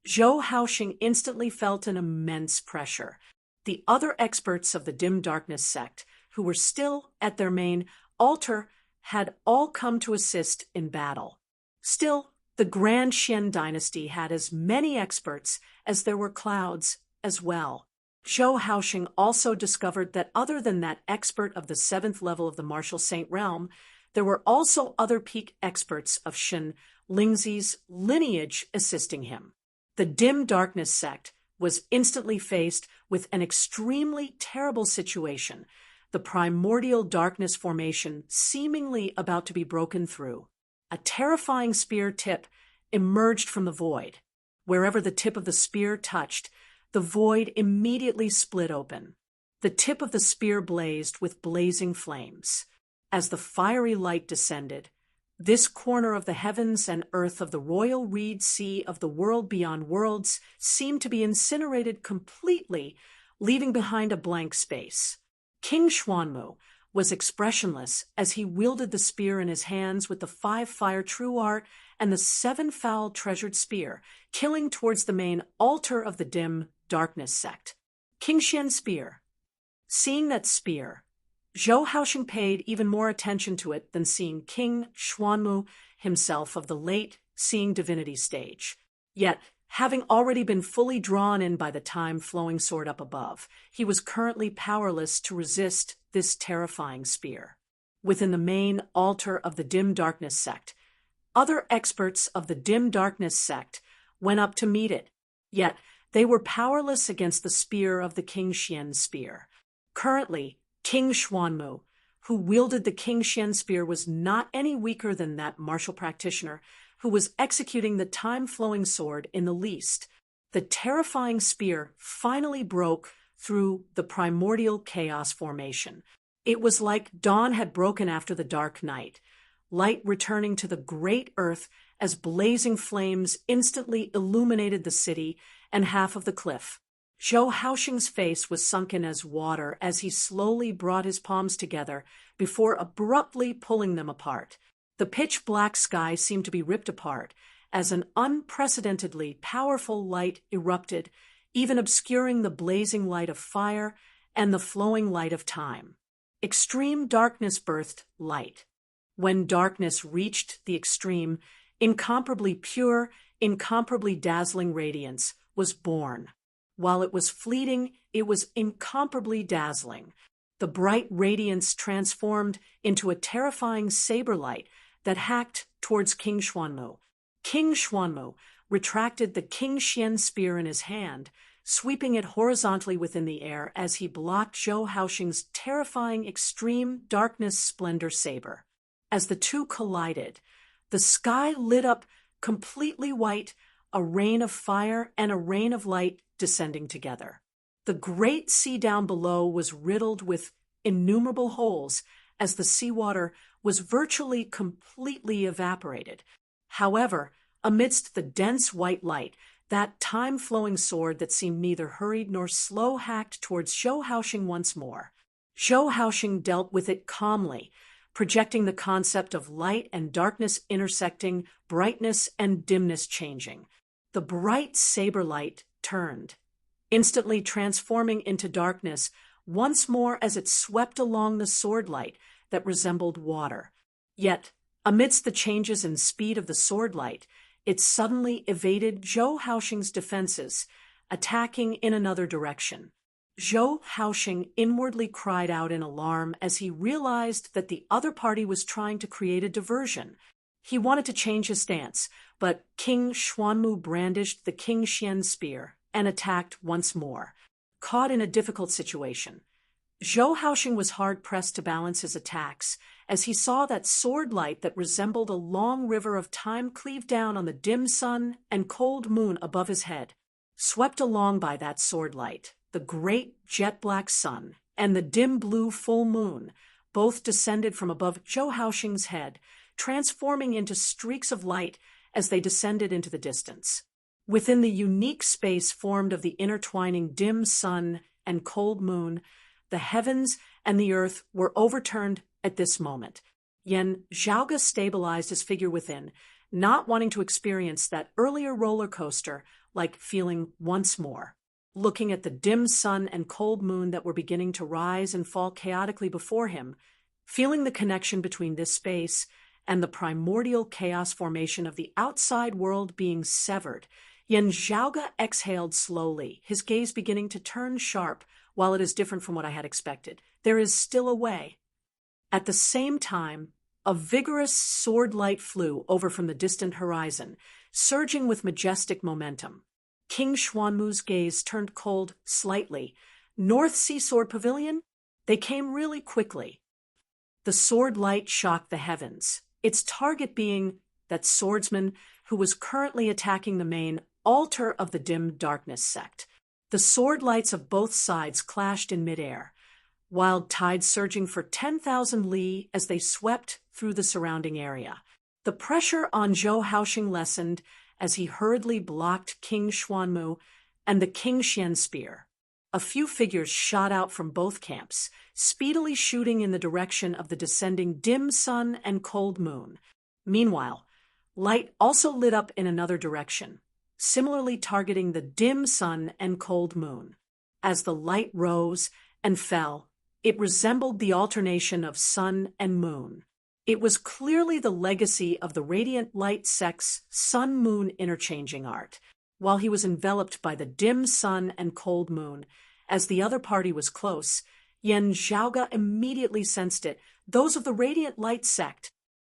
Zhou Haoxing instantly felt an immense pressure. The other experts of the dim darkness sect, who were still at their main altar, had all come to assist in battle. Still, the Grand Xian dynasty had as many experts as there were clouds as well. Zhou Haoxing also discovered that other than that expert of the 7th level of the Martial Saint realm, there were also other peak experts of Shunlingzi's lineage assisting him. The dim darkness sect was instantly faced with an extremely terrible situation. the primordial darkness formation seemingly about to be broken through. A terrifying spear tip emerged from the void. Wherever the tip of the spear touched, the void immediately split open. The tip of the spear blazed with blazing flames. As the fiery light descended, this corner of the heavens and earth of the royal reed sea of the world beyond worlds seemed to be incinerated completely, leaving behind a blank space. King Xuanmu was expressionless as he wielded the spear in his hands with the 5-fire true art and the 7-foul treasured spear, killing towards the main altar of the dim darkness sect. King Xian's spear. Seeing that spear, Zhou Haoxing paid even more attention to it than seeing King Xuanmu himself of the late Seeing Divinity stage. Yet, having already been fully drawn in by the time-flowing sword up above, he was currently powerless to resist this terrifying spear. Within the main altar of the dim darkness sect, other experts of the dim darkness sect went up to meet it, yet they were powerless against the spear of the King Xian spear. Currently, King Xuanmu, who wielded the King Xian spear, was not any weaker than that martial practitioner who was executing the time-flowing sword in the least. The terrifying spear finally broke through the primordial chaos formation. It was like dawn had broken after the dark night, light returning to the great earth as blazing flames instantly illuminated the city and half of the cliff. Zhou Haoxing's face was sunken as water as he slowly brought his palms together before abruptly pulling them apart. The pitch-black sky seemed to be ripped apart as an unprecedentedly powerful light erupted, even obscuring the blazing light of fire and the flowing light of time. Extreme darkness birthed light. When darkness reached the extreme, incomparably pure, incomparably dazzling radiance was born. While it was fleeting, it was incomparably dazzling. The bright radiance transformed into a terrifying saber light that hacked towards King Xuanmu. King Xuanmu retracted the King Xian spear in his hand, sweeping it horizontally within the air as he blocked Zhou Haoxing's terrifying extreme darkness splendor saber. As the two collided, the sky lit up completely white, a rain of fire and a rain of light descending together. The great sea down below was riddled with innumerable holes as the seawater was virtually completely evaporated. However, amidst the dense white light, that time-flowing sword that seemed neither hurried nor slow hacked towards Zhou Haoxing once more. Zhou Haoxing dealt with it calmly, projecting the concept of light and darkness intersecting, brightness and dimness changing. The bright saber light turned, instantly transforming into darkness once more as it swept along the sword light that resembled water. Yet, amidst the changes in speed of the sword light, it suddenly evaded Zhou Haoxing's defenses, attacking in another direction. Zhou Haoxing inwardly cried out in alarm as he realized that the other party was trying to create a diversion. He wanted to change his stance, but King Xuanmu brandished the King Xian spear and attacked once more. Caught in a difficult situation, Zhou Haoxing was hard-pressed to balance his attacks as he saw that sword light that resembled a long river of time cleave down on the dim sun and cold moon above his head. Swept along by that sword light, the great jet-black sun and the dim blue full moon both descended from above Zhou Haoxing's head, transforming into streaks of light as they descended into the distance. Within the unique space formed of the intertwining dim sun and cold moon, the heavens and the earth were overturned at this moment. Yen Zhaoge stabilized his figure within, not wanting to experience that earlier roller coaster like feeling once more. Looking at the dim sun and cold moon that were beginning to rise and fall chaotically before him, feeling the connection between this space and the primordial chaos formation of the outside world being severed, Yen Zhaoge exhaled slowly, his gaze beginning to turn sharp. While it is different from what I had expected, there is still a way. At the same time, a vigorous sword light flew over from the distant horizon, surging with majestic momentum. King Xuanmu's gaze turned cold slightly. North Sea Sword Pavilion? They came really quickly. The sword light shocked the heavens, its target being that swordsman who was currently attacking the main altar of the dim darkness sect. The sword lights of both sides clashed in midair, wild tides surging for 10,000 li as they swept through the surrounding area. The pressure on Zhou Haoxing lessened as he hurriedly blocked King Xuanmu and the King Xian spear. A few figures shot out from both camps, speedily shooting in the direction of the descending dim sun and cold moon. Meanwhile, light also lit up in another direction, similarly targeting the dim sun and cold moon. As the light rose and fell, it resembled the alternation of sun and moon. It was clearly the legacy of the radiant light sect's sun-moon interchanging art. While he was enveloped by the dim sun and cold moon, as the other party was close, Yan Zhaoge immediately sensed it, those of the radiant light sect.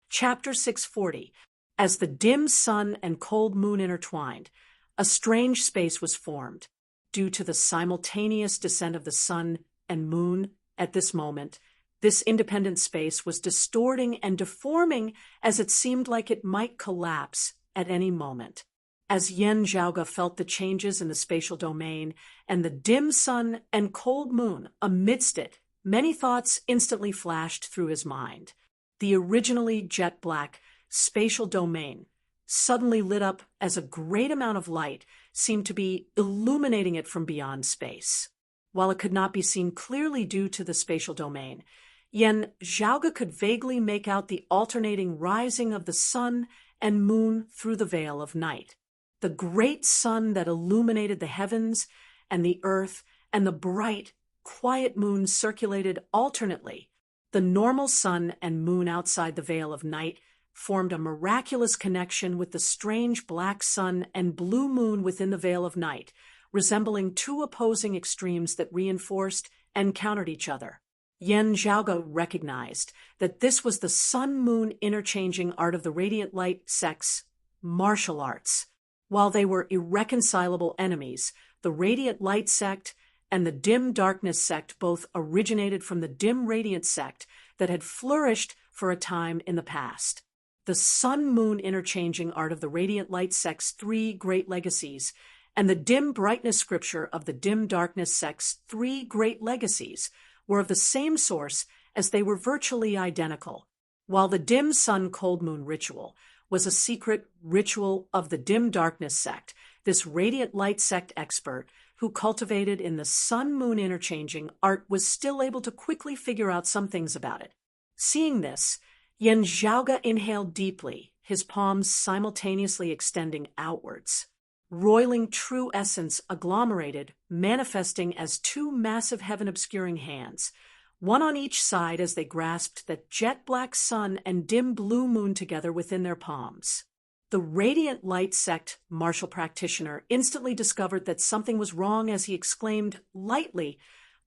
Chapter 640. As the dim sun and cold moon intertwined, a strange space was formed. Due to the simultaneous descent of the sun and moon at this moment, this independent space was distorting and deforming as it seemed like it might collapse at any moment. As Yan Zhaoge felt the changes in the spatial domain and the dim sun and cold moon amidst it, many thoughts instantly flashed through his mind. The originally jet-black spatial domain suddenly lit up as a great amount of light seemed to be illuminating it from beyond space. While it could not be seen clearly due to the spatial domain, Yan Zhaoge could vaguely make out the alternating rising of the sun and moon through the veil of night. The great sun that illuminated the heavens and the earth and the bright, quiet moon circulated alternately. The normal sun and moon outside the veil of night formed a miraculous connection with the strange black sun and blue moon within the veil of night, resembling two opposing extremes that reinforced and countered each other. Yan Zhaoge recognized that this was the sun-moon interchanging art of the radiant light sect's martial arts. While they were irreconcilable enemies, the radiant light sect and the dim darkness sect both originated from the dim radiant sect that had flourished for a time in the past. The sun-moon interchanging art of the radiant light sect's three great legacies and the dim brightness scripture of the dim darkness sect's three great legacies were of the same source as they were virtually identical. While the dim sun cold moon ritual was a secret ritual of the dim darkness sect, this radiant light sect expert who cultivated in the sun-moon interchanging art was still able to quickly figure out some things about it. Seeing this, Yan Zhaoge inhaled deeply, his palms simultaneously extending outwards. Roiling true essence agglomerated, manifesting as two massive heaven-obscuring hands, one on each side as they grasped that jet-black sun and dim blue moon together within their palms. The radiant light sect martial practitioner instantly discovered that something was wrong as he exclaimed lightly,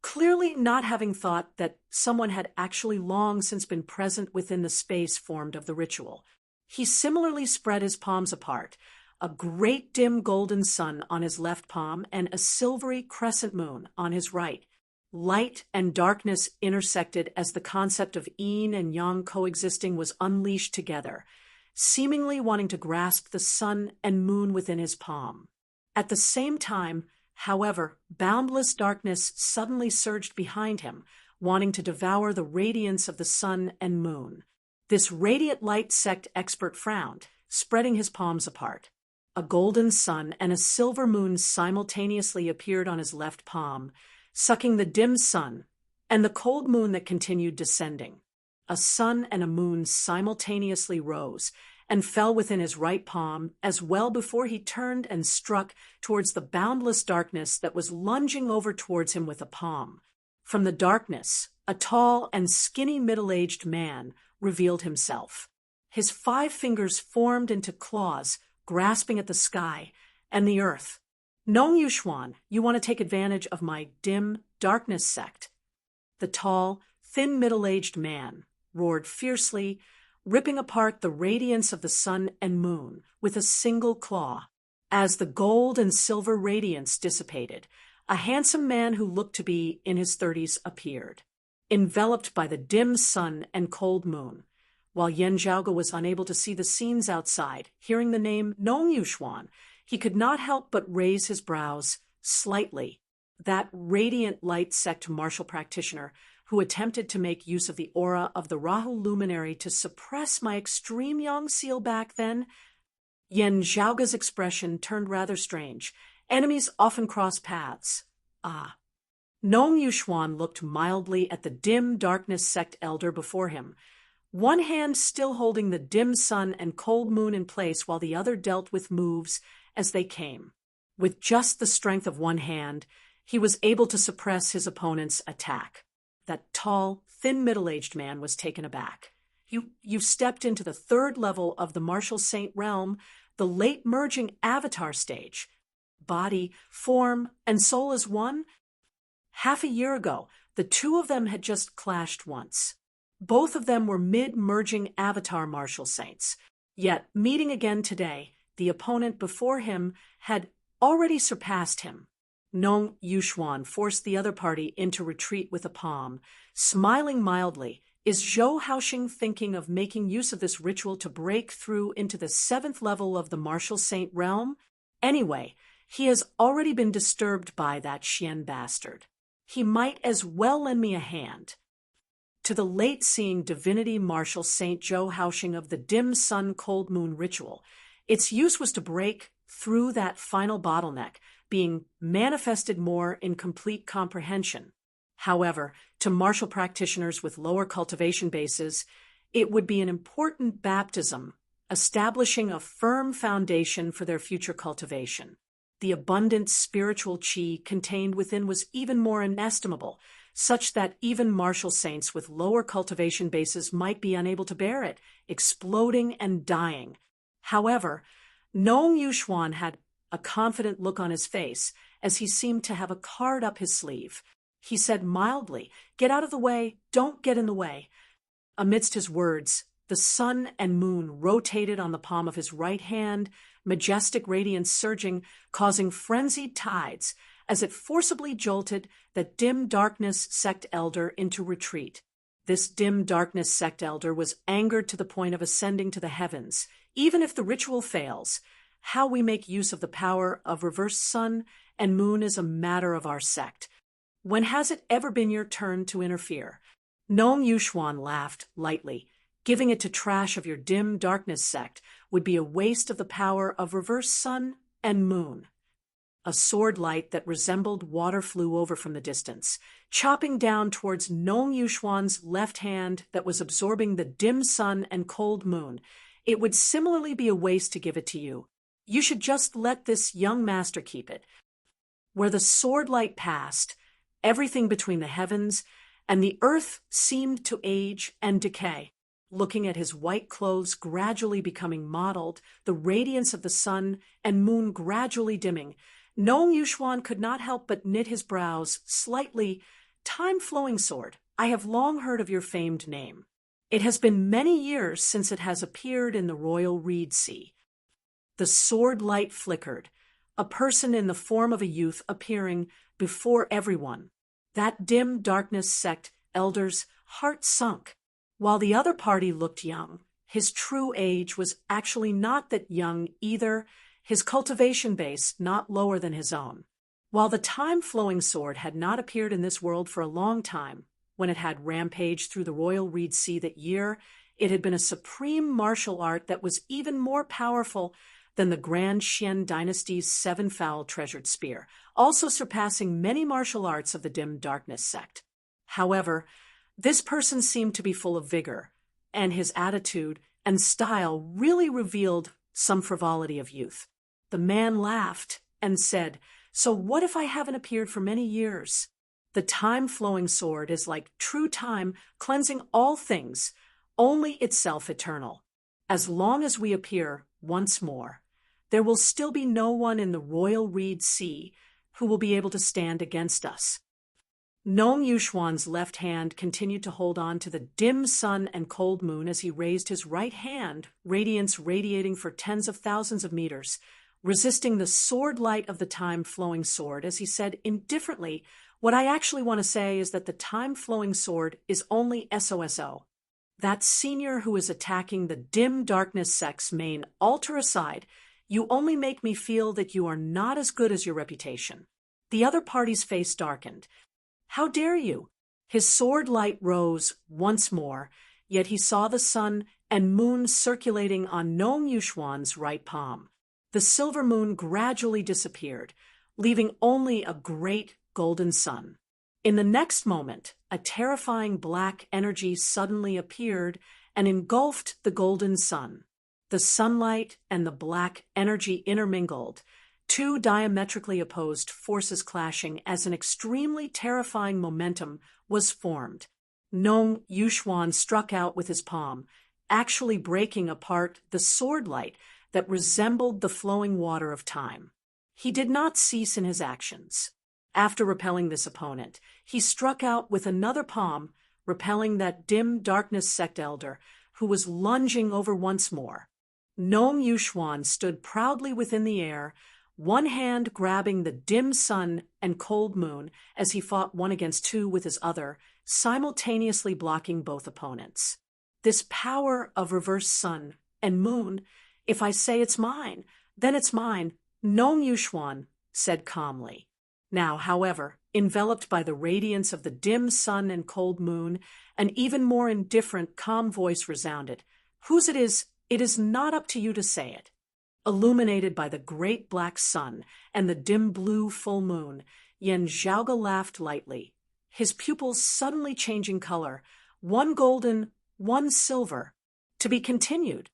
clearly not having thought that someone had actually long since been present within the space formed of the ritual. He similarly spread his palms apart, a great dim golden sun on his left palm and a silvery crescent moon on his right. Light and darkness intersected as the concept of yin and yang coexisting was unleashed together, seemingly wanting to grasp the sun and moon within his palm. At the same time, however, boundless darkness suddenly surged behind him, wanting to devour the radiance of the sun and moon. This radiant light sect expert frowned, spreading his palms apart. A golden sun and a silver moon simultaneously appeared on his left palm, sucking the dim sun and the cold moon that continued descending. A sun and a moon simultaneously rose and fell within his right palm as well before he turned and struck towards the boundless darkness that was lunging over towards him with a palm. From the darkness, a tall and skinny middle-aged man revealed himself. His 5 fingers formed into claws, grasping at the sky and the earth. Nong Yuxuan, you want to take advantage of my dim darkness sect? The tall, thin middle-aged man roared fiercely, ripping apart the radiance of the sun and moon with a single claw. As the gold and silver radiance dissipated, a handsome man who looked to be in his 30s appeared. enveloped by the dim sun and cold moon. While Yan Zhaoge was unable to see the scenes outside, hearing the name Nong Yuxuan, he could not help but raise his brows slightly. That radiant light sect martial practitioner who attempted to make use of the aura of the Rahu luminary to suppress my extreme young seal back then. Yan Zhaoge's expression turned rather strange. Enemies often cross paths. Ah. Nong Yuxuan looked mildly at the dim darkness sect elder before him, one hand still holding the dim sun and cold moon in place while the other dealt with moves as they came. With just the strength of one hand, he was able to suppress his opponent's attack. That tall, thin middle-aged man was taken aback. You've stepped into the third level of the martial saint realm, the late merging avatar stage. Body, form, and soul as one? Half a year ago, the two of them had just clashed once. Both of them were mid-merging avatar martial saints. Yet, meeting again today, the opponent before him had already surpassed him. Nong Yuxuan forced the other party into retreat with a palm. Smiling mildly, is Zhou Haoxing thinking of making use of this ritual to break through into the 7th level of the martial saint realm? Anyway, he has already been disturbed by that Xian bastard. He might as well lend me a hand. To the late-seeing divinity martial Saint Zhou Haoxing of the dim sun cold moon ritual, its use was to break through that final bottleneck, being manifested more in complete comprehension. However, to martial practitioners with lower cultivation bases, it would be an important baptism, establishing a firm foundation for their future cultivation. The abundant spiritual qi contained within was even more inestimable, such that even martial saints with lower cultivation bases might be unable to bear it, exploding and dying. However, Nong Yuxuan had a confident look on his face, as he seemed to have a card up his sleeve. He said mildly, "Get out of the way, don't get in the way." Amidst his words, the sun and moon rotated on the palm of his right hand, majestic radiance surging, causing frenzied tides, as it forcibly jolted the dim darkness sect elder into retreat. This dim darkness sect elder was angered to the point of ascending to the heavens. Even if the ritual fails, how we make use of the power of reverse sun and moon is a matter of our sect. When has it ever been your turn to interfere? Nong Yuxuan laughed lightly. Giving it to trash of your dim darkness sect would be a waste of the power of reverse sun and moon. A sword light that resembled water flew over from the distance, chopping down towards Nong Yuxuan's left hand that was absorbing the dim sun and cold moon. It would similarly be a waste to give it to you. You should just let this young master keep it. Where the sword light passed, everything between the heavens and the earth seemed to age and decay. Looking at his white clothes gradually becoming mottled, the radiance of the sun and moon gradually dimming, Nong Yuxuan could not help but knit his brows slightly. Time-flowing sword, I have long heard of your famed name. It has been many years since it has appeared in the royal reed sea. The sword light flickered, a person in the form of a youth appearing before everyone. That dim darkness sect elder's heart sunk. While the other party looked young, his true age was actually not that young either, his cultivation base not lower than his own. While the time-flowing sword had not appeared in this world for a long time, when it had rampaged through the royal reed sea that year, it had been a supreme martial art that was even more powerful than the Grand Xian dynasty's 7-fowl treasured spear, also surpassing many martial arts of the dim darkness sect. However, this person seemed to be full of vigor, and his attitude and style really revealed some frivolity of youth. The man laughed and said, "So what if I haven't appeared for many years? The time-flowing sword is like true time, cleansing all things, only itself eternal. As long as we appear once more, there will still be no one in the royal reed sea who will be able to stand against us." Nong Yuxuan's left hand continued to hold on to the dim sun and cold moon as he raised his right hand, radiance radiating for tens of thousands of meters, resisting the sword light of the time-flowing sword as he said indifferently, What I actually want to say is that the time-flowing sword is only SOSO. That senior who is attacking the dim darkness sect's main altar aside, you only make me feel that you are not as good as your reputation. The other party's face darkened. How dare you? His sword light rose once more, yet he saw the sun and moon circulating on Nong Yuxuan's right palm. The silver moon gradually disappeared, leaving only a great golden sun. In the next moment, a terrifying black energy suddenly appeared and engulfed the golden sun. The sunlight and the black energy intermingled, two diametrically opposed forces clashing as an extremely terrifying momentum was formed. Nong Yuxuan struck out with his palm, actually breaking apart the sword light that resembled the flowing water of time. He did not cease in his actions. After repelling this opponent, he struck out with another palm, repelling that dim darkness sect elder, who was lunging over once more. Nong Yuxuan stood proudly within the air, one hand grabbing the dim sun and cold moon as he fought one against two with his other, simultaneously blocking both opponents. This power of reverse sun and moon, if I say it's mine, then it's mine, Nong Yuxuan said calmly. Now, however, enveloped by the radiance of the dim sun and cold moon, an even more indifferent, calm voice resounded. Whose it is not up to you to say it. Illuminated by the great black sun and the dim blue full moon, Yan Zhaoge laughed lightly, his pupils suddenly changing color, one golden, one silver. To be continued.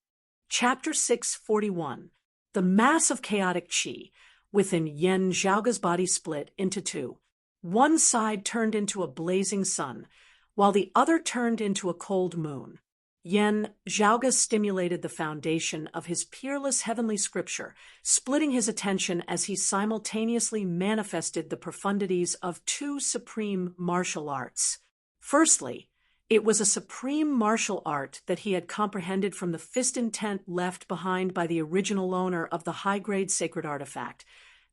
Chapter 641. The mass of chaotic qi within Yan Zhaoge's body split into two. One side turned into a blazing sun, while the other turned into a cold moon. Yan Zhaoge stimulated the foundation of his peerless heavenly scripture, splitting his attention as he simultaneously manifested the profundities of two supreme martial arts. Firstly, it was a supreme martial art that he had comprehended from the fist intent left behind by the original owner of the high-grade sacred artifact,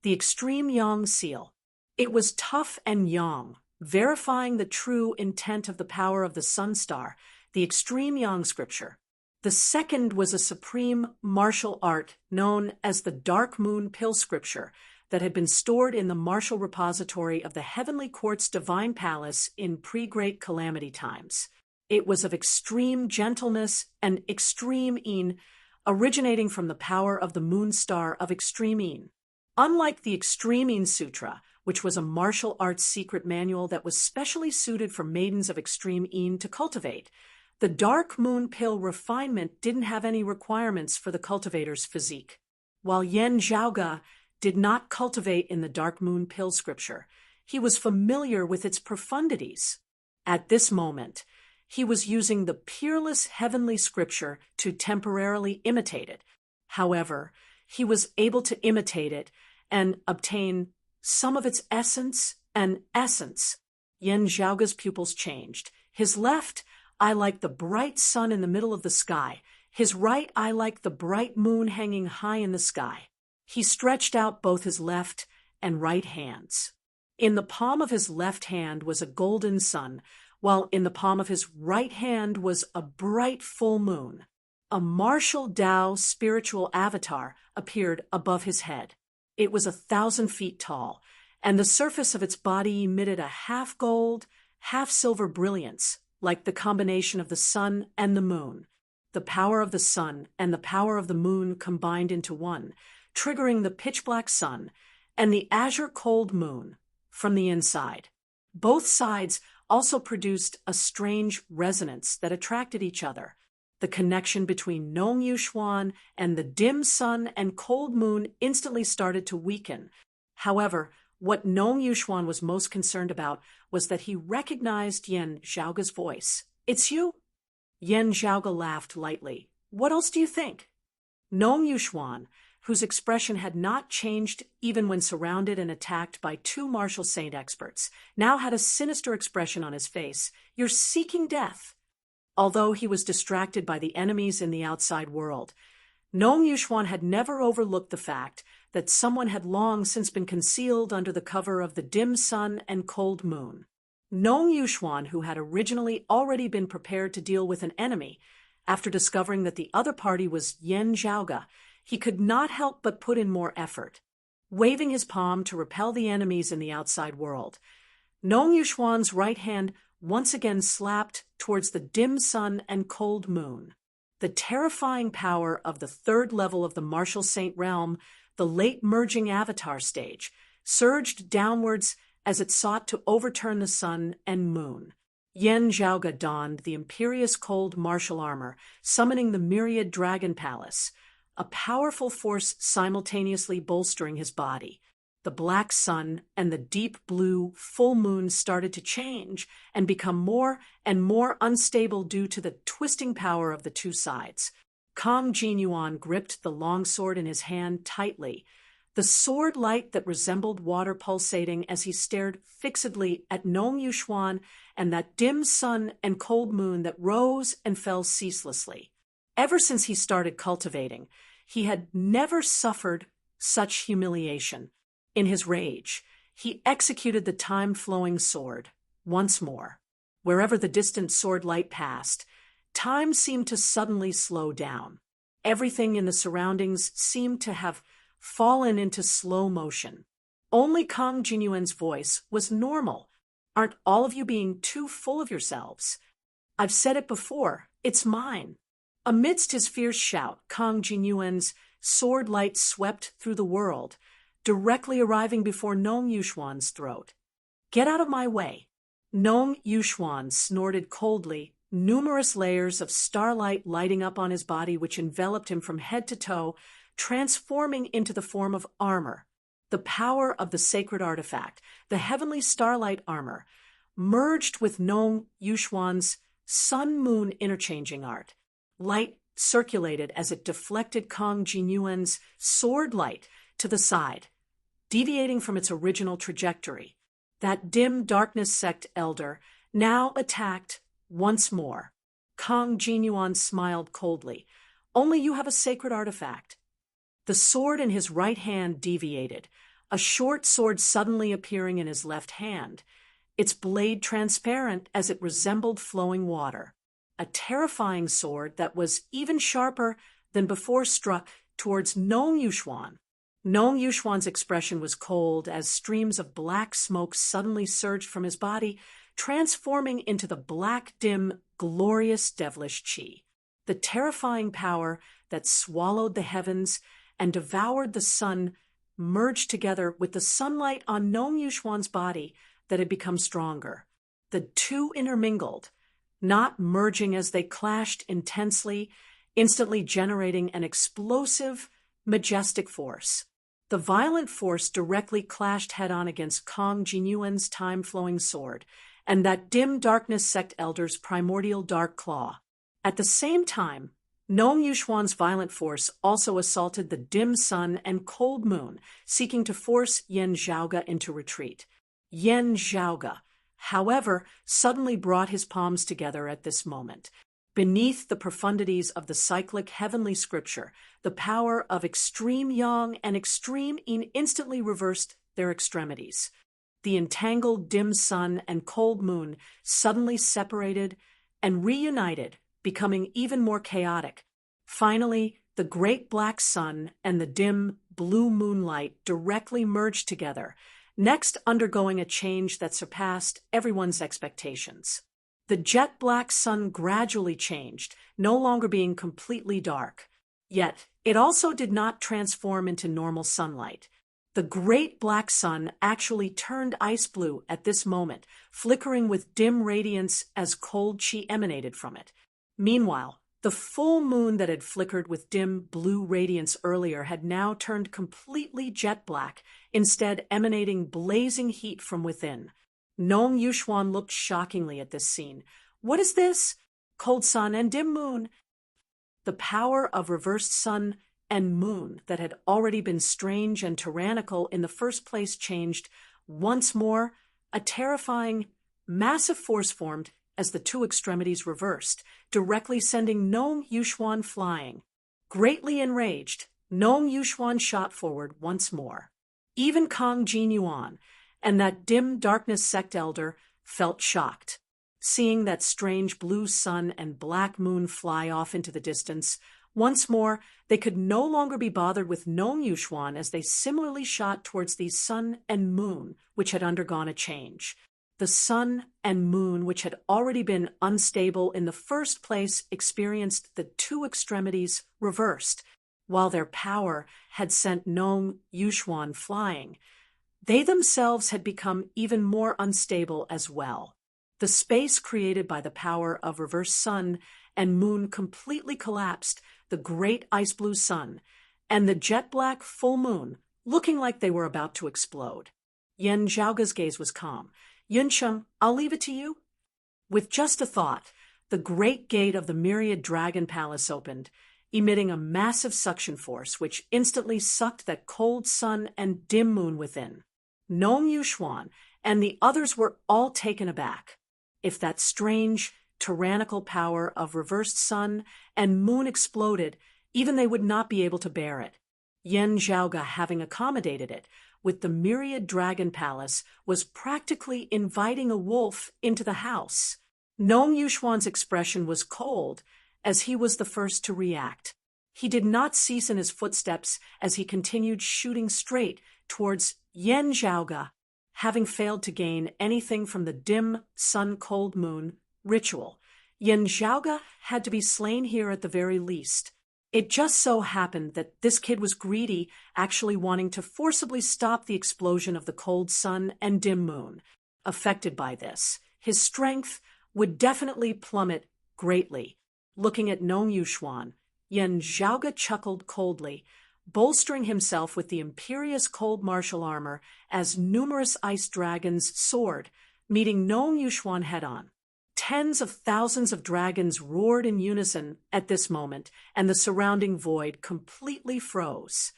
the extreme yang seal. It was tough and yang, verifying the true intent of the power of the sun star, the extreme yang scripture. The second was a supreme martial art known as the dark moon pill scripture that had been stored in the martial repository of the heavenly quartz divine palace in pre-great calamity times. It was of extreme gentleness and extreme yin, originating from the power of the moon star of extreme yin. Unlike the Extreme Yin Sutra, which was a martial arts secret manual that was specially suited for maidens of extreme yin to cultivate, the dark moon pill refinement didn't have any requirements for the cultivator's physique. While Yan Zhaoge did not cultivate in the dark moon pill scripture, he was familiar with its profundities. At this moment, he was using the peerless heavenly scripture to temporarily imitate it. However, he was able to imitate it and obtain some of its essence and essence. Yan Zhaoge's pupils changed. His left eye like the bright sun in the middle of the sky. His right eye like the bright moon hanging high in the sky. He stretched out both his left and right hands. In the palm of his left hand was a golden sun, while in the palm of his right hand was a bright full moon. A martial Tao spiritual avatar appeared above his head. It was 1,000 feet tall, and the surface of its body emitted a half-gold, half-silver brilliance, like the combination of the sun and the moon. The power of the sun and the power of the moon combined into one, triggering the pitch-black sun and the azure cold moon from the inside. Both sides also produced a strange resonance that attracted each other. The connection between Nong Yuxuan and the dim sun and cold moon instantly started to weaken. However, what Nong Yuxuan was most concerned about was that he recognized Yan Zhaoge's voice. "It's you?" Yan Zhaoge laughed lightly. "What else do you think?" Nong Yuxuan, whose expression had not changed even when surrounded and attacked by two martial saint experts, now had a sinister expression on his face. "You're seeking death." Although he was distracted by the enemies in the outside world, Nong Yuxuan had never overlooked the fact that someone had long since been concealed under the cover of the dim sun and cold moon. Nong Yuxuan, who had originally already been prepared to deal with an enemy, after discovering that the other party was Yen Zhaoge, he could not help but put in more effort. Waving his palm to repel the enemies in the outside world, Nong Yuxuan's right hand once again slapped towards the dim sun and cold moon. The terrifying power of the third level of the Martial Saint realm, the late merging avatar stage, surged downwards as it sought to overturn the sun and moon. Yen Zhaoge donned the imperious cold martial armor, summoning the myriad dragon palace, a powerful force simultaneously bolstering his body. The black sun and the deep blue full moon started to change and become more and more unstable due to the twisting power of the two sides. Kang Jinyuan gripped the longsword in his hand tightly, the sword light that resembled water pulsating as he stared fixedly at Nong Yuxuan and that dim sun and cold moon that rose and fell ceaselessly. Ever since he started cultivating, he had never suffered such humiliation. In his rage, he executed the time-flowing sword once more. Wherever the distant sword light passed, time seemed to suddenly slow down. Everything in the surroundings seemed to have fallen into slow motion. Only Kang Jinyuan's voice was normal. Aren't all of you being too full of yourselves? I've said it before, it's mine. Amidst his fierce shout, Kang Jinyuan's sword light swept through the world, directly arriving before Nong Yuxuan's throat. Get out of my way. Nong Yuxuan snorted coldly, numerous layers of starlight lighting up on his body which enveloped him from head to toe, transforming into the form of armor. The power of the sacred artifact, the heavenly starlight armor, merged with Nong Yuxuan's sun-moon interchanging art. Light circulated as it deflected Kang Jinyuan's sword light to the side, deviating from its original trajectory. That dim darkness sect elder now attacked once more. Kang Jinyuan smiled coldly. Only you have a sacred artifact. The sword in his right hand deviated, a short sword suddenly appearing in his left hand, its blade transparent as it resembled flowing water. A terrifying sword that was even sharper than before struck towards Nong Yuxuan. Nong Yuxuan's expression was cold as streams of black smoke suddenly surged from his body, transforming into the black, dim, glorious devilish qi. The terrifying power that swallowed the heavens and devoured the sun merged together with the sunlight on Nong Yuxuan's body that had become stronger. The two intermingled, not merging as they clashed intensely, instantly generating an explosive, majestic force. The violent force directly clashed head-on against Kang Jinyuan's time-flowing sword and that dim darkness sect elder's primordial dark claw. At the same time, Nong Yuxuan's violent force also assaulted the dim sun and cold moon, seeking to force Yen Zhaoge into retreat. Yen Zhaoge, however, suddenly brought his palms together at this moment. Beneath the profundities of the cyclic heavenly scripture, the power of extreme yang and extreme yin instantly reversed their extremities. The entangled dim sun and cold moon suddenly separated and reunited, becoming even more chaotic. Finally, the great black sun and the dim blue moonlight directly merged together, next undergoing a change that surpassed everyone's expectations. The jet black sun gradually changed, no longer being completely dark. Yet, it also did not transform into normal sunlight. The great black sun actually turned ice blue at this moment, flickering with dim radiance as cold qi emanated from it. Meanwhile, the full moon that had flickered with dim blue radiance earlier had now turned completely jet black, instead emanating blazing heat from within. Nong Yuxuan looked shockingly at this scene. What is this? Cold sun and dim moon. The power of reversed sun and moon that had already been strange and tyrannical in the first place changed once more. A terrifying, massive force formed as the two extremities reversed, directly sending Nong Yuxuan flying. Greatly enraged, Nong Yuxuan shot forward once more. Even Kang Jin Yuan and that dim darkness sect elder felt shocked. Seeing that strange blue sun and black moon fly off into the distance, once more they could no longer be bothered with Nong Yuxuan as they similarly shot towards the sun and moon, which had undergone a change. The sun and moon, which had already been unstable in the first place, experienced the two extremities reversed, while their power had sent Nong Yuxuan flying. They themselves had become even more unstable as well. The space created by the power of reverse sun and moon completely collapsed, the great ice blue sun and the jet black full moon looking like they were about to explode. Yan Zhaoge's gaze was calm. Yuncheng, I'll leave it to you. With just a thought, the great gate of the myriad dragon palace opened, emitting a massive suction force which instantly sucked that cold sun and dim moon within. Nong Yuxuan and the others were all taken aback. If that strange, tyrannical power of reversed sun and moon exploded, even they would not be able to bear it. Yan Zhaoge, having accommodated it with the myriad dragon palace, was practically inviting a wolf into the house. Nong Yuxuan's expression was cold, as he was the first to react. He did not cease in his footsteps as he continued shooting straight towards Yan Zhaoge, having failed to gain anything from the dim sun-cold moon ritual. Yan Zhaoge had to be slain here at the very least. It just so happened that this kid was greedy, actually wanting to forcibly stop the explosion of the cold sun and dim moon. Affected by this, his strength would definitely plummet greatly. Looking at Nong Yuxuan, Yan Zhaoge chuckled coldly, bolstering himself with the imperious cold martial armor as numerous ice dragons soared, meeting Nong Yuxuan head-on. Tens of thousands of dragons roared in unison at this moment, and the surrounding void completely froze.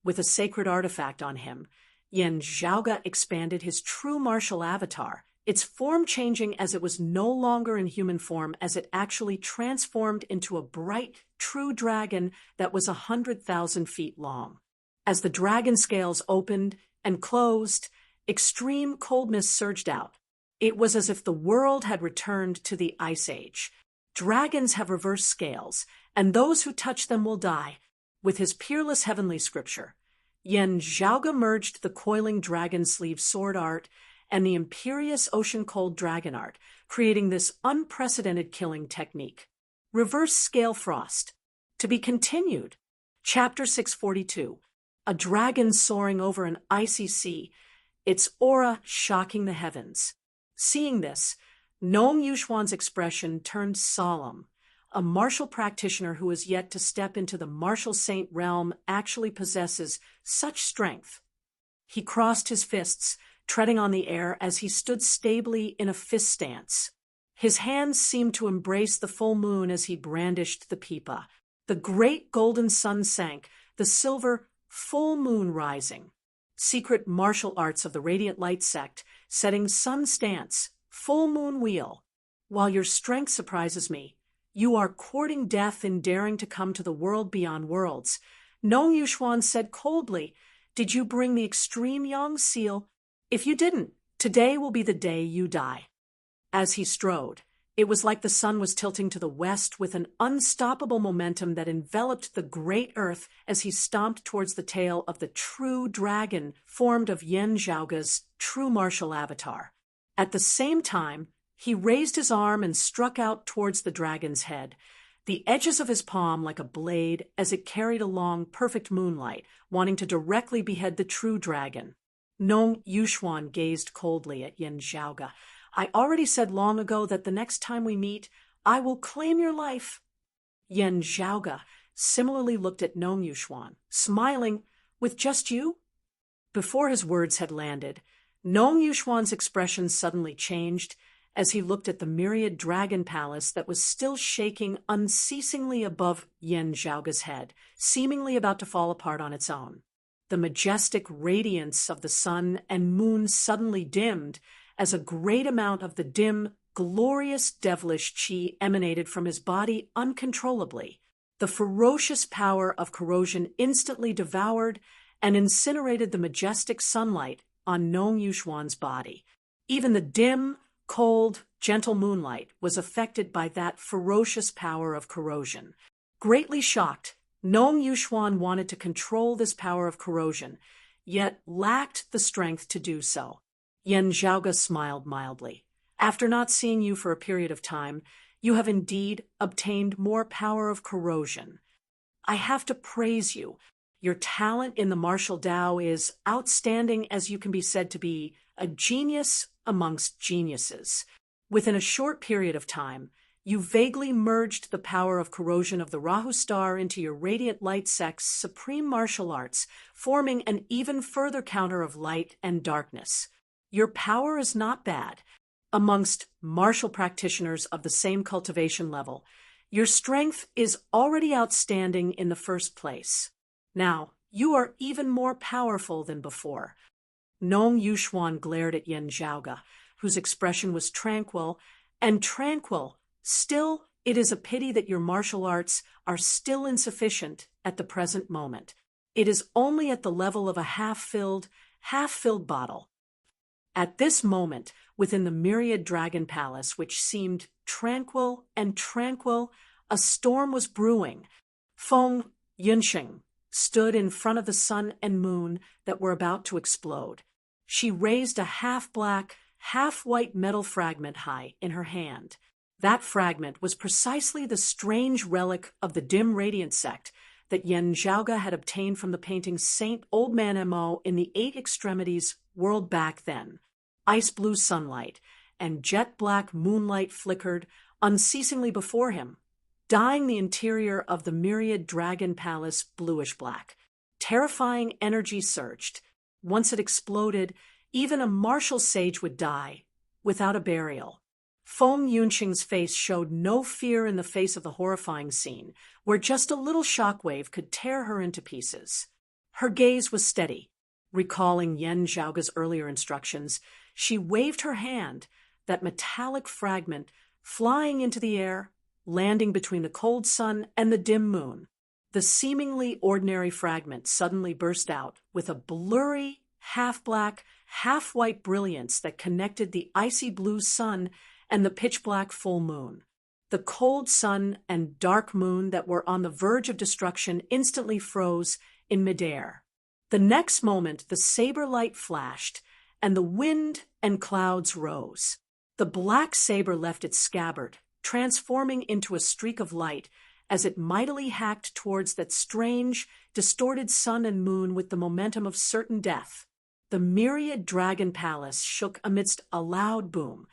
With a sacred artifact on him, Yan Zhaoge expanded his true martial avatar, its form changing as it was no longer in human form, as it actually transformed into a bright, true dragon that was 100,000 feet long. As the dragon scales opened and closed, extreme cold mist surged out. It was as if the world had returned to the Ice Age. Dragons have reversed scales, and those who touch them will die. With his peerless heavenly scripture, Yan Zhaoge merged the coiling dragon sleeve sword art and the imperious ocean-cold dragon art, creating this unprecedented killing technique. Reverse Scale Frost. To be continued. Chapter 642. A dragon soaring over an icy sea, its aura shocking the heavens. Seeing this, Nong Yuxuan's expression turned solemn. A martial practitioner who is yet to step into the martial saint realm actually possesses such strength. He crossed his fists, treading on the air as he stood stably in a fist stance. His hands seemed to embrace the full moon as he brandished the pipa. The great golden sun sank, the silver full moon rising. Secret martial arts of the radiant light sect, setting sun stance, full moon wheel. While your strength surprises me, you are courting death in daring to come to the world beyond worlds. Nong Yuxuan said coldly, "Did you bring the extreme Yang seal? If you didn't, today will be the day you die." As he strode, it was like the sun was tilting to the west with an unstoppable momentum that enveloped the great earth as he stomped towards the tail of the true dragon formed of Yan Zhaoge's true martial avatar. At the same time, he raised his arm and struck out towards the dragon's head, the edges of his palm like a blade as it carried along perfect moonlight, wanting to directly behead the true dragon. Nong Yuxuan gazed coldly at Yan Zhaoge. "I already said long ago that the next time we meet, I will claim your life." Yan Zhaoge similarly looked at Nong Yuxuan, smiling, "With just you?" Before his words had landed, Nong Yuxuan's expression suddenly changed as he looked at the myriad dragon palace that was still shaking unceasingly above Yan Zhaoge's head, seemingly about to fall apart on its own. The majestic radiance of the sun and moon suddenly dimmed as a great amount of the dim, glorious devilish qi emanated from his body uncontrollably. The The ferocious power of corrosion instantly devoured and incinerated the majestic sunlight on Nong Yuxuan's body. Even the dim, cold, gentle moonlight was affected by that ferocious power of corrosion. Greatly shocked, Nong Yuxuan wanted to control this power of corrosion, yet lacked the strength to do so. Yan Zhaoge smiled mildly. After not seeing you for a period of time, you have indeed obtained more power of corrosion. I have to praise you. Your talent in the martial Tao is outstanding, as you can be said to be a genius amongst geniuses. Within a short period of time, you vaguely merged the power of corrosion of the Rahu star into your radiant light sect's supreme martial arts, forming an even further counter of light and darkness. Your power is not bad. Amongst martial practitioners of the same cultivation level, your strength is already outstanding in the first place. Now, you are even more powerful than before. Nong Yuxuan glared at Yan Zhaoge, whose expression was tranquil, and tranquil. Still, it is a pity that your martial arts are still insufficient at the present moment. It is only at the level of a half-filled bottle. At this moment, within the myriad dragon palace, which seemed tranquil, a storm was brewing. Feng Yunxing stood in front of the sun and moon that were about to explode. She raised a half-black, half-white metal fragment high in her hand. That fragment was precisely the strange relic of the dim radiant sect that Yan Zhaoge had obtained from the painting Saint Old Man Mo in the Eight Extremities world back then. Ice-blue sunlight and jet-black moonlight flickered unceasingly before him, dyeing the interior of the myriad dragon palace bluish-black. Terrifying energy surged. Once it exploded, even a martial sage would die, without a burial. Feng Yunxing's face showed no fear in the face of the horrifying scene, where just a little shockwave could tear her into pieces. Her gaze was steady. Recalling Yan Zhaoge's earlier instructions, she waved her hand, that metallic fragment flying into the air, landing between the cold sun and the dim moon. The seemingly ordinary fragment suddenly burst out with a blurry, half-black, half-white brilliance that connected the icy blue sun and the pitch-black full moon. The cold sun and dark moon that were on the verge of destruction instantly froze in midair. The next moment, the saber light flashed, and the wind and clouds rose. The black saber left its scabbard, transforming into a streak of light as it mightily hacked towards that strange, distorted sun and moon with the momentum of certain death. The myriad dragon palace shook amidst a loud boom,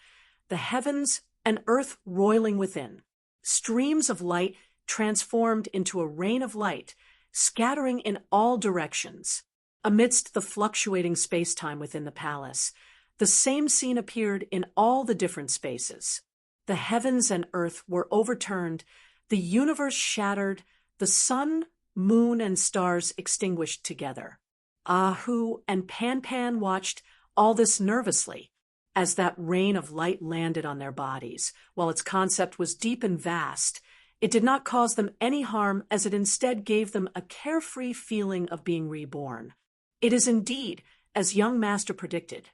the heavens and earth roiling within. Streams of light transformed into a rain of light, scattering in all directions. Amidst the fluctuating space-time within the palace, the same scene appeared in all the different spaces. The heavens and earth were overturned, the universe shattered, the sun, moon, and stars extinguished together. Ahu and Pan watched all this nervously, as that rain of light landed on their bodies. While its concept was deep and vast, it did not cause them any harm, as it instead gave them a carefree feeling of being reborn. It is indeed, as young master predicted.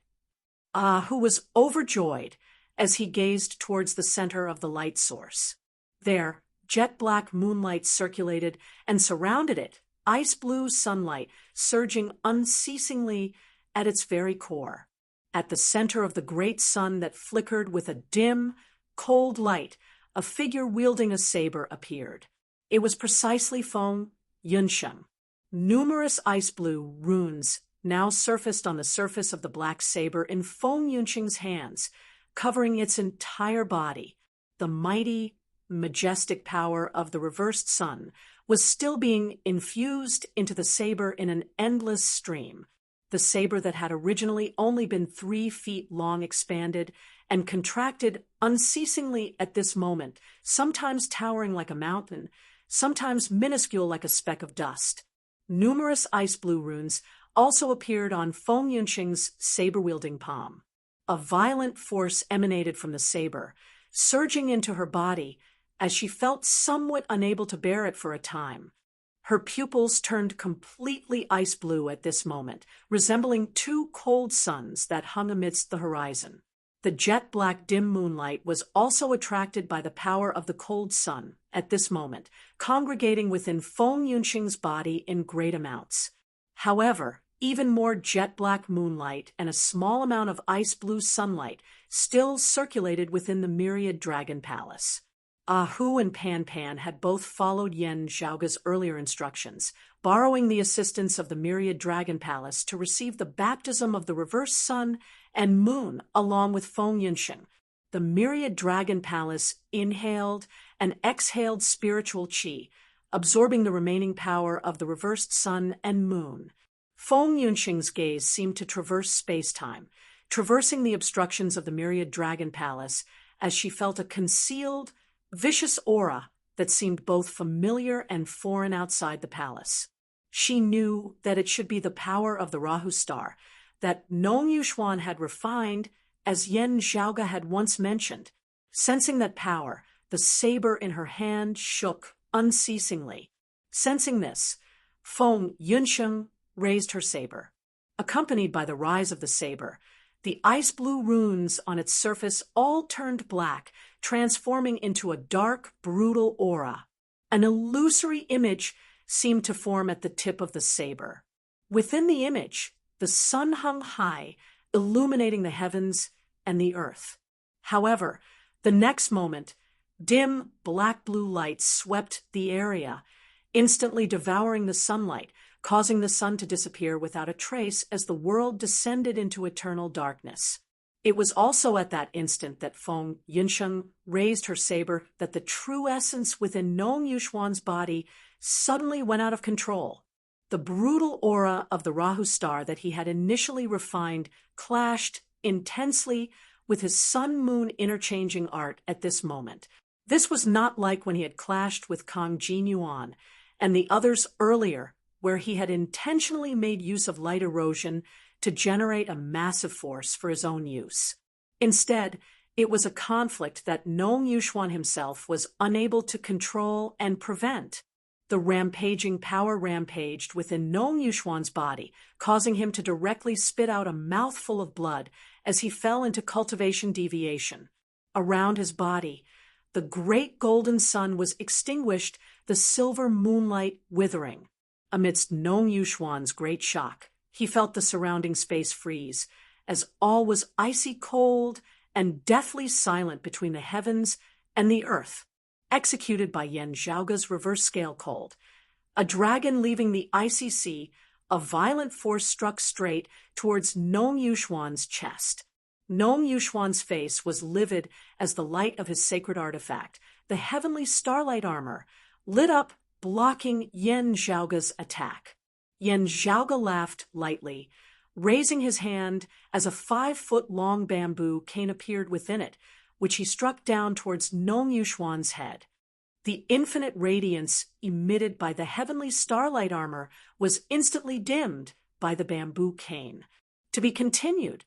Who was overjoyed as he gazed towards the center of the light source. There, jet-black moonlight circulated and surrounded it, ice-blue sunlight surging unceasingly at its very core. At the center of the great sun that flickered with a dim, cold light, a figure wielding a saber appeared. It was precisely Feng Yunxing. Numerous ice-blue runes now surfaced on the surface of the black saber in Feng Yunxing's hands, covering its entire body. The mighty, majestic power of the reversed sun was still being infused into the saber in an endless stream. The saber that had originally only been 3 feet long expanded and contracted unceasingly at this moment, sometimes towering like a mountain, sometimes minuscule like a speck of dust. Numerous ice-blue runes also appeared on Feng Yunxing's saber-wielding palm. A violent force emanated from the saber, surging into her body, as she felt somewhat unable to bear it for a time. Her pupils turned completely ice blue at this moment, resembling two cold suns that hung amidst the horizon. The jet-black dim moonlight was also attracted by the power of the cold sun at this moment, congregating within Feng Yunxing's body in great amounts. However, even more jet-black moonlight and a small amount of ice-blue sunlight still circulated within the myriad dragon palace. Hu and Pan Pan had both followed Yen Zhaoge's earlier instructions, borrowing the assistance of the myriad dragon palace to receive the baptism of the reverse sun and moon along with Feng Yunxing. The myriad dragon palace inhaled and exhaled spiritual qi, absorbing the remaining power of the reversed sun and moon. Feng Yunxing's gaze seemed to traverse space-time, traversing the obstructions of the myriad dragon palace as she felt a concealed, vicious aura that seemed both familiar and foreign outside the palace. She knew that it should be the power of the Rahu star that Nong Yuxuan had refined, as Yen Zhaoge had once mentioned. Sensing that power, the saber in her hand shook unceasingly. Sensing this, Feng Yunxing raised her saber. Accompanied by the rise of the saber, the ice-blue runes on its surface all turned black, transforming into a dark, brutal aura. An illusory image seemed to form at the tip of the saber. Within the image, the sun hung high, illuminating the heavens and the earth. However, the next moment, dim black-blue light swept the area, instantly devouring the sunlight, causing the sun to disappear without a trace as the world descended into eternal darkness. It was also at that instant that Feng Yunxing raised her saber that the true essence within Nong Yuxuan's body suddenly went out of control. The brutal aura of the Rahu star that he had initially refined clashed intensely with his sun-moon interchanging art at this moment. This was not like when he had clashed with Kang Jin Yuan and the others earlier, where he had intentionally made use of light erosion to generate a massive force for his own use. Instead, it was a conflict that Nong Yuxuan himself was unable to control and prevent. The rampaging power rampaged within Nong Yuxuan's body, causing him to directly spit out a mouthful of blood as he fell into cultivation deviation. Around his body, the great golden sun was extinguished, the silver moonlight withering. Amidst Nong Yuxuan's great shock, he felt the surrounding space freeze, as all was icy cold and deathly silent between the heavens and the earth. Executed by Yen Zhaoge's reverse scale cold, a dragon leaving the icy sea, a violent force struck straight towards Nong Yuxuan's chest. Nong Yuxuan's face was livid as the light of his sacred artifact, the heavenly starlight armor, lit up, blocking Yen Zhaoge's attack. Yen Zhaoge laughed lightly, raising his hand as a 5-foot-long bamboo cane appeared within it, which he struck down towards Nong Yuxuan's head. The infinite radiance emitted by the heavenly starlight armor was instantly dimmed by the bamboo cane. To be continued.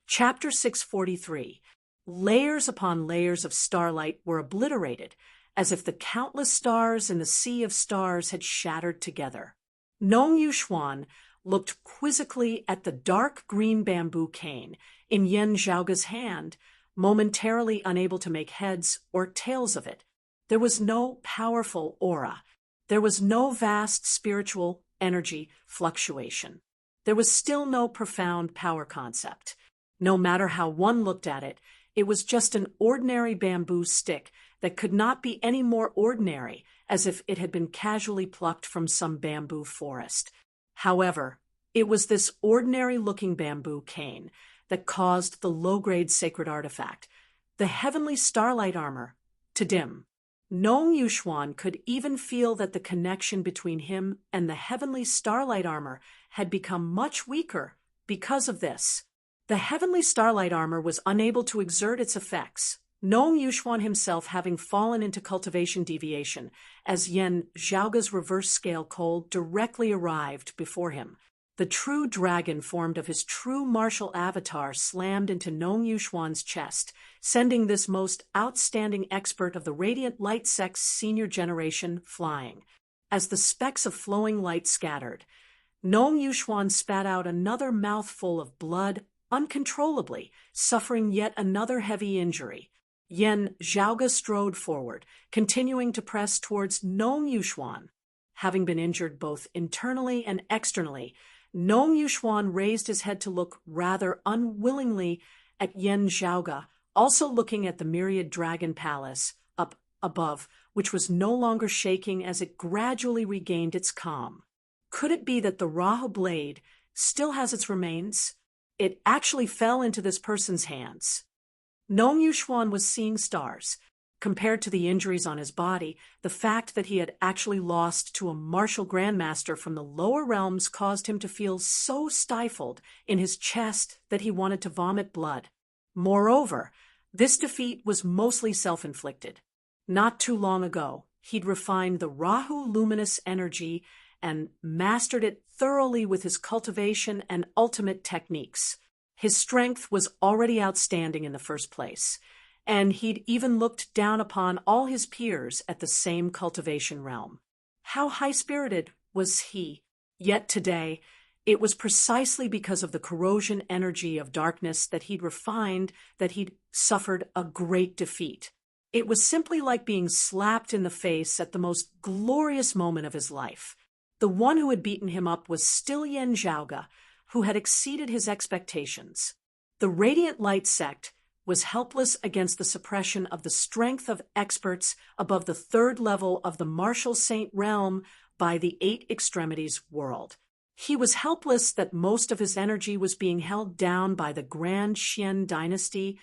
Chapter 643. Layers upon layers of starlight were obliterated, as if the countless stars in the sea of stars had shattered together. Nong Yuxuan looked quizzically at the dark green bamboo cane in Yen Zhaoge's hand, momentarily unable to make heads or tails of it. There was no powerful aura. There was no vast spiritual energy fluctuation. There was still no profound power concept. No matter how one looked at it, it was just an ordinary bamboo stick that could not be any more ordinary, as if it had been casually plucked from some bamboo forest. However, it was this ordinary-looking bamboo cane that caused the low-grade sacred artifact, the heavenly starlight armor, to dim. Nong Yuxuan could even feel that the connection between him and the heavenly starlight armor had become much weaker because of this. The heavenly starlight armor was unable to exert its effects, Nong Yuxuan himself having fallen into cultivation deviation as Yen Zhaoge's reverse scale cold directly arrived before him. The true dragon formed of his true martial avatar slammed into Nong Yuxuan's chest, sending this most outstanding expert of the Radiant Light Sect's senior generation flying. As the specks of flowing light scattered, Nong Yuxuan spat out another mouthful of blood uncontrollably, suffering yet another heavy injury. Yan Zhaoge strode forward, continuing to press towards Nong Yuxuan. Having been injured both internally and externally, Nong Yuxuan raised his head to look rather unwillingly at Yan Zhaoge, also looking at the myriad dragon palace up above, which was no longer shaking as it gradually regained its calm. Could it be that the Rahu blade still has its remains? It actually fell into this person's hands. Nong Yuxuan was seeing stars. Compared to the injuries on his body, the fact that he had actually lost to a martial grandmaster from the lower realms caused him to feel so stifled in his chest that he wanted to vomit blood. Moreover, this defeat was mostly self-inflicted. Not too long ago, he'd refined the Rahu luminous energy and mastered it thoroughly with his cultivation and ultimate techniques. His strength was already outstanding in the first place, and he'd even looked down upon all his peers at the same cultivation realm. How high-spirited was he? Yet today, it was precisely because of the corrosion energy of darkness that he'd refined that he'd suffered a great defeat. It was simply like being slapped in the face at the most glorious moment of his life. The one who had beaten him up was still Yan Zhaoge, who had exceeded his expectations. The Radiant Light Sect was helpless against the suppression of the strength of experts above the third level of the martial saint realm by the Eight Extremities world. He was helpless that most of his energy was being held down by the Grand Xian dynasty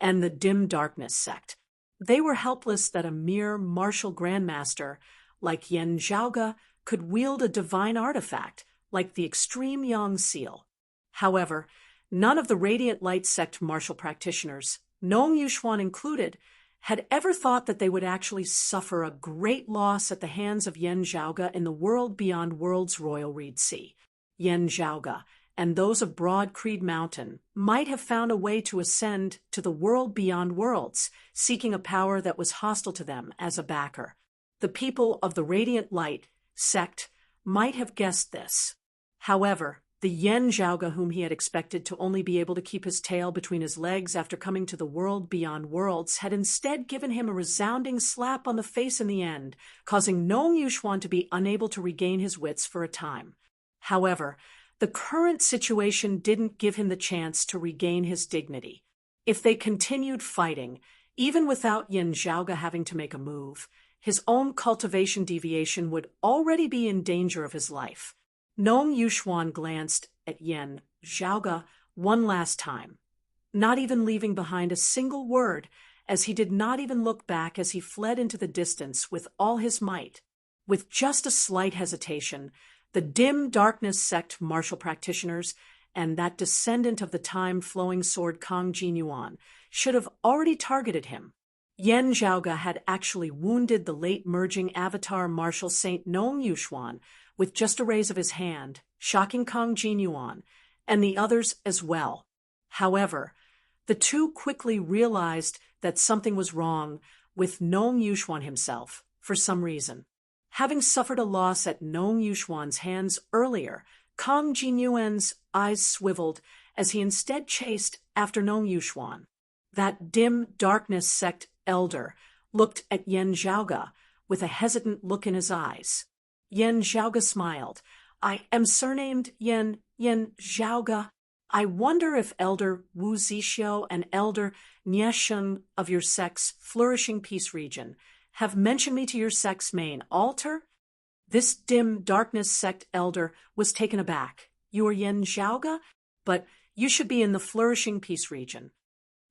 and the Dim Darkness sect. They were helpless that a mere martial grandmaster like Yan Zhaoge could wield a divine artifact like the Extreme Yang Seal. However, none of the Radiant Light Sect martial practitioners, Nong Yuxuan included, had ever thought that they would actually suffer a great loss at the hands of Yan Zhaoge in the world beyond world's Royal Reed Sea. Yan Zhaoge and those of Broad Creed Mountain might have found a way to ascend to the world beyond worlds, seeking a power that was hostile to them as a backer. The people of the Radiant Light Sect might have guessed this. However, the Yan Zhaoge whom he had expected to only be able to keep his tail between his legs after coming to the world beyond worlds had instead given him a resounding slap on the face in the end, causing Nong Yuxuan to be unable to regain his wits for a time. However, the current situation didn't give him the chance to regain his dignity. If they continued fighting, even without Yan Zhaoge having to make a move, his own cultivation deviation would already be in danger of his life. Nong Yuxuan glanced at Yan Zhaoge one last time, not even leaving behind a single word, as he did not even look back as he fled into the distance with all his might. With just a slight hesitation, the Dim Darkness Sect martial practitioners and that descendant of the time-flowing sword Kang Jinyuan should have already targeted him. Yan Zhaoge had actually wounded the late-merging avatar martial saint Nong Yuxuan with just a raise of his hand, shocking Kang Jinyuan, and the others as well. However, the two quickly realized that something was wrong with Nong Yuxuan himself, for some reason. Having suffered a loss at Nong Yuxuan's hands earlier, Kang Jinyuan's eyes swiveled as he instead chased after Nong Yuxuan. That Dim Darkness Sect elder looked at Yan Zhaoge with a hesitant look in his eyes. Yan Zhaoge smiled. "I am surnamed Yan Zhaoge. I wonder if Elder Wu Zixiu and Elder Niesheng of your sect's Flourishing Peace region have mentioned me to your sect's main altar?" This Dim Darkness Sect elder was taken aback. "You are Yan Zhaoge? But you should be in the Flourishing Peace region."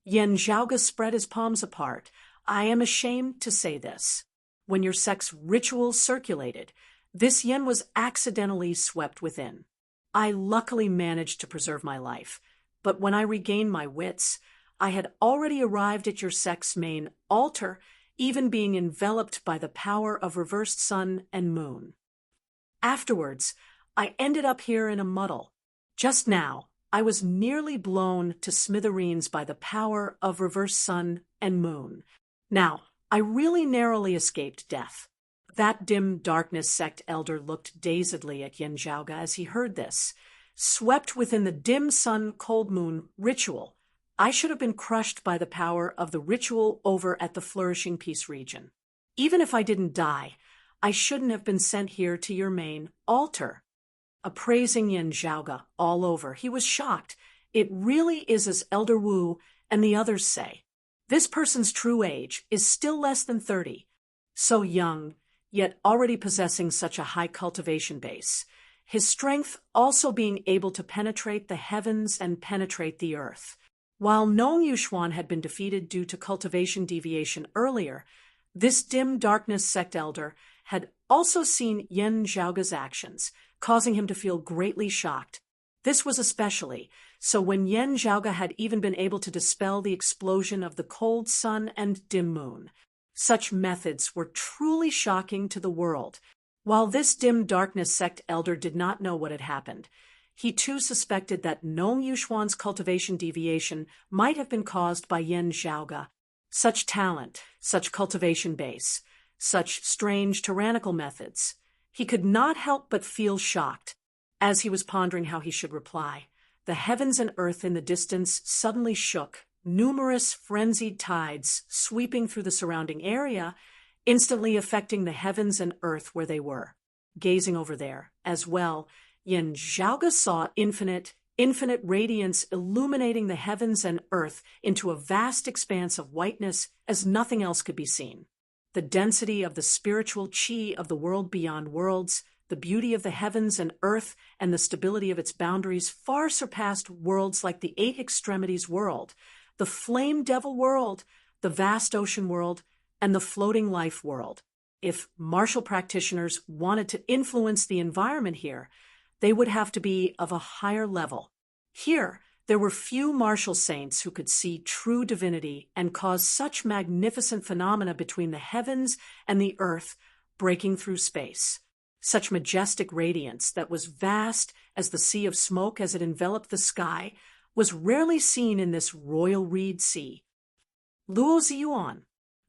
Yan Zhaoge spread his palms apart. "I am ashamed to say this. When your sect's rituals circulated, this yen was accidentally swept within. I luckily managed to preserve my life, but when I regained my wits, I had already arrived at your sect's main altar, even being enveloped by the power of reversed sun and moon. Afterwards, I ended up here in a muddle. Just now, I was nearly blown to smithereens by the power of reverse sun and moon. Now, I really narrowly escaped death. That dim darkness sect elder looked dazedly at Yin Zhaoga as he heard this. Swept within the dim sun, cold moon ritual, I should have been crushed by the power of the ritual over at the Flourishing Peace region. Even if I didn't die, I shouldn't have been sent here to your main altar. Appraising Yin Zhaoga all over, he was shocked. It really is as Elder Wu and the others say. This person's true age is still less than 30. So young, yet already possessing such a high cultivation base. His strength also being able to penetrate the heavens and penetrate the earth. While Nong Yuxuan had been defeated due to cultivation deviation earlier, this dim darkness sect elder had also seen Yin Zhaoga's actions, causing him to feel greatly shocked. This was especially so when Yin Zhaoga had even been able to dispel the explosion of the cold sun and dim moon. Such methods were truly shocking to the world. While this dim darkness sect elder did not know what had happened, he too suspected that Nong Yuxuan's cultivation deviation might have been caused by Yin Zhaoga. Such talent, such cultivation base, such strange tyrannical methods. He could not help but feel shocked. As he was pondering how he should reply, the heavens and earth in the distance suddenly shook, numerous frenzied tides sweeping through the surrounding area, instantly affecting the heavens and earth where they were. Gazing over there, as well, Yin Zhaoga saw infinite radiance illuminating the heavens and earth into a vast expanse of whiteness as nothing else could be seen. The density of the spiritual qi of the world beyond worlds, the beauty of the heavens and earth, and the stability of its boundaries far surpassed worlds like the Eight Extremities world, the Flame Devil world, the Vast Ocean world, and the Floating Life world. If martial practitioners wanted to influence the environment here, they would have to be of a higher level. Here, there were few martial saints who could see true divinity and cause such magnificent phenomena between the heavens and the earth, breaking through space. Such majestic radiance that was vast as the sea of smoke as it enveloped the sky was rarely seen in this royal reed sea. Luo Ziyuan,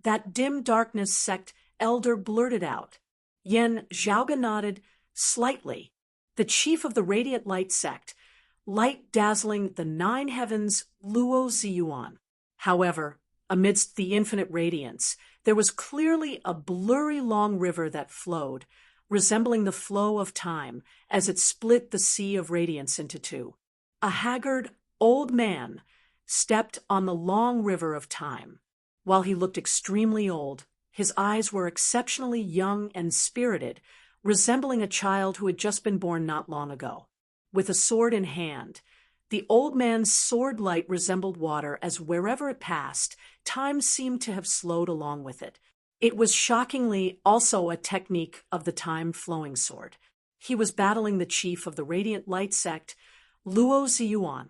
that dim darkness sect elder, blurted out. Yin Zhaoga nodded slightly. The chief of the radiant light sect, light dazzling the 9 heavens, Luo Ziyuan. However, amidst the infinite radiance, there was clearly a blurry long river that flowed, resembling the flow of time as it split the sea of radiance into two. A haggard, old man stepped on the long river of time. While he looked extremely old, his eyes were exceptionally young and spirited, resembling a child who had just been born not long ago. With a sword in hand, the old man's sword light resembled water as wherever it passed, time seemed to have slowed along with it. It was shockingly also a technique of the time-flowing sword. He was battling the chief of the Radiant Light sect, Luo Ziyuan,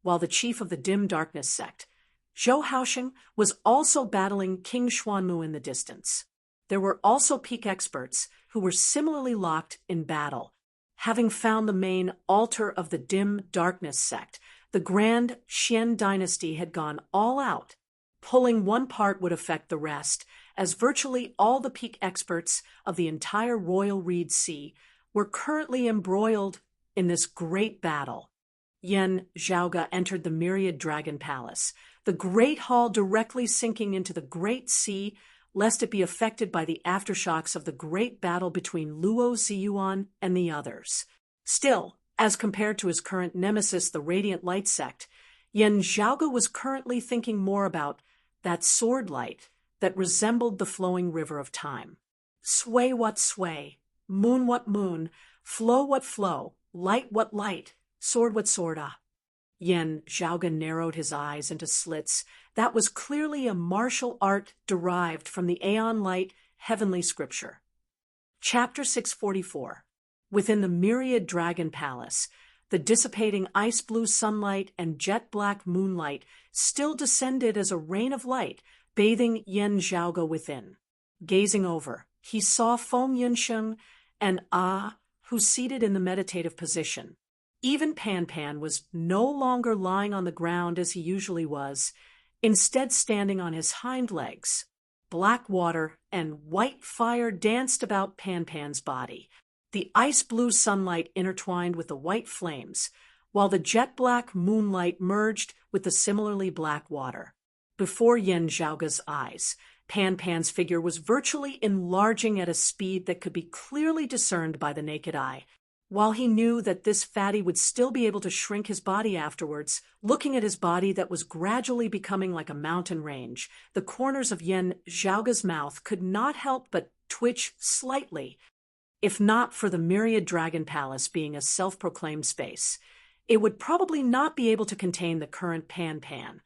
while the chief of the Dim Darkness sect, Zhou Haosheng, was also battling King Xuanmu in the distance. There were also peak experts who were similarly locked in battle. Having found the main altar of the Dim Darkness sect, the Grand Xian dynasty had gone all out. Pulling one part would affect the rest, as virtually all the peak experts of the entire Royal Reed Sea were currently embroiled in this great battle. Yin Zhaoga entered the Myriad Dragon Palace, the great hall directly sinking into the Great Sea, lest it be affected by the aftershocks of the great battle between Luo Ziyuan and the others. Still, as compared to his current nemesis, the Radiant Light sect, Yin Zhaoga was currently thinking more about that sword light that resembled the flowing river of time. Sway what sway, moon what moon, flow what flow, light what light, sword what sword, ah. Yin Zhaoga narrowed his eyes into slits. That was clearly a martial art derived from the Aeon Light heavenly scripture. Chapter 644. Within the Myriad Dragon Palace, the dissipating ice-blue sunlight and jet-black moonlight still descended as a rain of light, bathing Yin Zhaoga within. Gazing over, he saw Feng Yunsheng and who's seated in the meditative position. Even Pan Pan was no longer lying on the ground as he usually was, instead standing on his hind legs. Black water and white fire danced about Pan Pan's body. The ice-blue sunlight intertwined with the white flames, while the jet-black moonlight merged with the similarly black water. Before Yan Zhaoga's eyes, Pan Pan's figure was virtually enlarging at a speed that could be clearly discerned by the naked eye. While he knew that this fatty would still be able to shrink his body afterwards, looking at his body that was gradually becoming like a mountain range, the corners of Yan Zhaoga's mouth could not help but twitch slightly. If not for the Myriad Dragon Palace being a self-proclaimed space, it would probably not be able to contain the current Pan Pan,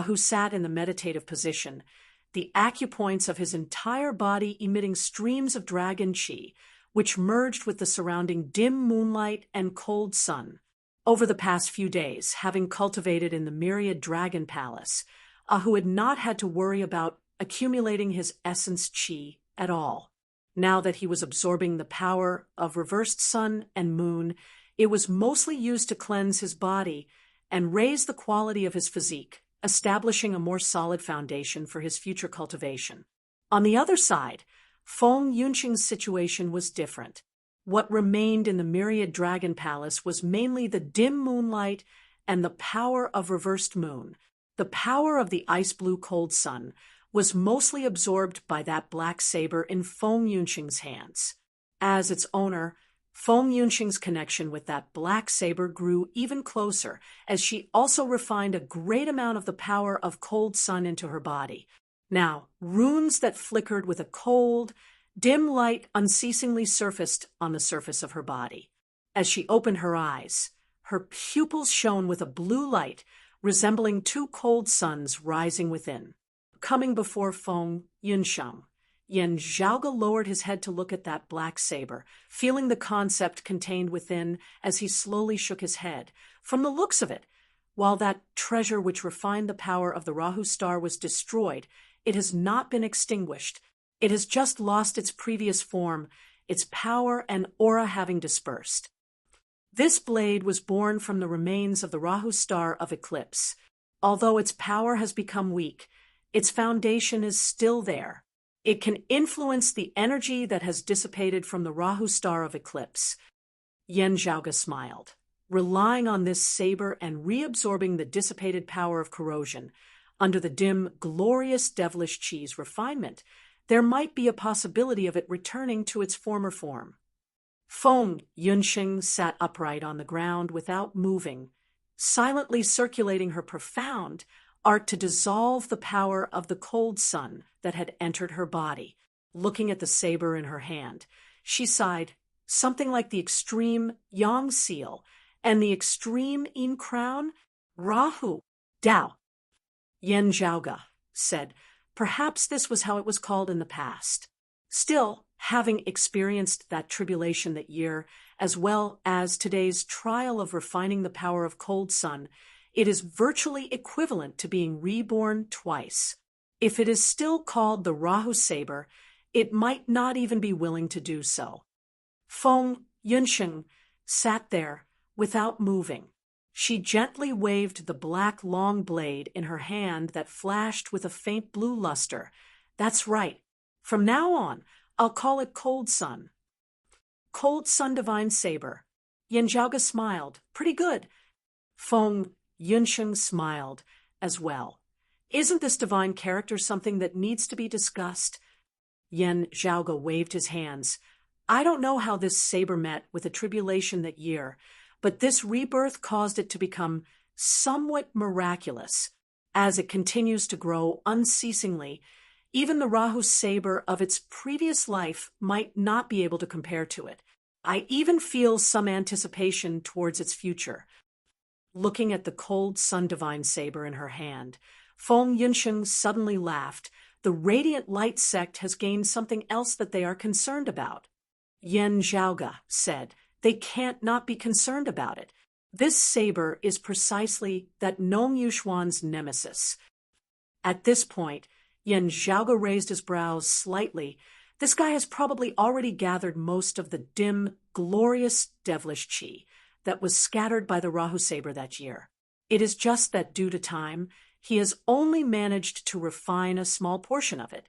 who sat in the meditative position, the acupoints of his entire body emitting streams of dragon qi, which merged with the surrounding dim moonlight and cold sun. Over the past few days, having cultivated in the Myriad Dragon Palace, Ahu had not had to worry about accumulating his essence qi at all. Now that he was absorbing the power of reversed sun and moon, it was mostly used to cleanse his body and raise the quality of his physique, establishing a more solid foundation for his future cultivation. On the other side, Feng Yunqing's situation was different. What remained in the Myriad Dragon Palace was mainly the dim moonlight and the power of reversed moon. The power of the ice-blue cold sun was mostly absorbed by that black saber in Feng Yunqing's hands. As its owner, Feng Yunqing's connection with that black saber grew even closer as she also refined a great amount of the power of cold sun into her body. Now, runes that flickered with a cold, dim light unceasingly surfaced on the surface of her body. As she opened her eyes, her pupils shone with a blue light resembling two cold suns rising within. Coming before Feng Yunsheng, Yan Zhaoga lowered his head to look at that black saber, feeling the concept contained within as he slowly shook his head. From the looks of it, while that treasure which refined the power of the Rahu star was destroyed, it has not been extinguished. It has just lost its previous form, its power and aura having dispersed. This blade was born from the remains of the Rahu star of eclipse. Although its power has become weak, its foundation is still there. It can influence the energy that has dissipated from the Rahu star of eclipse. Yan Zhaoga smiled. Relying on this saber and reabsorbing the dissipated power of corrosion, under the dim, glorious devilish qi's refinement, there might be a possibility of it returning to its former form. Feng Yunqing sat upright on the ground without moving, silently circulating her profound art to dissolve the power of the cold sun that had entered her body. Looking at the saber in her hand, she sighed, something like the extreme Yang seal and the extreme Yin crown, Rahu, Dao. Yan Zhaoga said, perhaps this was how it was called in the past. Still, having experienced that tribulation that year, as well as today's trial of refining the power of cold sun, it is virtually equivalent to being reborn twice. If it is still called the Rahu saber, it might not even be willing to do so. Feng Yunqing sat there without moving. She gently waved the black long blade in her hand that flashed with a faint blue luster. That's right. From now on, I'll call it Cold Sun. Cold Sun Divine Saber. Yan Zhaoga smiled. Pretty good. Feng Yunqing smiled as well. Isn't this divine character something that needs to be discussed? Yan Zhaoga waved his hands. I don't know how this saber met with the tribulation that year, but this rebirth caused it to become somewhat miraculous. As it continues to grow unceasingly, even the Rahu saber of its previous life might not be able to compare to it. I even feel some anticipation towards its future. Looking at the cold sun divine saber in her hand, Feng Yunqing suddenly laughed. The radiant light sect has gained something else that they are concerned about. Yan Zhaoga said, they can't not be concerned about it. This saber is precisely that Nong Yuxuan's nemesis. At this point, Yan Zhaoga raised his brows slightly, This guy has probably already gathered most of the dim, glorious, devilish chi that was scattered by the Rahu saber that year. It is just that due to time, he has only managed to refine a small portion of it.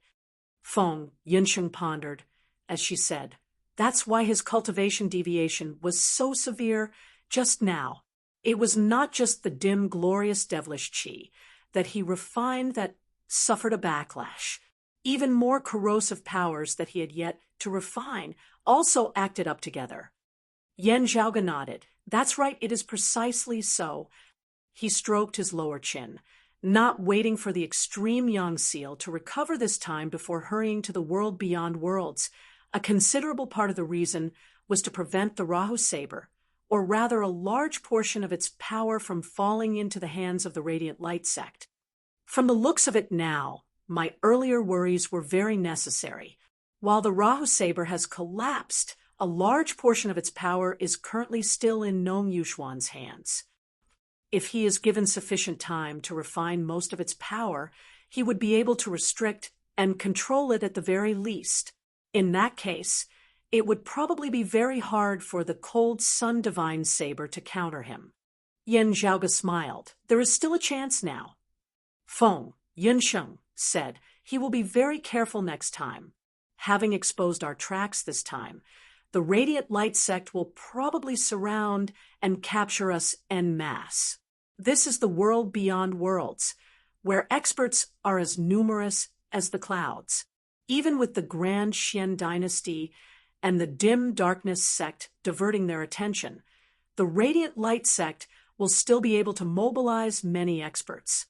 Feng Yinsheng pondered, as she said, that's why his cultivation deviation was so severe just now. It was not just the dim, glorious devilish chi that he refined that suffered a backlash. Even more corrosive powers that he had yet to refine also acted up together. Yan Zhaoga nodded. That's right, it is precisely so. He stroked his lower chin, not waiting for the extreme young seal to recover this time before hurrying to the world beyond worlds. A considerable part of the reason was to prevent the Rahu saber, or rather a large portion of its power from falling into the hands of the Radiant Light sect. From the looks of it now, my earlier worries were very necessary. While the Rahu saber has collapsed, a large portion of its power is currently still in Nong Yuxuan's hands. If he is given sufficient time to refine most of its power, he would be able to restrict and control it at the very least. In that case, it would probably be very hard for the cold sun divine saber to counter him. Yan Zhaoga smiled. There is still a chance now. Feng Yinsheng said, he will be very careful next time. Having exposed our tracks this time, the Radiant Light sect will probably surround and capture us en masse. This is the world beyond worlds, where experts are as numerous as the clouds. Even with the Grand Xian dynasty and the dim darkness sect diverting their attention, the Radiant Light sect will still be able to mobilize many experts.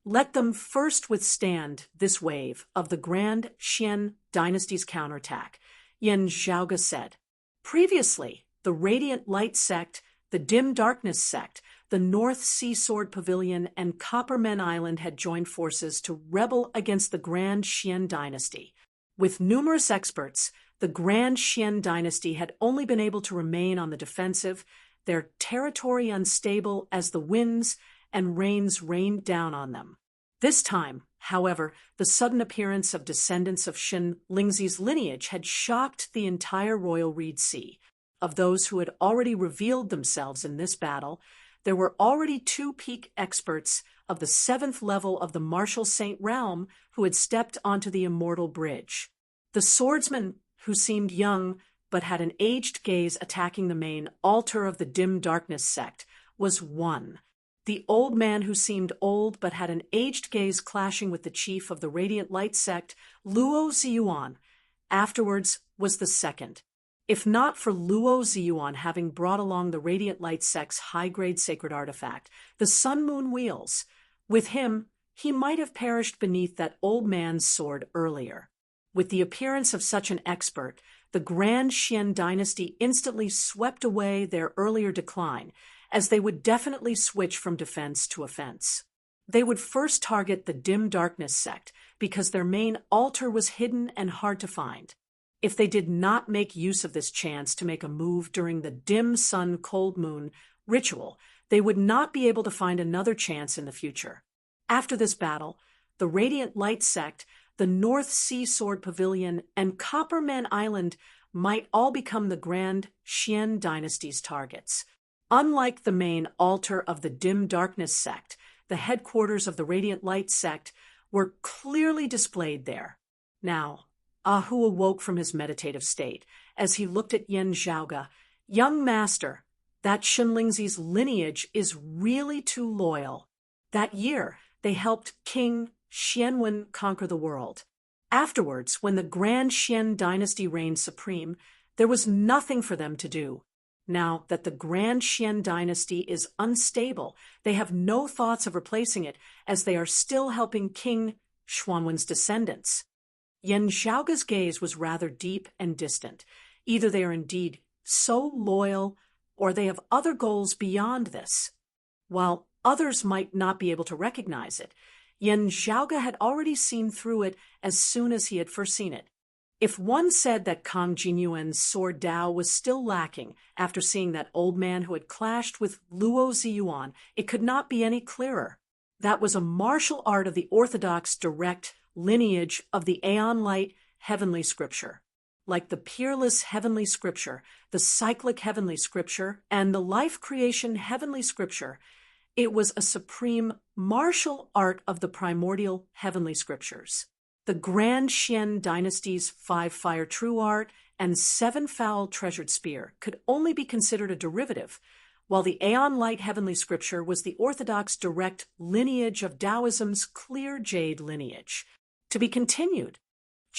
Let them first withstand this wave of the Grand Xian dynasty's counterattack, Yan Zhaoga said. Previously, the Radiant Light sect, the Dim Darkness sect, the North Sea Sword Pavilion, and Coppermen Island had joined forces to rebel against the Grand Xian dynasty. With numerous experts, the Grand Xian dynasty had only been able to remain on the defensive, their territory unstable as the winds and rains rained down on them. This time, however, the sudden appearance of descendants of Shin Lingzi's lineage had shocked the entire Royal Reed Sea. Of those who had already revealed themselves in this battle, there were already 2 peak experts of the 7th level of the Martial Saint realm who had stepped onto the Immortal Bridge. The swordsman, who seemed young but had an aged gaze attacking the main altar of the Dim Darkness sect, was one. The old man who seemed old but had an aged gaze clashing with the chief of the Radiant Light sect, Luo Ziyuan, afterwards was the second. If not for Luo Ziyuan having brought along the Radiant Light sect's high-grade sacred artifact, the Sun-Moon Wheels, with him, he might have perished beneath that old man's sword earlier. With the appearance of such an expert, the Grand Xian dynasty instantly swept away their earlier decline, as they would definitely switch from defense to offense. They would first target the Dim Darkness sect, because their main altar was hidden and hard to find. If they did not make use of this chance to make a move during the Dim Sun Cold Moon ritual, they would not be able to find another chance in the future. After this battle, the Radiant Light sect, the North Sea Sword Pavilion, and Coppermen Island might all become the Grand Xian dynasty's targets. Unlike the main altar of the Dim Darkness sect, the headquarters of the Radiant Light sect were clearly displayed there. Now, Ahu awoke from his meditative state as he looked at Yan Zhaoga. Young master, that Shinlingzi's lineage is really too loyal. That year, they helped King Xianwen conquer the world. Afterwards, when the Grand Xian dynasty reigned supreme, there was nothing for them to do. Now that the Grand Xian dynasty is unstable, they have no thoughts of replacing it, as they are still helping King Xuanwen's descendants. Yan Zhaoga's gaze was rather deep and distant. Either they are indeed so loyal, or they have other goals beyond this. While others might not be able to recognize it, Yan Zhaoga had already seen through it as soon as he had foreseen it. If one said that Kang Jinyuan's sword Dao was still lacking after seeing that old man who had clashed with Luo Ziyuan, it could not be any clearer. That was a martial art of the orthodox direct lineage of the Aeon Light heavenly scripture. Like the peerless heavenly scripture, the cyclic heavenly scripture, and the life creation heavenly scripture, it was a supreme martial art of the primordial heavenly scriptures. The Grand Xian dynasty's 5-fire true art and 7-foul treasured spear could only be considered a derivative, while the Aeon Light heavenly scripture was the orthodox direct lineage of Taoism's clear jade lineage. To be continued.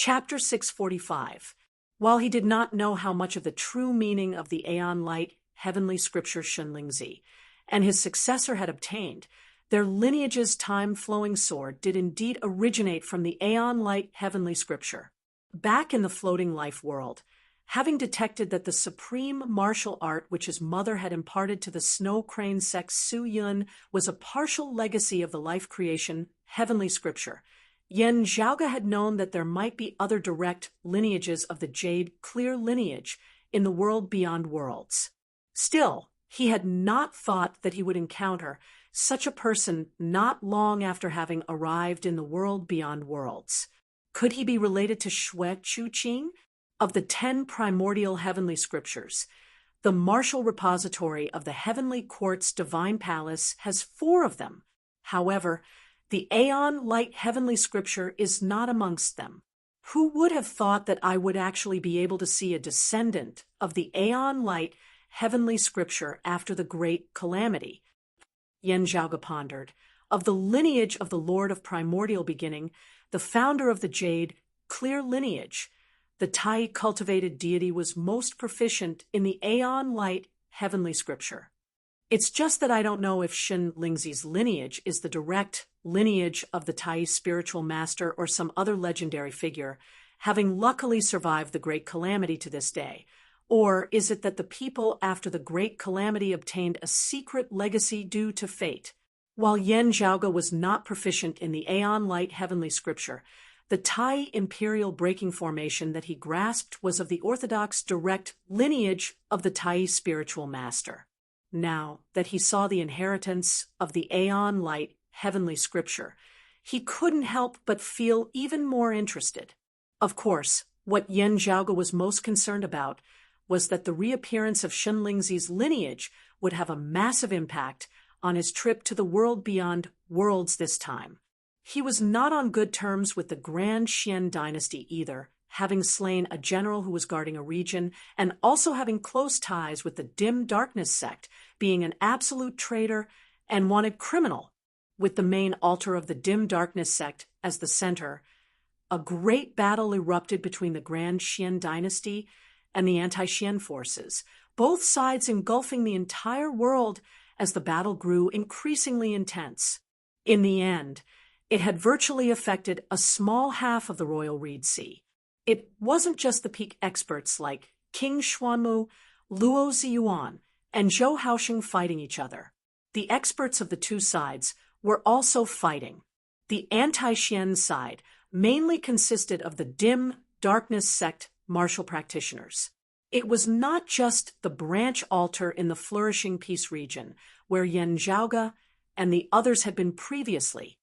Chapter 645. While he did not know how much of the true meaning of the Aeon Light heavenly scripture Shunlingzi and his successor had obtained, their lineage's time-flowing sword did indeed originate from the Aeon Light heavenly scripture. Back in the floating life world, having detected that the supreme martial art which his mother had imparted to the Snow Crane sect Su Yun was a partial legacy of the life creation heavenly scripture, Yen Zhaoge had known that there might be other direct lineages of the Jade clear lineage in the world beyond worlds. Still, he had not thought that he would encounter such a person not long after having arrived in the world beyond worlds. Could he be related to Shui Chuqing? Of the 10 primordial heavenly scriptures, the martial repository of the heavenly quartz divine palace has 4 of them. However, the Aeon Light heavenly scripture is not amongst them. Who would have thought that I would actually be able to see a descendant of the Aeon Light heavenly scripture after the great calamity? Yen Zhaoge pondered. Of the lineage of the Lord of primordial beginning, the founder of the Jade clear lineage, the Tai cultivated deity was most proficient in the Aeon Light heavenly scripture. It's just that I don't know if Shin Lingzi's lineage is the direct lineage of the Tai spiritual master or some other legendary figure, having luckily survived the great calamity to this day. Or is it that the people after the great calamity obtained a secret legacy due to fate? While Yen Zhaoge was not proficient in the Aeon Light heavenly scripture, the Tai imperial breaking formation that he grasped was of the orthodox direct lineage of the Tai spiritual master. Now that he saw the inheritance of the Aeon Light heavenly scripture, he couldn't help but feel even more interested. Of course, what Yen Zhaoge was most concerned about was that the reappearance of Shunlingzi's lineage would have a massive impact on his trip to the world beyond worlds this time. He was not on good terms with the Grand Xian dynasty either, having slain a general who was guarding a region, and also having close ties with the Dim Darkness sect, being an absolute traitor and wanted criminal. With the main altar of the Dim Darkness sect as the center, a great battle erupted between the Grand Xian dynasty and the anti-Xian forces, both sides engulfing the entire world as the battle grew increasingly intense. In the end, it had virtually affected a small half of the Royal Reed Sea. It wasn't just the peak experts like King Xuanmu, Luo Ziyuan, and Zhou Haosheng fighting each other. The experts of the two sides were also fighting. The anti-Xian side mainly consisted of the Dim Darkness sect martial practitioners. It was not just the branch altar in the flourishing peace region, where Yen Zhaoge and the others had been previously.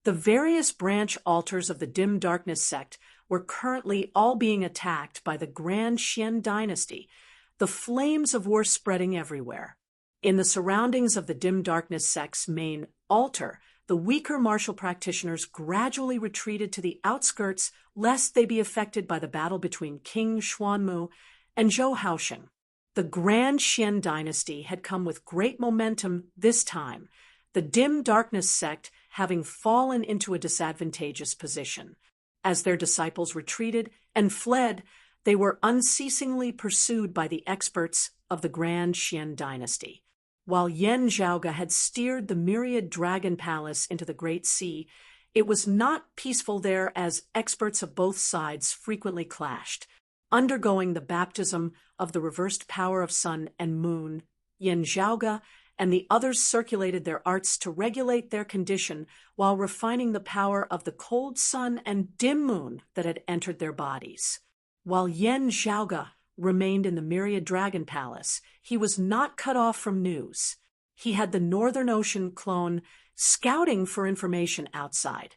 The various branch altars of the Dim Darkness sect were currently all being attacked by the Grand Xian dynasty, the flames of war spreading everywhere. In the surroundings of the Dim Darkness sect's main altar, the weaker martial practitioners gradually retreated to the outskirts lest they be affected by the battle between King Xuanmu and Zhou Haosheng. The Grand Xian dynasty had come with great momentum this time, the Dim Darkness sect having fallen into a disadvantageous position. As their disciples retreated and fled, they were unceasingly pursued by the experts of the Grand Xian dynasty. While Yen Zhaoge had steered the myriad dragon palace into the Great Sea, it was not peaceful there as experts of both sides frequently clashed. Undergoing the baptism of the reversed power of sun and moon, Yen Zhaoge and the others circulated their arts to regulate their condition while refining the power of the cold sun and dim moon that had entered their bodies. While Yen Zhaoge remained in the Myriad Dragon Palace, he was not cut off from news. He had the Northern Ocean clone scouting for information outside.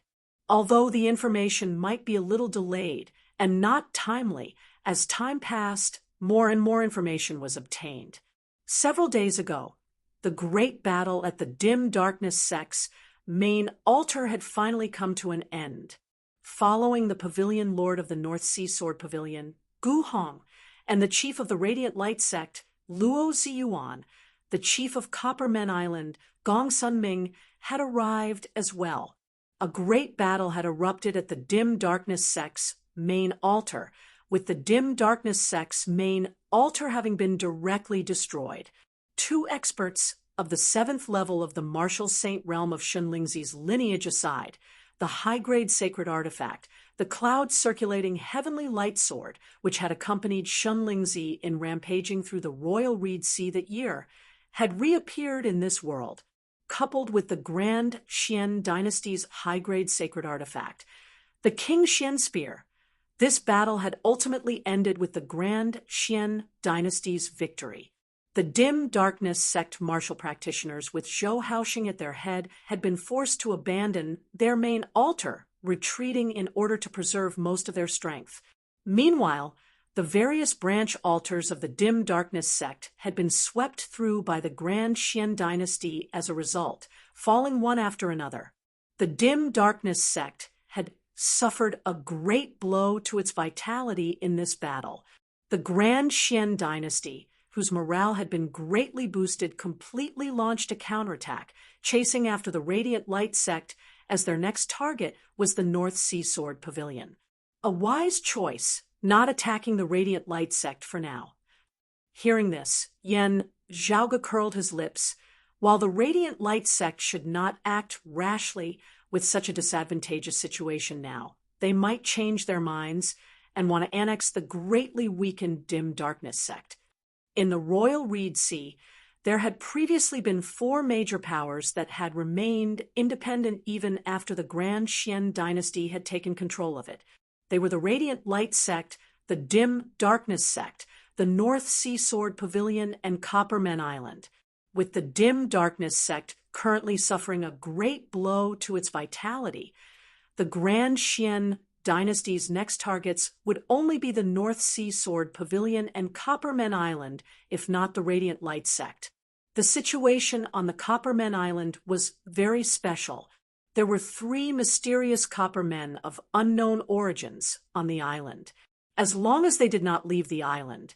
Although the information might be a little delayed, and not timely. As time passed, more and more information was obtained. Several days ago, the great battle at the Dim Darkness Sect's main altar had finally come to an end. Following the Pavilion Lord of the North Sea Sword Pavilion, Gu Hong, and the chief of the Radiant Light Sect, Luo Ziyuan, the chief of Copper Men Island, Gong Sun Ming, had arrived as well. A great battle had erupted at the Dim Darkness Sect's main altar, with the Dim Darkness Sect's main altar having been directly destroyed. Two experts of the 7th level of the Martial Saint realm of Shunlingzi's lineage aside, the high-grade sacred artifact, the cloud-circulating heavenly light sword, which had accompanied Shunlingzi in rampaging through the Royal Reed Sea that year, had reappeared in this world, coupled with the Grand Xian dynasty's high-grade sacred artifact, the King Xian Spear. This battle had ultimately ended with the Grand Xian dynasty's victory. The Dim Darkness Sect martial practitioners, with Zhou Haoxing at their head, had been forced to abandon their main altar, retreating in order to preserve most of their strength. Meanwhile, the various branch altars of the Dim Darkness Sect had been swept through by the Grand Xian dynasty as a result, falling one after another. The Dim Darkness Sect had suffered a great blow to its vitality in this battle. The Grand Xian dynasty, whose morale had been greatly boosted, completely launched a counterattack, chasing after the Radiant Light Sect as their next target was the North Sea Sword Pavilion. A wise choice, not attacking the Radiant Light Sect for now. Hearing this, Yen Zhaoge curled his lips. While the Radiant Light Sect should not act rashly with such a disadvantageous situation now, they might change their minds and want to annex the greatly weakened Dim Darkness Sect. In the Royal Reed Sea, there had previously been 4 major powers that had remained independent even after the Grand Xian dynasty had taken control of it. They were the Radiant Light Sect, the Dim Darkness Sect, the North Sea Sword Pavilion, and Copper Men Island. With the Dim Darkness Sect currently suffering a great blow to its vitality, the Grand Xian dynasty's next targets would only be the North Sea Sword Pavilion and Copper Men Island, if not the Radiant Light Sect. The situation on the Copper Men Island was very special. There were 3 mysterious copper men of unknown origins on the island. As long as they did not leave the island,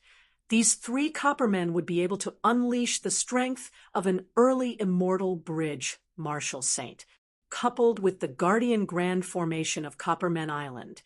these 3 copper men would be able to unleash the strength of an early immortal bridge martial saint, coupled with the guardian grand formation of Copper Men Island.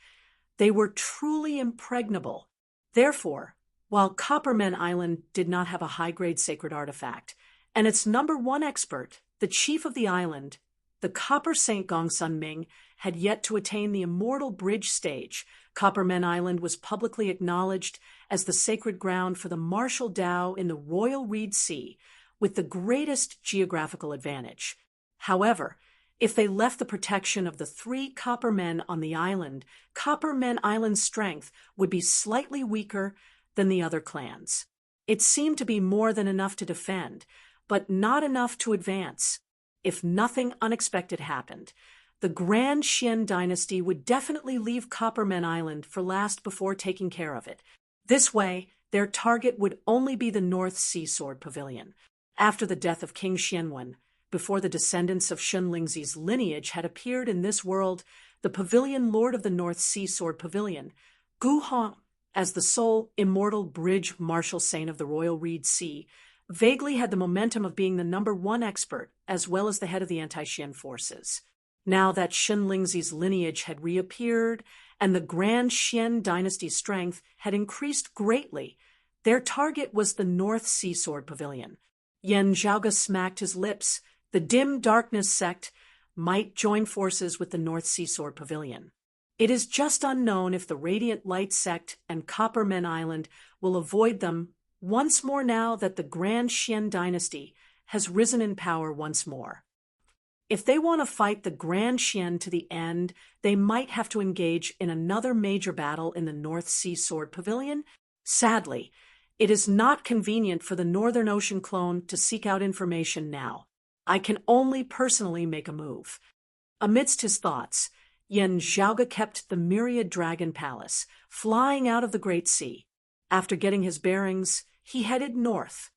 They were truly impregnable. Therefore, while Copper Men Island did not have a high-grade sacred artifact, and its number 1 expert, the chief of the island, the Copper Saint Gong Sun Ming, had yet to attain the immortal bridge stage, Copper Men Island was publicly acknowledged as the sacred ground for the martial Tao in the Royal Reed Sea, with the greatest geographical advantage. However, if they left the protection of the 3 copper men on the island, Copper Men Island's strength would be slightly weaker than the other clans. It seemed to be more than enough to defend, but not enough to advance. If nothing unexpected happened, the Grand Xian dynasty would definitely leave Copper Men Island for last before taking care of it. This way, their target would only be the North Sea Sword Pavilion. After the death of King Xianwen, before the descendants of Shunlingzi's lineage had appeared in this world, the Pavilion Lord of the North Sea Sword Pavilion, Gu Hong, as the sole immortal bridge martial saint of the Royal Reed Sea, vaguely had the momentum of being the number 1 expert, as well as the head of the anti-Xian forces. Now that Shunlingzi's lineage had reappeared, and the Grand Xian dynasty's strength had increased greatly, their target was the North Sea Sword Pavilion. Yen Zhaoge smacked his lips. The Dim Darkness Sect might join forces with the North Sea Sword Pavilion. It is just unknown if the Radiant Light Sect and Copper Men Island will avoid them once more now that the Grand Xian dynasty has risen in power once more. If they want to fight the Grand Xian to the end, they might have to engage in another major battle in the North Sea Sword Pavilion. Sadly, it is not convenient for the Northern Ocean clone to seek out information now. I can only personally make a move. Amidst his thoughts, Yen Zhaoga kept the myriad dragon palace, flying out of the Great Sea. After getting his bearings, he headed north.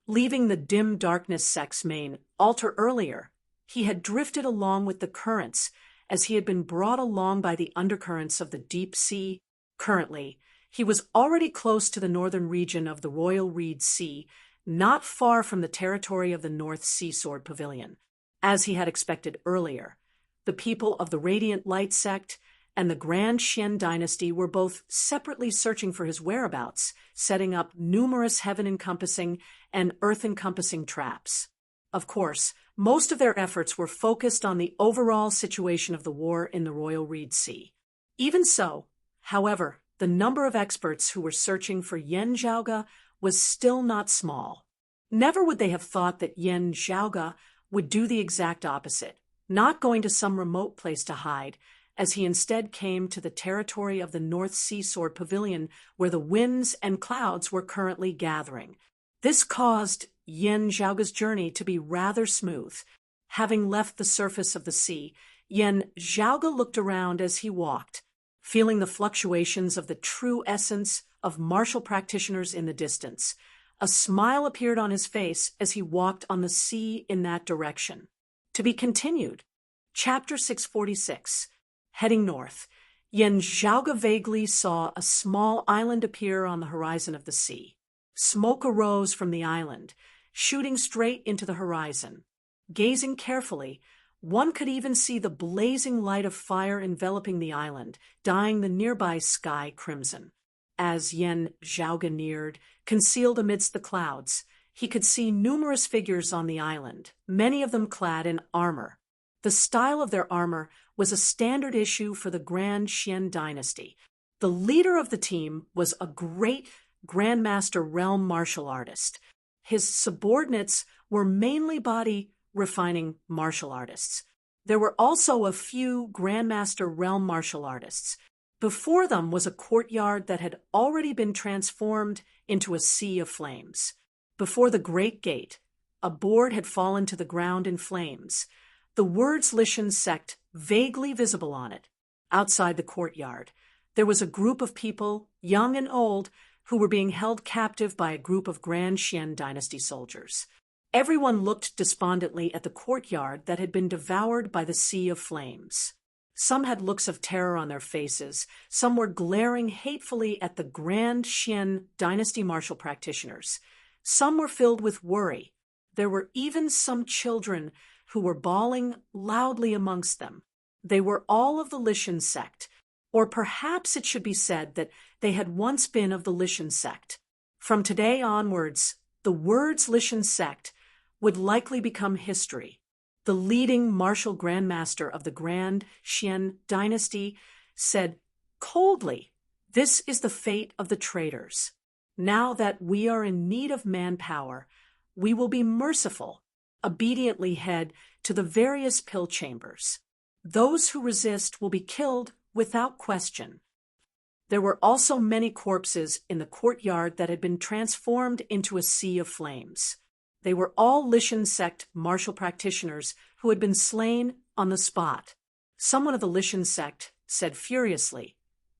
Leaving the dim darkness sect's main altar earlier, he had drifted along with the currents as he had been brought along by the undercurrents of the deep sea. Currently, he was already close to the northern region of the Royal Reed Sea, not far from the territory of the North Sea Sword Pavilion. As he had expected earlier, the people of the Radiant Light sect and the Grand Xian dynasty were both separately searching for his whereabouts, setting up numerous heaven-encompassing and earth-encompassing traps. Of course, most of their efforts were focused on the overall situation of the war in the Royal Reed Sea. Even so, however, the number of experts who were searching for Yen Zhaoga was still not small. Never would they have thought that Yen Zhaoga would do the exact opposite, not going to some remote place to hide, as he instead came to the territory of the North Sea Sword Pavilion where the winds and clouds were currently gathering. This caused Yen Zhaoga's journey to be rather smooth. Having left the surface of the sea, Yen Zhaoga looked around as he walked, feeling the fluctuations of the true essence of martial practitioners in the distance. A smile appeared on his face as he walked on the sea in that direction. To be continued. Chapter 646. Heading north, Yen Zhaoga vaguely saw a small island appear on the horizon of the sea. Smoke arose from the island, shooting straight into the horizon. Gazing carefully, one could even see the blazing light of fire enveloping the island, dyeing the nearby sky crimson. As Yen Zhaoga neared, concealed amidst the clouds, he could see numerous figures on the island, many of them clad in armor. The style of their armor was a standard issue for the Grand Xian dynasty. The leader of the team was a great Grandmaster Realm martial artist. His subordinates were mainly body refining martial artists. There were also a few Grandmaster Realm martial artists. Before them was a courtyard that had already been transformed into a sea of flames. Before the Great Gate, a board had fallen to the ground in flames, the words Lishan sect vaguely visible on it. Outside the courtyard, there was a group of people, young and old, who were being held captive by a group of Grand Xian dynasty soldiers. Everyone looked despondently at the courtyard that had been devoured by the sea of flames. Some had looks of terror on their faces, some were glaring hatefully at the Grand Xian dynasty martial practitioners. Some were filled with worry. There were even some children who were bawling loudly amongst them. They were all of the Lishan sect, or perhaps it should be said that they had once been of the Lishan sect. From today onwards, the words Lishan sect would likely become history. The leading martial grandmaster of the Grand Xian dynasty said coldly, "This is the fate of the traitors. Now that we are in need of manpower, we will be merciful, obediently head to the various pill chambers. Those who resist will be killed without question." There were also many corpses in the courtyard that had been transformed into a sea of flames. They were all Lishan sect martial practitioners who had been slain on the spot. Someone of the Lishan sect said furiously,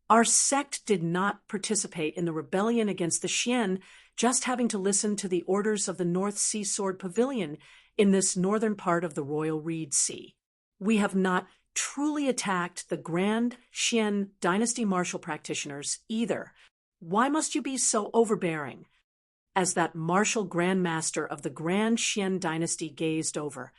"Our sect did not participate in the rebellion against the Xian, just having to listen to the orders of the North Sea Sword Pavilion in this northern part of the Royal Reed Sea. We have not truly attacked the Grand Xian dynasty martial practitioners either. Why must you be so overbearing?" As that martial grandmaster of the Grand Xian dynasty gazed over,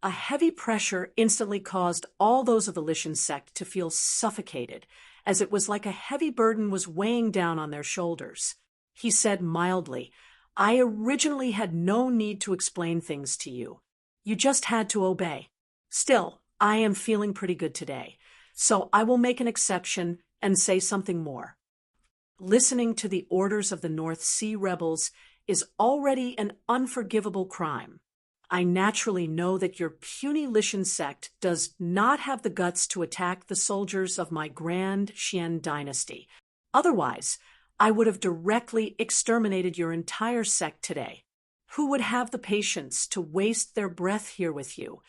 a heavy pressure instantly caused all those of the Lishan sect to feel suffocated, as it was like a heavy burden was weighing down on their shoulders. He said mildly, "I originally had no need to explain things to you. You just had to obey. Still, I am feeling pretty good today, so I will make an exception and say something more. Listening to the orders of the North Sea rebels is already an unforgivable crime. I naturally know that your puny Lishan sect does not have the guts to attack the soldiers of my Grand Xian dynasty. Otherwise, I would have directly exterminated your entire sect today. Who would have the patience to waste their breath here with you?"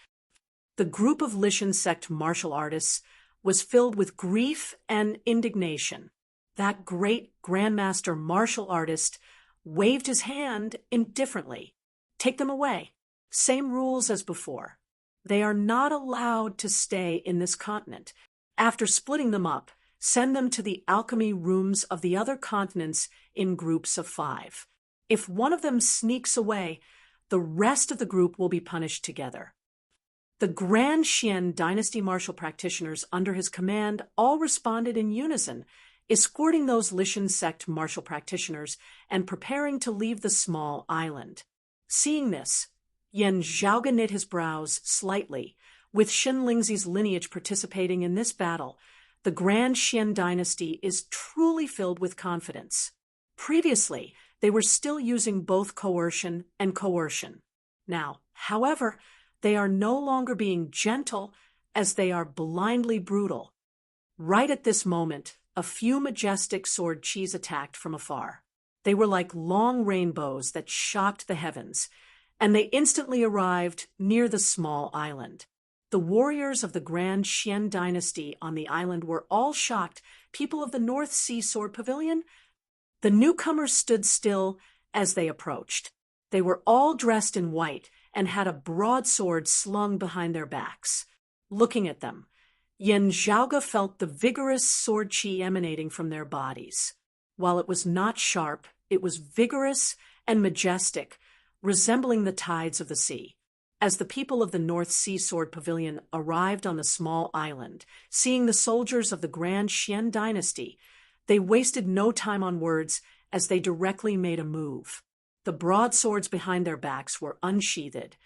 The group of Lishan sect martial artists was filled with grief and indignation. That great grandmaster martial artist waved his hand indifferently. Take them away. Same rules as before. They are not allowed to stay in this continent. After splitting them up, send them to the alchemy rooms of the other continents in groups of 5. If one of them sneaks away, the rest of the group will be punished together. The Grand Xian dynasty martial practitioners under his command all responded in unison, escorting those Lishan sect martial practitioners and preparing to leave the small island. Seeing this, Yan Zhaoge knit his brows slightly. With Shen Lingzi's lineage participating in this battle, the Grand Xian dynasty is truly filled with confidence. Previously, they were still using both coercion and coercion. Now, however, they are no longer being gentle as they are blindly brutal. Right at this moment, a few majestic sword qis attacked from afar. They were like long rainbows that shocked the heavens, and they instantly arrived near the small island. The warriors of the Grand Xian dynasty on the island were all shocked. People of the North Sea Sword Pavilion? The newcomers stood still as they approached. They were all dressed in white and had a broadsword slung behind their backs. Looking at them, Yan Zhaoge felt the vigorous sword qi emanating from their bodies. While it was not sharp, it was vigorous and majestic, resembling the tides of the sea. As the people of the North Sea Sword Pavilion arrived on the small island, seeing the soldiers of the Grand Xian dynasty, they wasted no time on words as they directly made a move. The broadswords behind their backs were unsheathed,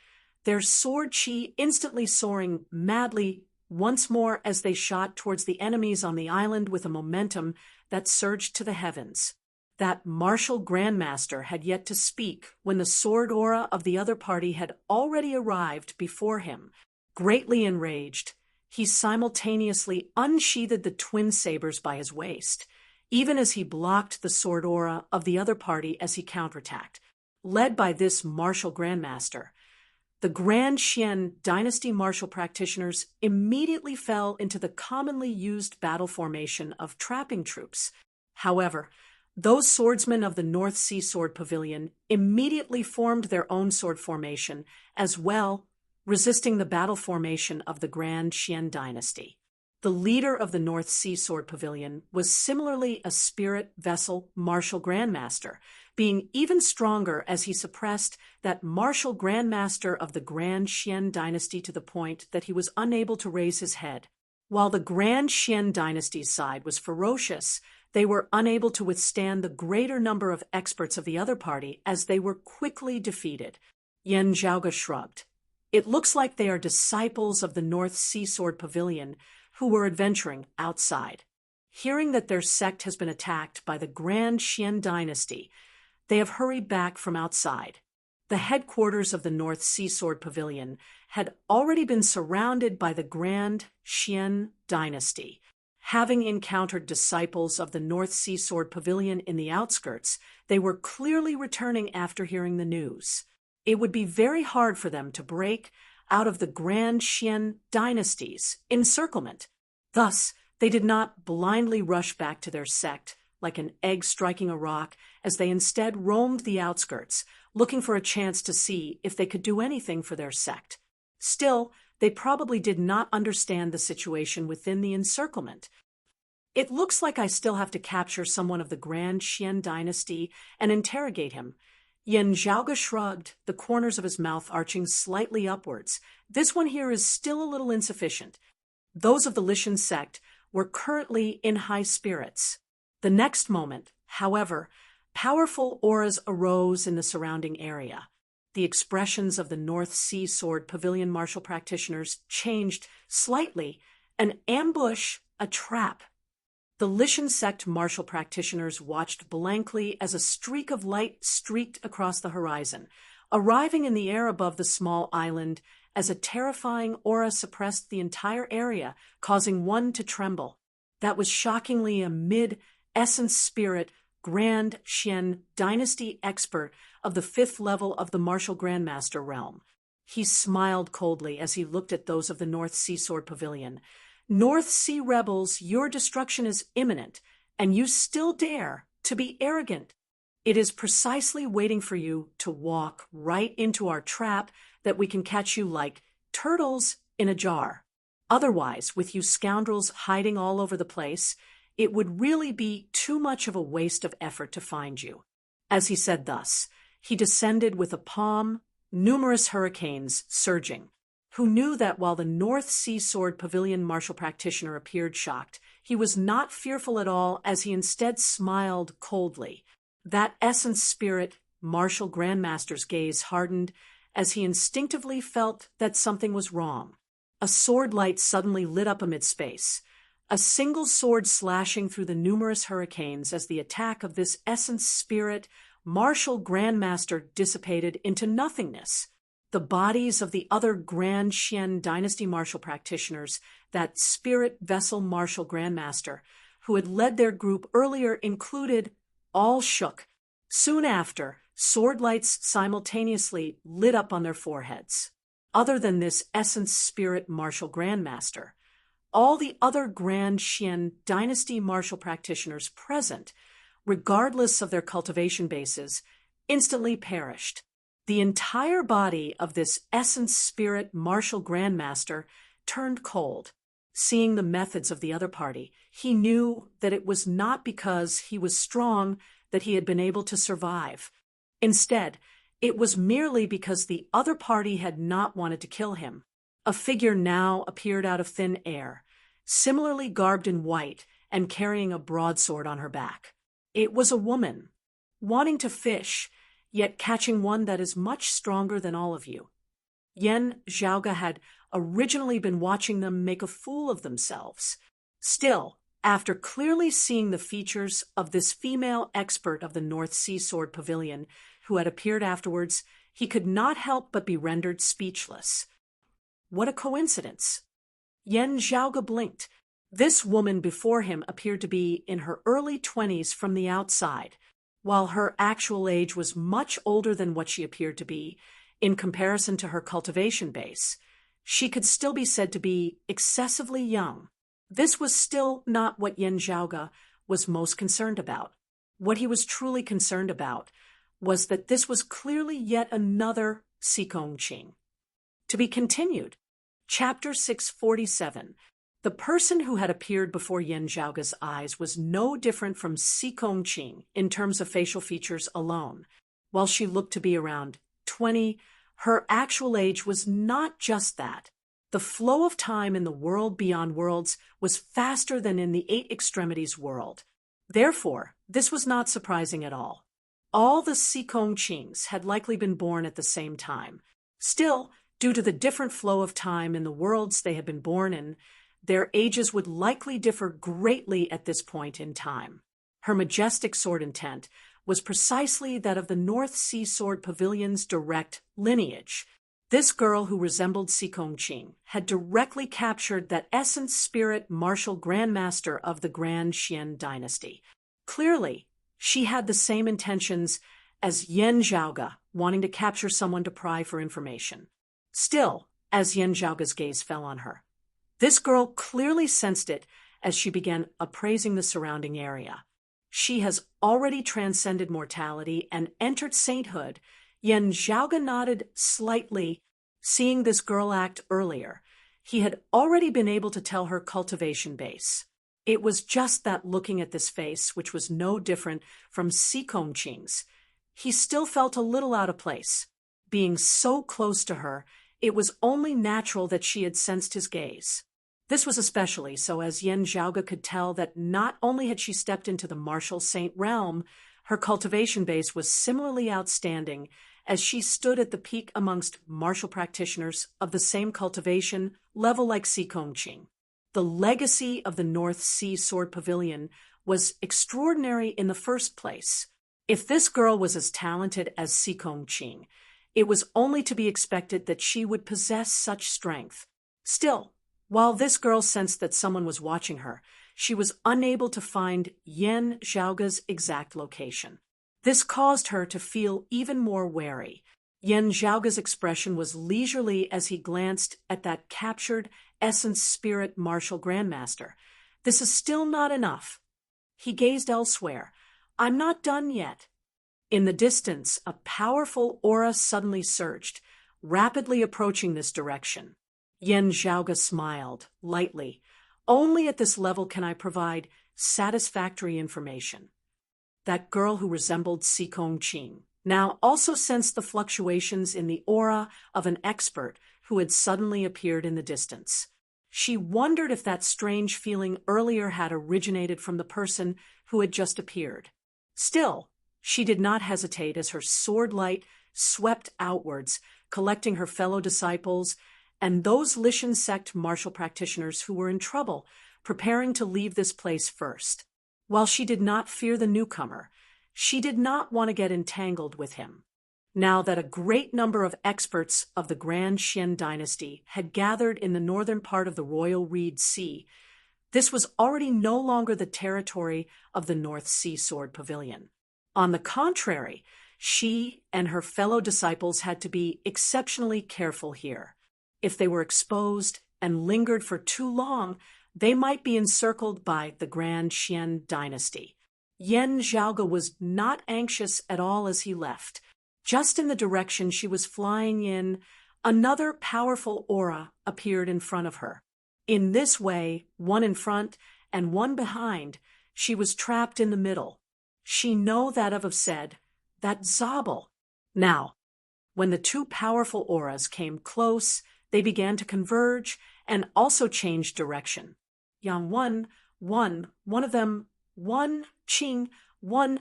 their sword qi instantly soaring madly once more as they shot towards the enemies on the island with a momentum that surged to the heavens. That martial grandmaster had yet to speak when the sword aura of the other party had already arrived before him. Greatly enraged, he simultaneously unsheathed the twin sabers by his waist, even as he blocked the sword aura of the other party as he counterattacked. Led by this martial grandmaster, the Grand Xian dynasty martial practitioners immediately fell into the commonly used battle formation of trapping troops. However, those swordsmen of the North Sea Sword Pavilion immediately formed their own sword formation as well, resisting the battle formation of the Grand Xian dynasty. The leader of the North Sea Sword Pavilion was similarly a spirit vessel martial grandmaster, being even stronger as he suppressed that martial grandmaster of the Grand Xian dynasty to the point that he was unable to raise his head. While the Grand Xian dynasty's side was ferocious, they were unable to withstand the greater number of experts of the other party as they were quickly defeated. Yan Zhaoge shrugged. It looks like they are disciples of the North Sea Sword Pavilion who were adventuring outside. Hearing that their sect has been attacked by the Grand Xian dynasty, they have hurried back from outside. The headquarters of the North Sea Sword Pavilion had already been surrounded by the Grand Xian dynasty. Having encountered disciples of the North Sea Sword Pavilion in the outskirts, they were clearly returning after hearing the news. It would be very hard for them to break out of the Grand Xian dynasty's encirclement. Thus, they did not blindly rush back to their sect like an egg striking a rock, as they instead roamed the outskirts, looking for a chance to see if they could do anything for their sect. Still, they probably did not understand the situation within the encirclement. It looks like I still have to capture someone of the Grand Xian dynasty and interrogate him. Yan Zhaoge shrugged, the corners of his mouth arching slightly upwards. This one here is still a little insufficient. Those of the Lishan sect were currently in high spirits. The next moment, however, powerful auras arose in the surrounding area. The expressions of the North Sea Sword Pavilion martial practitioners changed slightly. An ambush, a trap. The Lishan sect martial practitioners watched blankly as a streak of light streaked across the horizon, arriving in the air above the small island as a terrifying aura suppressed the entire area, causing one to tremble. That was shockingly a mid-essence spirit Grand Xian dynasty expert of the 5th level of the martial grandmaster realm. He smiled coldly as he looked at those of the North Sea Sword Pavilion. North Sea rebels, your destruction is imminent, and you still dare to be arrogant. It is precisely waiting for you to walk right into our trap that we can catch you like turtles in a jar. Otherwise, with you scoundrels hiding all over the place, it would really be too much of a waste of effort to find you. As he said thus, he descended with aplomb, numerous hurricanes surging. Who knew that while the North Sea Sword Pavilion martial practitioner appeared shocked, he was not fearful at all, as he instead smiled coldly. That essence spirit martial grandmaster's gaze hardened as he instinctively felt that something was wrong. A sword light suddenly lit up amid space, a single sword slashing through the numerous hurricanes as the attack of this essence spirit martial grandmaster dissipated into nothingness. The bodies of the other Grand Xian dynasty martial practitioners, that spirit vessel martial grandmaster, who had led their group earlier, included, all shook. Soon after, sword lights simultaneously lit up on their foreheads. Other than this essence spirit martial grandmaster, all the other Grand Xian dynasty martial practitioners present, regardless of their cultivation bases, instantly perished. The entire body of this essence spirit martial grandmaster turned cold. Seeing the methods of the other party, he knew that it was not because he was strong that he had been able to survive. Instead, it was merely because the other party had not wanted to kill him. A figure now appeared out of thin air, similarly garbed in white and carrying a broadsword on her back. It was a woman, wanting to fish, yet catching one that is much stronger than all of you. Yen Zhaoge had originally been watching them make a fool of themselves. Still, after clearly seeing the features of this female expert of the North Sea Sword Pavilion, who had appeared afterwards, he could not help but be rendered speechless. What a coincidence! Yen Zhaoge blinked. This woman before him appeared to be in her early 20s from the outside, while her actual age was much older than what she appeared to be. In comparison to her cultivation base, she could still be said to be excessively young. This was still not what Yen Zhaoge was most concerned about. What he was truly concerned about was that this was clearly yet another Sikong Qing. To be continued. Chapter 647. The person who had appeared before Yen Zhaoge's eyes was no different from Sikong Qing in terms of facial features alone. While she looked to be around 20, her actual age was not just that. The flow of time in the world beyond worlds was faster than in the Eight Extremities world. Therefore, this was not surprising at all. All the Sikong Qings had likely been born at the same time. Still, due to the different flow of time in the worlds they had been born in, their ages would likely differ greatly at this point in time. Her majestic sword intent was precisely that of the North Sea Sword Pavilion's direct lineage. This girl who resembled Sikong Qing had directly captured that essence spirit martial grandmaster of the Grand Xian dynasty. Clearly, she had the same intentions as Yen Zhaoge, wanting to capture someone to pry for information. Still, as Yen Zhaoge's gaze fell on her, this girl clearly sensed it as she began appraising the surrounding area. She has already transcended mortality and entered sainthood. Yen Zhaoge nodded slightly, seeing this girl act earlier. He had already been able to tell her cultivation base. It was just that looking at this face, which was no different from Sikong Qing's, he still felt a little out of place. Being so close to her, it was only natural that she had sensed his gaze. This was especially so as Yen Zhaoge could tell that not only had she stepped into the martial saint realm, her cultivation base was similarly outstanding, as she stood at the peak amongst martial practitioners of the same cultivation level like Sikong Qing. The legacy of the North Sea Sword Pavilion was extraordinary in the first place. If this girl was as talented as Sikong Qing, it was only to be expected that she would possess such strength. Still, while this girl sensed that someone was watching her, she was unable to find Yen Zhaoge's exact location. This caused her to feel even more wary. Yen Zhaoge's expression was leisurely as he glanced at that captured essence spirit martial grandmaster. This is still not enough. He gazed elsewhere. I'm not done yet. In the distance, a powerful aura suddenly surged, rapidly approaching this direction. Yen Zhaoge smiled, lightly. Only at this level can I provide satisfactory information. That girl who resembled Sikong Qing now also sensed the fluctuations in the aura of an expert who had suddenly appeared in the distance. She wondered if that strange feeling earlier had originated from the person who had just appeared. Still, she did not hesitate as her sword light swept outwards, collecting her fellow disciples and those Lishan sect martial practitioners who were in trouble, preparing to leave this place first. While she did not fear the newcomer, she did not want to get entangled with him. Now that a great number of experts of the Grand Xian dynasty had gathered in the northern part of the Royal Reed Sea, this was already no longer the territory of the North Sea Sword Pavilion. On the contrary, she and her fellow disciples had to be exceptionally careful here. If they were exposed and lingered for too long, they might be encircled by the Grand Xian dynasty. Yen Zhaoge was not anxious at all as he left. Just in the direction she was flying in, another powerful aura appeared in front of her. In this way, one in front and one behind, she was trapped in the middle. She know that of said, that Zabel. Now, when the two powerful auras came close, they began to converge and also change direction. Yang one of them, one Qing, one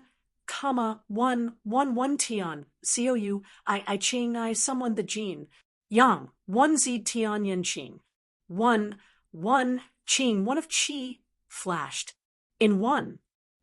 Tian, Cou, I Qing, I someone the Jin. Yang, one Z Tian Yen Qing. One Qing, one of Qi, flashed. In one,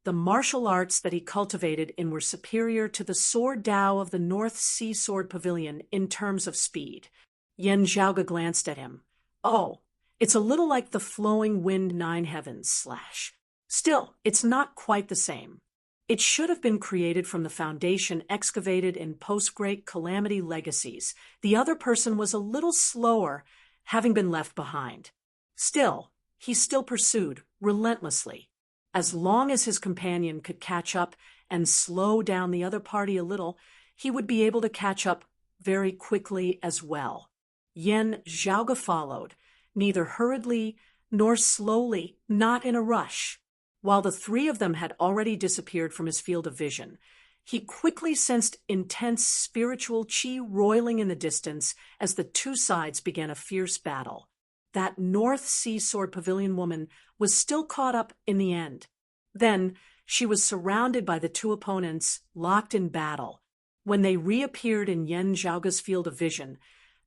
the martial arts that he cultivated in were superior to the sword Dao of the North Sea Sword Pavilion in terms of speed. Yen Zhaoge glanced at him. Oh, it's a little like the flowing wind nine heavens / Still, it's not quite the same. It should have been created from the foundation excavated in post-great calamity legacies. The other person was a little slower, having been left behind. Still, he still pursued, relentlessly. As long as his companion could catch up and slow down the other party a little, he would be able to catch up very quickly as well. Yen Zhaoge followed, neither hurriedly nor slowly, not in a rush. While the three of them had already disappeared from his field of vision, he quickly sensed intense spiritual qi roiling in the distance as the two sides began a fierce battle. That North Sea Sword Pavilion woman was still caught up in the end. Then she was surrounded by the two opponents, locked in battle. When they reappeared in Yen Zhaoge's field of vision,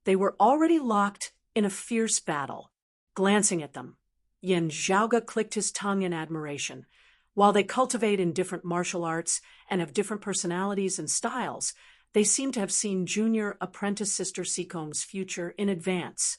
they were already locked in a fierce battle. Glancing at them, Yen Zhaoge clicked his tongue in admiration. While they cultivate in different martial arts and have different personalities and styles, they seem to have seen junior apprentice sister Sikong's future in advance.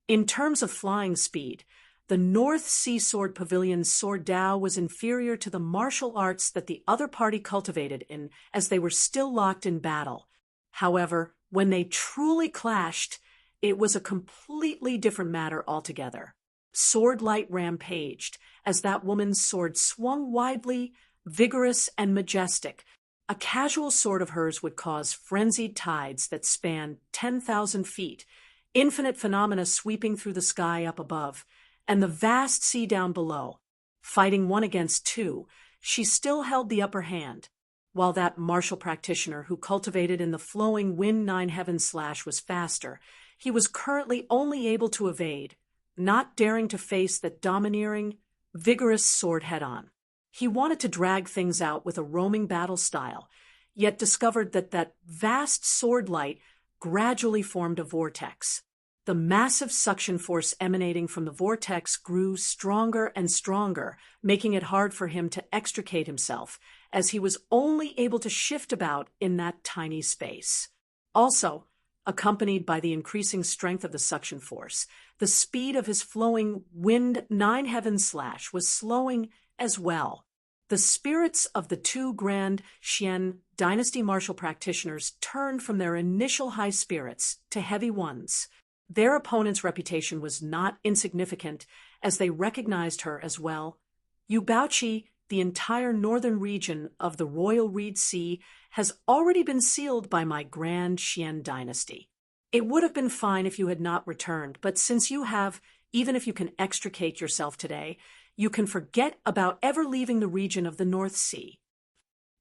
In terms of flying speed, the North Sea Sword Pavilion's sword Dao was inferior to the martial arts that the other party cultivated in, as they were still locked in battle. However, when they truly clashed, it was a completely different matter altogether. Sword light rampaged as that woman's sword swung widely, vigorous and majestic. A casual sword of hers would cause frenzied tides that spanned 10,000 feet, infinite phenomena sweeping through the sky up above, and the vast sea down below. Fighting one against two, she still held the upper hand, while that martial practitioner who cultivated in the flowing wind nine heavens / was faster. He was currently only able to evade, not daring to face that domineering, vigorous sword head-on. He wanted to drag things out with a roaming battle style, yet discovered that vast sword light gradually formed a vortex. The massive suction force emanating from the vortex grew stronger and stronger, making it hard for him to extricate himself, as he was only able to shift about in that tiny space. Also, accompanied by the increasing strength of the suction force, the speed of his flowing wind nine heavens / was slowing as well. The spirits of the two Grand Xian dynasty martial practitioners turned from their initial high spirits to heavy ones. Their opponent's reputation was not insignificant, as they recognized her as well. Yu Baoqi, the entire northern region of the Royal Reed Sea, has already been sealed by my Grand Xian dynasty. It would have been fine if you had not returned, but since you have, even if you can extricate yourself today, you can forget about ever leaving the region of the North Sea.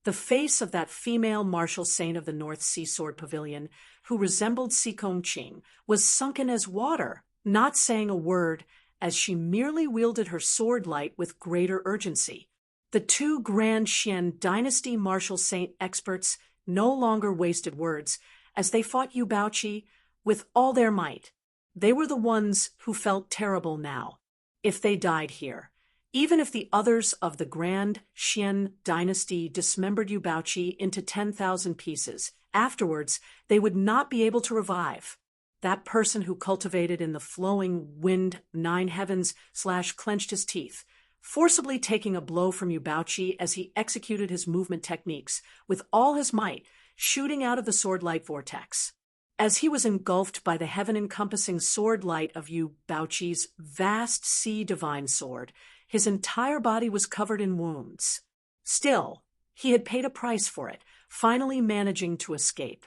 The face of that female martial saint of the North Sea Sword Pavilion, who resembled Si Kongqing, was sunken as water, not saying a word, as she merely wielded her sword light with greater urgency. The two Grand Xian dynasty martial saint experts no longer wasted words, as they fought Yu Baoqi with all their might. They were the ones who felt terrible now, if they died here. Even if the others of the Grand Xian dynasty dismembered Yu Baoqi into 10,000 pieces, afterwards they would not be able to revive. That person who cultivated in the flowing wind 9 heavens / clenched his teeth, forcibly taking a blow from Yu Baoqi as he executed his movement techniques with all his might, shooting out of the sword light vortex. As he was engulfed by the heaven-encompassing sword light of Yu Baoqi's vast sea divine sword, his entire body was covered in wounds. Still, he had paid a price for it, finally managing to escape.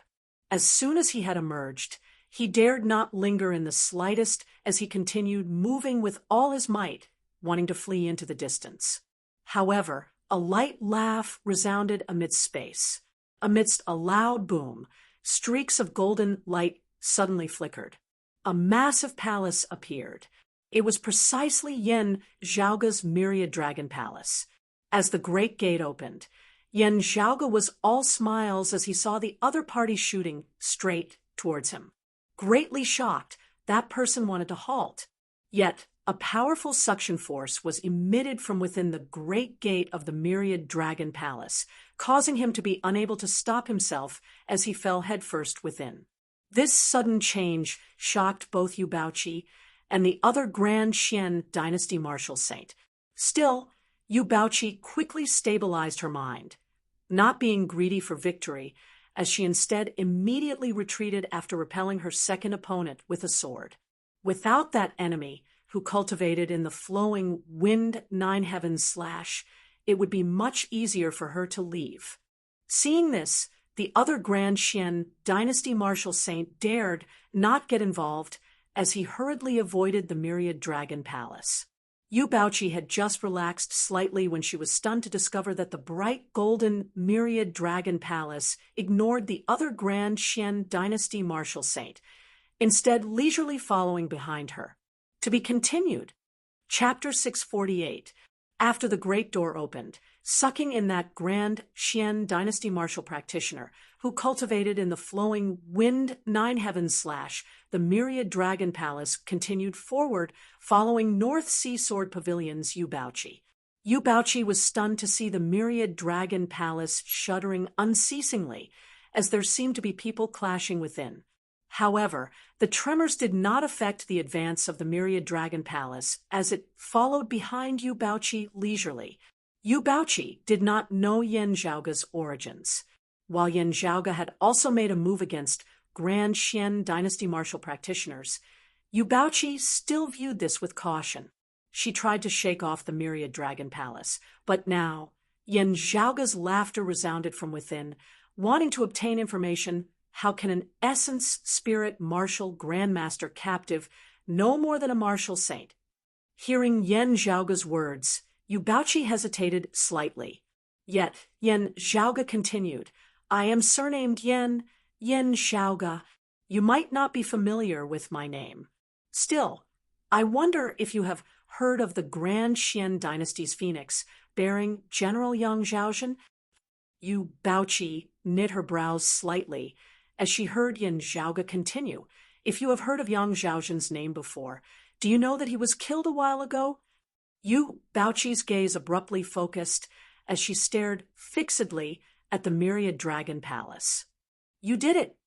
As soon as he had emerged, he dared not linger in the slightest as he continued moving with all his might, wanting to flee into the distance. However, a light laugh resounded amidst space. Amidst a loud boom, streaks of golden light suddenly flickered. A massive palace appeared. It was precisely Yen Zhaoga's myriad dragon palace. As the great gate opened, Yen Zhaoga was all smiles as he saw the other party shooting straight towards him. Greatly shocked, that person wanted to halt. Yet, a powerful suction force was emitted from within the great gate of the myriad dragon palace, causing him to be unable to stop himself as he fell headfirst within. This sudden change shocked both Yu Baoqi and the other Grand Xian dynasty martial saint. Still, Yu Baoqi quickly stabilized her mind, not being greedy for victory, as she instead immediately retreated after repelling her second opponent with a sword. Without that enemy, who cultivated in the flowing wind 9 heavens / it would be much easier for her to leave. Seeing this, the other Grand Xian dynasty martial saint dared not get involved as he hurriedly avoided the myriad dragon palace. Yu Baoqi had just relaxed slightly when she was stunned to discover that the bright golden myriad dragon palace ignored the other Grand Xian dynasty martial saint, instead leisurely following behind her. To be continued. Chapter 648. After the great door opened, sucking in that Grand Xian dynasty martial practitioner who cultivated in the flowing wind 9 heavens / the myriad dragon palace continued forward, following North Sea Sword Pavilion's Yu Baoqi. Yu Baoqi was stunned to see the myriad dragon palace shuddering unceasingly, as there seemed to be people clashing within. However, the tremors did not affect the advance of the myriad dragon palace, as it followed behind Yu Baoqi leisurely. Yu Baoqi did not know Yen Zhaoga's origins. While Yen Zhaoga had also made a move against Grand Xian dynasty martial practitioners, Yu Baoqi still viewed this with caution. She tried to shake off the myriad dragon palace, but now Yen Zhaoga's laughter resounded from within, wanting to obtain information. How can an essence spirit martial grandmaster captive no more than a martial saint? Hearing Yen Zhaoga's words, Yu Baoqi hesitated slightly. Yet Yen Zhaoga continued, I am surnamed Yen Zhaoga. You might not be familiar with my name. Still, I wonder if you have heard of the Grand Xian dynasty's phoenix bearing General Yang Zhaozhen? Yu Baoqi knit her brows slightly as she heard Yen Zhaoga continue. If you have heard of Yang Zhaozhen's name before, do you know that he was killed a while ago? Yu Baoqi's gaze abruptly focused as she stared fixedly at the myriad dragon palace. You did it.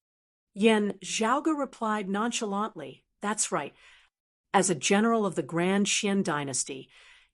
Yen Zhaoga replied nonchalantly, that's right. As a general of the Grand Xian dynasty,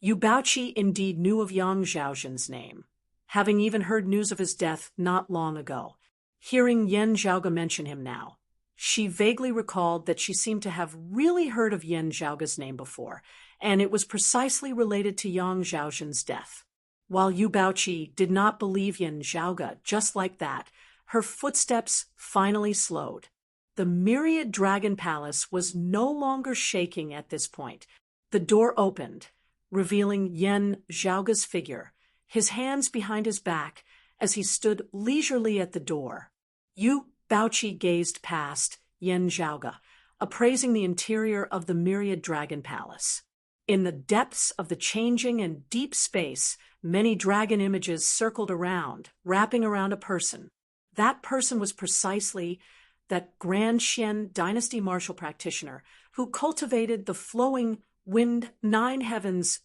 Yu Baoqi indeed knew of Yang Zhaozhen's name, having even heard news of his death not long ago. Hearing Yan Zhaoge mention him now, she vaguely recalled that she seemed to have really heard of Yan Zhaoge's name before, and it was precisely related to Yang Zhaozhen's death. While Yu Baoqi did not believe Yan Zhaoge just like that, her footsteps finally slowed. The myriad dragon palace was no longer shaking at this point. The door opened, revealing Yan Zhaoge's figure, his hands behind his back as he stood leisurely at the door. Yu Baoqi gazed past Yan Zhaoge, appraising the interior of the myriad dragon palace. In the depths of the changing and deep space, many dragon images circled around, wrapping around a person. That person was precisely that Grand Xian dynasty martial practitioner who cultivated the flowing wind nine heavens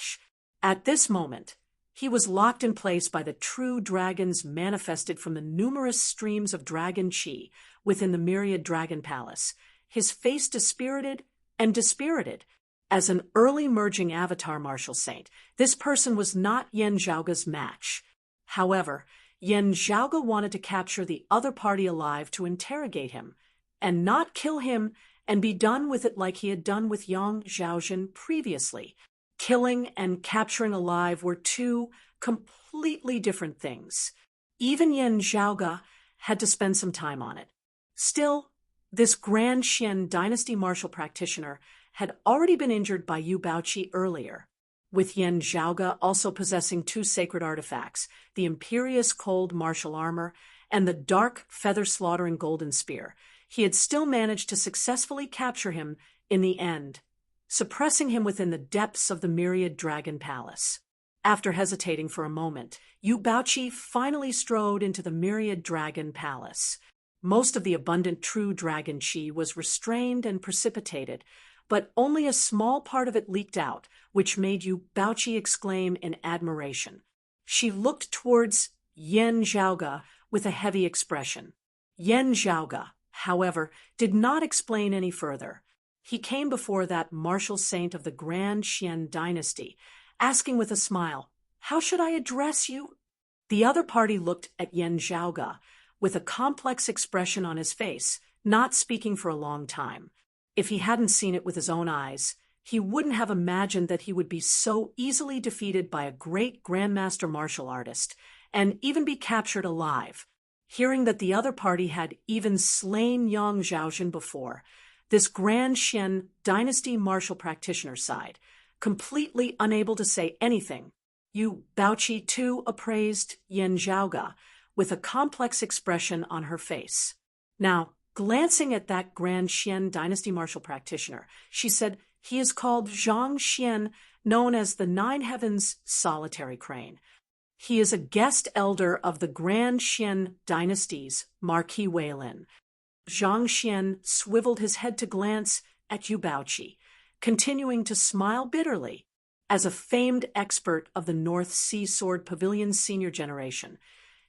/ At this moment, he was locked in place by the true dragons manifested from the numerous streams of dragon qi within the myriad dragon palace, his face dispirited and dispirited. As an early merging avatar martial saint, this person was not Yan Zhaoge's match. However, Yan Zhaoge wanted to capture the other party alive to interrogate him, and not kill him and be done with it like he had done with Yang Zhaozhen previously. Killing and capturing alive were two completely different things. Even Yan Zhaoge had to spend some time on it. Still, this Grand Xian dynasty martial practitioner had already been injured by Yu Baoqi earlier, with Yan Zhaoge also possessing two sacred artifacts, the imperious cold martial armor and the dark feather-slaughtering golden spear. He had still managed to successfully capture him in the end, suppressing him within the depths of the myriad dragon palace. After hesitating for a moment, Yu Baoqi finally strode into the myriad dragon palace. Most of the abundant true dragon qi was restrained and precipitated, but only a small part of it leaked out, which made Yu Baoqi exclaim in admiration. She looked towards Yan Zhaoge with a heavy expression. Yan Zhaoge, however, did not explain any further. He came before that martial saint of the Grand Xian dynasty, asking with a smile, "How should I address you?" The other party looked at Yan Zhaoge with a complex expression on his face, not speaking for a long time. If he hadn't seen it with his own eyes, he wouldn't have imagined that he would be so easily defeated by a great grandmaster martial artist, and even be captured alive. Hearing that the other party had even slain Yang Zhaozhen before, this Grand Xian dynasty martial practitioner sighed, completely unable to say anything. Yu Baoqi too appraised Yan Zhaoge with a complex expression on her face. Now, glancing at that Grand Xian dynasty martial practitioner, she said, "He is called Zhang Xian, known as the Nine Heavens Solitary Crane. He is a guest elder of the Grand Xian dynasty's Marquis Weilin." Zhang Xian swiveled his head to glance at Yu Baoqi, continuing to smile bitterly. As a famed expert of the North Sea Sword Pavilion's senior generation,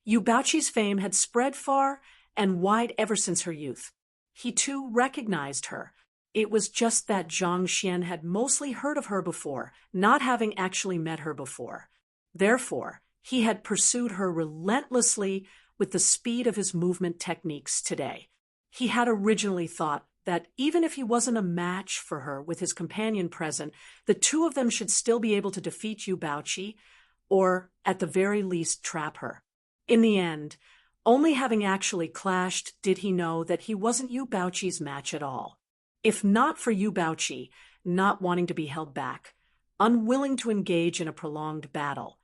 Yu Baoqi's fame had spread far and wide ever since her youth. He too recognized her. It was just that Zhang Xian had mostly heard of her before, not having actually met her before. Therefore, he had pursued her relentlessly with the speed of his movement techniques today. He had originally thought that even if he wasn't a match for her with his companion present, the two of them should still be able to defeat Yu Baoqi, or at the very least trap her. In the end, only having actually clashed did he know that he wasn't Yu Baoqi's match at all. If not for Yu Baoqi not wanting to be held back, unwilling to engage in a prolonged battle,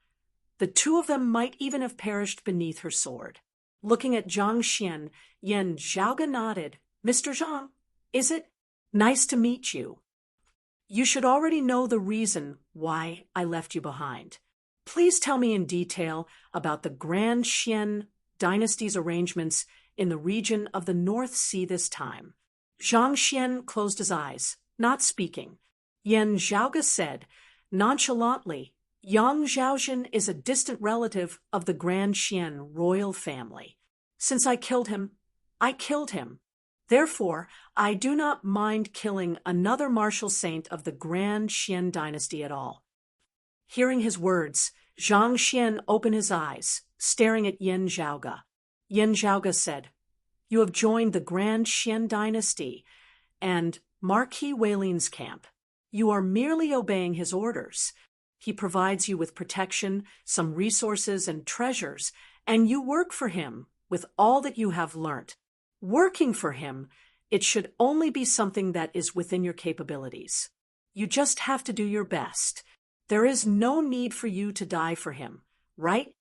the two of them might even have perished beneath her sword. Looking at Zhang Xian, Yan Zhaoge nodded. "Mr. Zhang, is it? Nice to meet you. You should already know the reason why I left you behind. Please tell me in detail about the Grand Xian dynasty's arrangements in the region of the North Sea this time." Zhang Xian closed his eyes, not speaking. Yan Zhaoge said, nonchalantly, "Yang Zhaozhen is a distant relative of the Grand Xian royal family. Since I killed him, I killed him. Therefore, I do not mind killing another martial saint of the Grand Xian dynasty at all." Hearing his words, Zhang Xian opened his eyes, staring at Yan Zhaoge. Yan Zhaoge said, "You have joined the Grand Xian dynasty and Marquis Weilin's camp. You are merely obeying his orders. He provides you with protection, some resources and treasures, and you work for him with all that you have learnt. Working for him, it should only be something that is within your capabilities. You just have to do your best. There is no need for you to die for him, right?"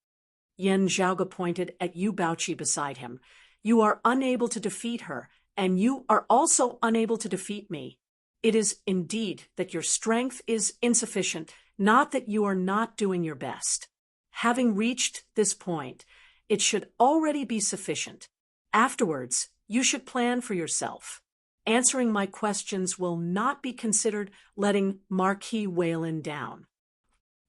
Yan Zhaoge pointed at Yu Baoqi beside him. "You are unable to defeat her, and you are also unable to defeat me. It is indeed that your strength is insufficient, not that you are not doing your best. Having reached this point, it should already be sufficient. Afterwards, you should plan for yourself. Answering my questions will not be considered letting Marquis Weilin down.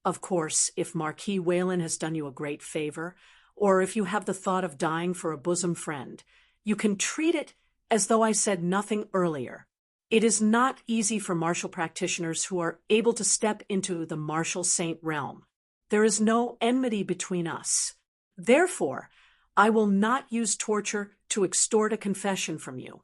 Of course, if Marquis Weilin has done you a great favor, or if you have the thought of dying for a bosom friend, you can treat it as though I said nothing earlier. It is not easy for martial practitioners who are able to step into the martial saint realm. There is no enmity between us. Therefore, I will not use torture to extort a confession from you.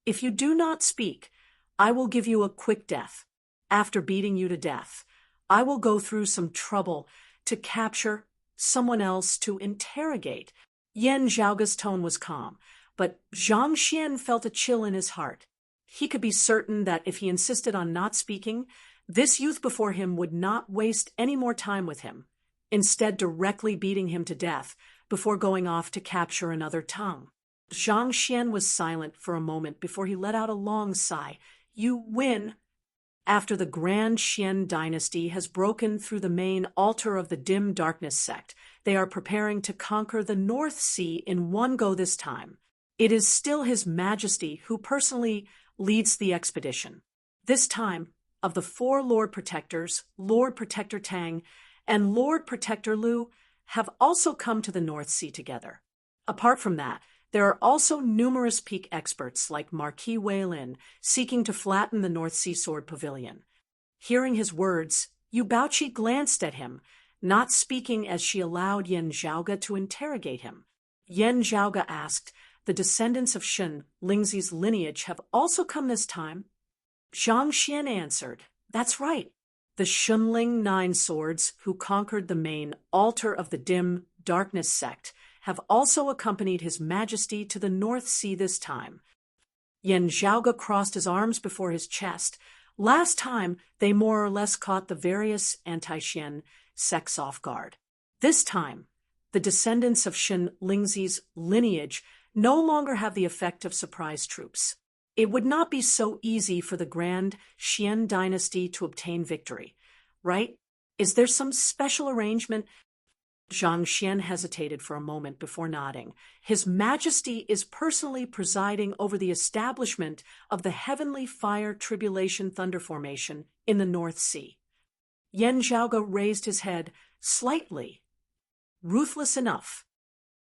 If you do not speak, I will give you a quick death. After beating you to death, I will go through some trouble to capture someone else to interrogate." Yan Zhaoge's tone was calm, but Zhang Xian felt a chill in his heart. He could be certain that if he insisted on not speaking, this youth before him would not waste any more time with him, instead directly beating him to death before going off to capture another tongue. Zhang Xian was silent for a moment before he let out a long sigh. "You win." After the Grand Xian dynasty has broken through the main altar of the Dim Darkness sect, they are preparing to conquer the North Sea in one go this time. It is still His Majesty who personally leads the expedition. This time, of the 4 Lord Protectors, Lord Protector Tang and Lord Protector Lu have also come to the North Sea together. Apart from that, there are also numerous peak experts like Marquis Weilin seeking to flatten the North Sea Sword Pavilion. Hearing his words, Yu Baoqi glanced at him, not speaking as she allowed Yan Zhaoge to interrogate him. Yan Zhaoge asked, "The descendants of Shun, Lingzi's lineage, have also come this time?" Zhang Xian answered, "That's right. The Shunling 9 swords, who conquered the main altar of the Dim Darkness sect, have also accompanied His Majesty to the North Sea this time." Yan Zhaoge crossed his arms before his chest. Last time, they more or less caught the various anti-Xian sects off guard. This time, the descendants of Shun Lingzi's lineage no longer have the effect of surprise troops. It would not be so easy for the Grand Xian dynasty to obtain victory, right? Is there some special arrangement? Zhang Xian hesitated for a moment before nodding. His Majesty is personally presiding over the establishment of the Heavenly Fire Tribulation Thunder Formation in the North Sea. Yan Zhaoge raised his head slightly. Ruthless enough.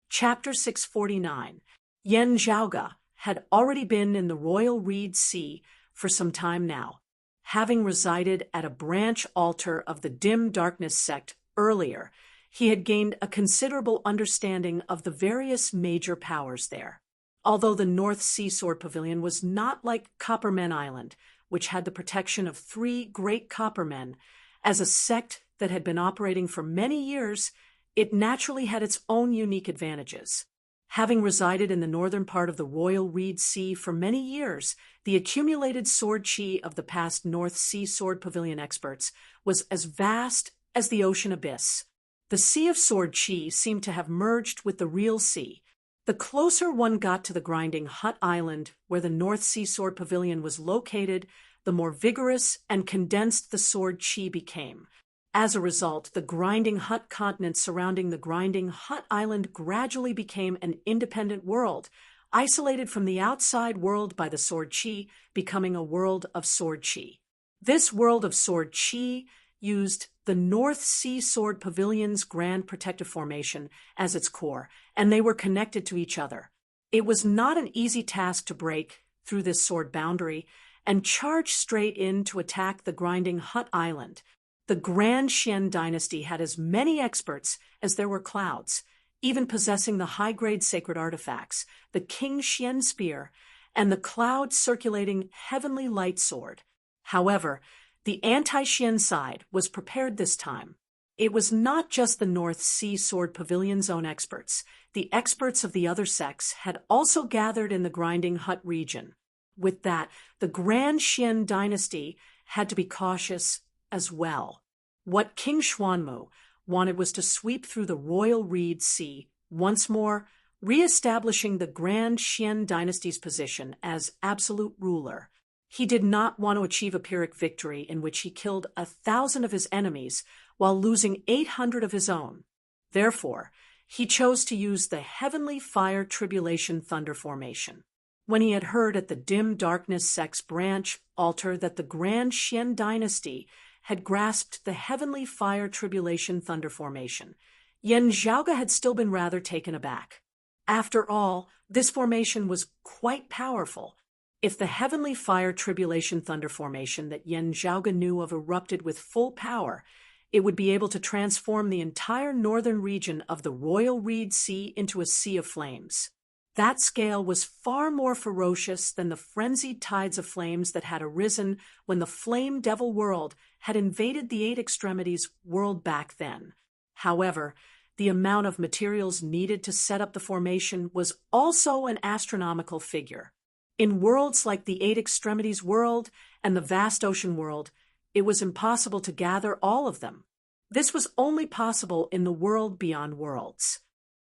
Chapter 649. Yan Zhaoge had already been in the Royal Reed Sea for some time now, having resided at a branch altar of the Dim Darkness sect earlier. He had gained a considerable understanding of the various major powers there. Although the North Sea Sword Pavilion was not like Coppermen Island, which had the protection of 3 great coppermen, as a sect that had been operating for many years, it naturally had its own unique advantages. Having resided in the northern part of the Royal Reed Sea for many years, the accumulated sword chi of the past North Sea Sword Pavilion experts was as vast as the ocean abyss. The Sea of Sword Chi seemed to have merged with the real sea. The closer one got to the grinding Hut Island, where the North Sea Sword Pavilion was located, the more vigorous and condensed the Sword Chi became. As a result, the grinding Hut continent surrounding the grinding Hut Island gradually became an independent world, isolated from the outside world by the Sword Chi, becoming a world of Sword Chi. This world of Sword Chi used the North Sea Sword Pavilion's Grand Protective Formation as its core, and they were connected to each other. It was not an easy task to break through this sword boundary and charge straight in to attack the grinding Hut Island. The Grand Xian dynasty had as many experts as there were clouds, even possessing the high-grade sacred artifacts, the King Xian spear, and the cloud-circulating heavenly light sword. However, the anti-Xian side was prepared this time. It was not just the North Sea Sword Pavilion's own experts. The experts of the other sects had also gathered in the Grinding Hut region. With that, the Grand Xian dynasty had to be cautious as well. What King Xuanmu wanted was to sweep through the royal reed sea, once more re-establishing the Grand Xian dynasty's position as absolute ruler. He did not want to achieve a Pyrrhic victory in which he killed 1,000 of his enemies while losing 800 of his own. Therefore, he chose to use the Heavenly Fire Tribulation Thunder formation. When he had heard at the Dim Darkness sect's branch altar that the Grand Xian dynasty had grasped the Heavenly Fire Tribulation Thunder formation, Yan Zhaoge had still been rather taken aback. After all, this formation was quite powerful. If the Heavenly Fire Tribulation Thunder formation that Yan Zhaoge knew of erupted with full power, it would be able to transform the entire northern region of the Royal Reed Sea into a sea of flames. That scale was far more ferocious than the frenzied tides of flames that had arisen when the Flame Devil world had invaded the Eight Extremities world back then. However, the amount of materials needed to set up the formation was also an astronomical figure. In worlds like the Eight Extremities world and the Vast Ocean world, it was impossible to gather all of them. This was only possible in the world beyond worlds.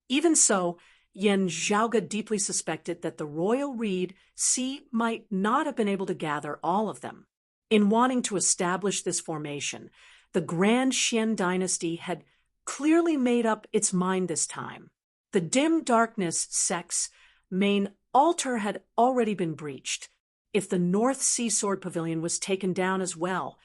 Even so, Yan Zhaoge deeply suspected that the Royal Reed Sea might not have been able to gather all of them. In wanting to establish this formation, the Grand Xian dynasty had clearly made up its mind this time. The Dim Darkness sect's main altar had already been breached. If the North Sea Sword Pavilion was taken down as well,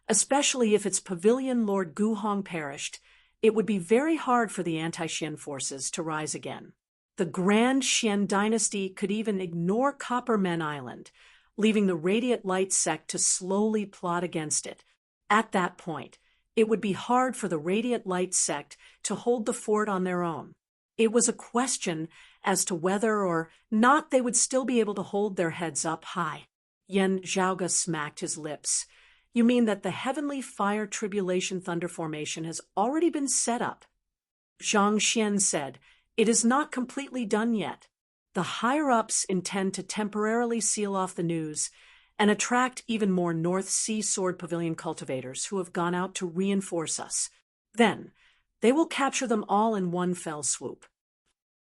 especially if its pavilion Lord Guhong perished, it would be very hard for the anti-Xian forces to rise again. The Grand Xian dynasty could even ignore Copper Men Island, leaving the Radiant Light sect to slowly plot against it. At that point, it would be hard for the Radiant Light sect to hold the fort on their own. It was a question as to whether or not they would still be able to hold their heads up high. Yan Zhaoge smacked his lips. You mean that the Heavenly Fire Tribulation Thunder formation has already been set up? Zhang Xian said, It is not completely done yet. The higher-ups intend to temporarily seal off the news and attract even more North Sea Sword Pavilion cultivators who have gone out to reinforce us. Then, they will capture them all in one fell swoop.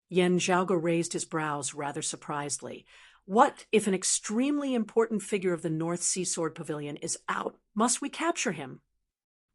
Yan Zhaoge raised his brows rather surprisedly. What if an extremely important figure of the North Sea Sword Pavilion is out? Must we capture him?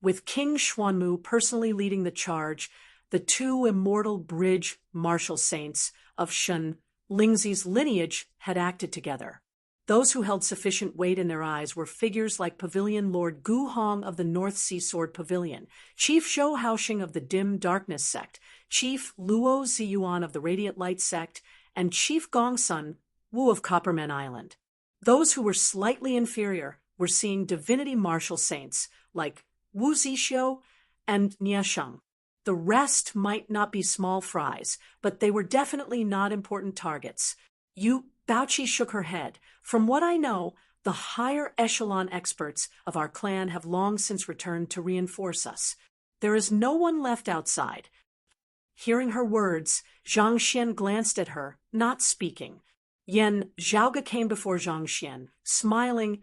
With King Xuanmu personally leading the charge, the two immortal bridge martial saints of Shen Lingzi's lineage had acted together. Those who held sufficient weight in their eyes were figures like Pavilion Lord Guhong of the North Sea Sword Pavilion, Chief Zhou Haoxing of the Dim Darkness sect, Chief Luo Ziyuan of the Radiant Light sect, and Chief Gongsun Wu of Copperman Island. Those who were slightly inferior were seeing divinity martial saints like Wu Zixio and Niasheng. The rest might not be small fries, but they were definitely not important targets. Baoqi shook her head. From what I know, the higher echelon experts of our clan have long since returned to reinforce us. There is no one left outside. Hearing her words, Zhang Xian glanced at her, not speaking. Yan Zhaoge came before Zhang Xian, smiling.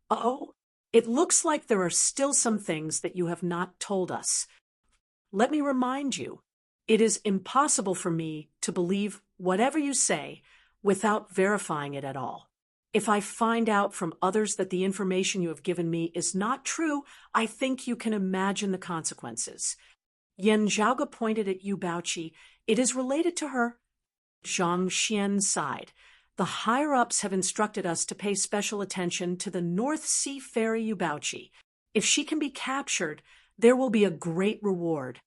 Oh, it looks like there are still some things that you have not told us. Let me remind you, it is impossible for me to believe whatever you say without verifying it at all. If I find out from others that the information you have given me is not true, I think you can imagine the consequences. Yan Zhaoge pointed at Yu Baoqi. It is related to her. Zhang Xian sighed. The higher-ups have instructed us to pay special attention to the North Sea Fairy Yu Baoqi. If she can be captured, there will be a great reward.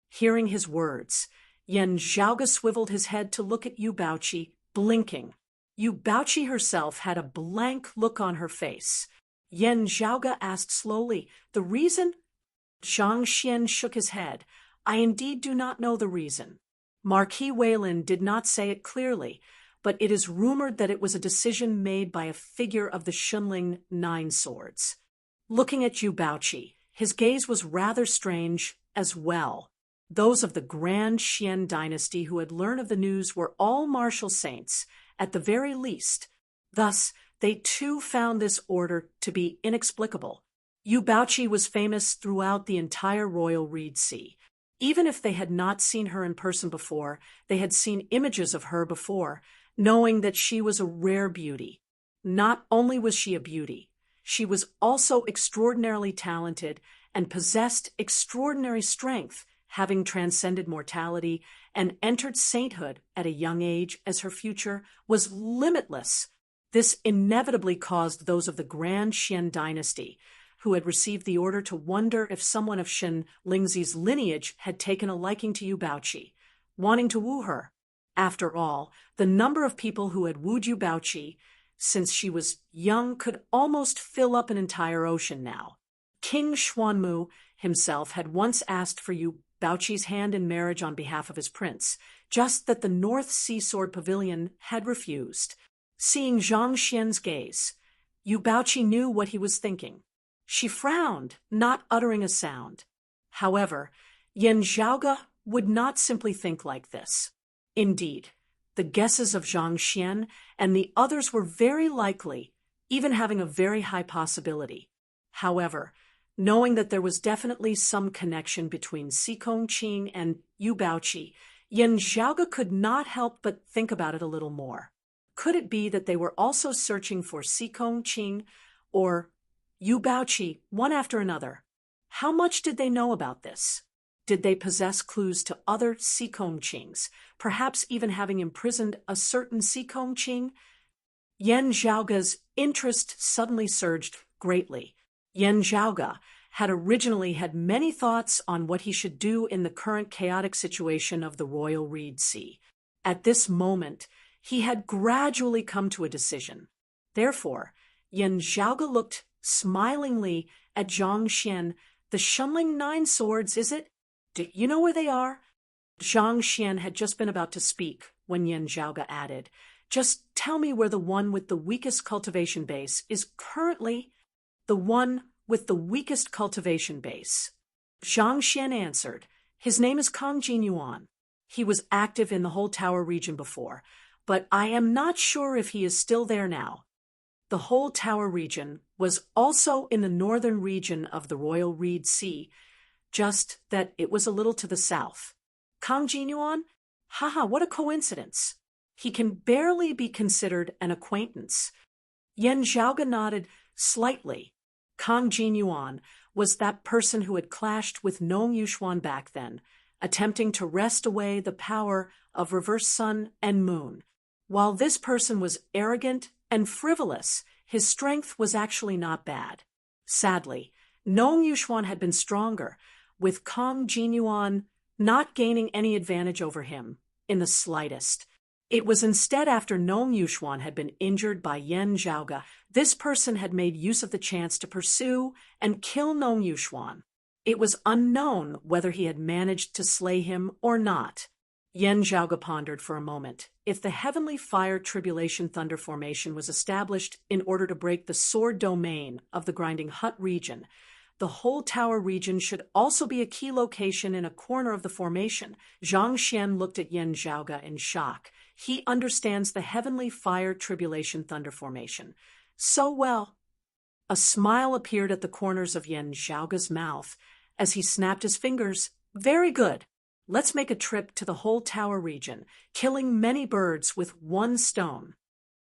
Hearing his words, Yan Zhaoge swiveled his head to look at Yu Baoqi, blinking. Yu Baoqi herself had a blank look on her face. Yan Zhaoge asked slowly, The reason? Zhang Xian shook his head. I indeed do not know the reason. Marquis Wayland did not say it clearly, but it is rumored that it was a decision made by a figure of the Shunling Nine Swords. Looking at Yu Baoqi, his gaze was rather strange as well. Those of the Grand Xian dynasty who had learned of the news were all martial saints, at the very least. Thus, they too found this order to be inexplicable. Yu Baoqi was famous throughout the entire royal Reed Sea. Even if they had not seen her in person before, they had seen images of her before, knowing that she was a rare beauty. Not only was she a beauty, she was also extraordinarily talented and possessed extraordinary strength, having transcended mortality and entered sainthood at a young age, as her future was limitless. This inevitably caused those of the Grand Xian dynasty, who had received the order, to wonder if someone of Shen Lingzi's lineage had taken a liking to Yu Baoqi, wanting to woo her. After all, the number of people who had wooed Yu Baoqi since she was young could almost fill up an entire ocean now. King Xuanmu himself had once asked for Yu Baoqi's hand in marriage on behalf of his prince, just that the North Sea Sword Pavilion had refused. Seeing Zhang Xian's gaze, Yu Baoqi knew what he was thinking. She frowned, not uttering a sound. However, Yan Zhaoge would not simply think like this. Indeed, the guesses of Zhang Xian and the others were very likely, even having a very high possibility. However, knowing that there was definitely some connection between Si Kongqing and Yu Baoqi, Yan Zhaoge could not help but think about it a little more. Could it be that they were also searching for Si Kongqing or Yu Baoqi, one after another? How much did they know about this? Did they possess clues to other Si Kongqings, perhaps even having imprisoned a certain Si Kongqing? Yan Zhaoge's interest suddenly surged greatly. Yan Zhaoge had originally had many thoughts on what he should do in the current chaotic situation of the royal Reed Sea. At this moment, he had gradually come to a decision. Therefore, Yan Zhaoge looked smilingly at Zhang Xian. The Shunling Nine Swords, is it? Do you know where they are? Zhang Xian had just been about to speak when Yan Zhaoge added, just tell me where the one with the weakest cultivation base is currently. The one with the weakest cultivation base. Zhang Xian answered, his name is Kang Jinyuan. He was active in the whole tower region before, but I am not sure if he is still there now. The whole tower region was also in the northern region of the royal Reed Sea, just that it was a little to the south. Kang Jinyuan? Haha, what a coincidence. He can barely be considered an acquaintance. Yan Zhaoge nodded slightly. Kang Jinyuan was that person who had clashed with Nong Yuxuan back then, attempting to wrest away the power of reverse sun and moon. While this person was arrogant and frivolous, his strength was actually not bad. Sadly, Nong Yuxuan had been stronger, with Kang Jinyuan not gaining any advantage over him in the slightest. It was instead after Nong Yuxuan had been injured by Yan Zhaoge, this person had made use of the chance to pursue and kill Nong Yuxuan. It was unknown whether he had managed to slay him or not. Yan Zhaoge pondered for a moment. If the Heavenly Fire Tribulation Thunder Formation was established in order to break the sword domain of the Grinding Hut region, the whole tower region should also be a key location in a corner of the formation. Zhang Xian looked at Yan Zhaoge in shock. He understands the Heavenly Fire Tribulation Thunder Formation so well. A smile appeared at the corners of Yan Zhaoge's mouth as he snapped his fingers. Very good. Let's make a trip to the whole tower region, killing many birds with one stone.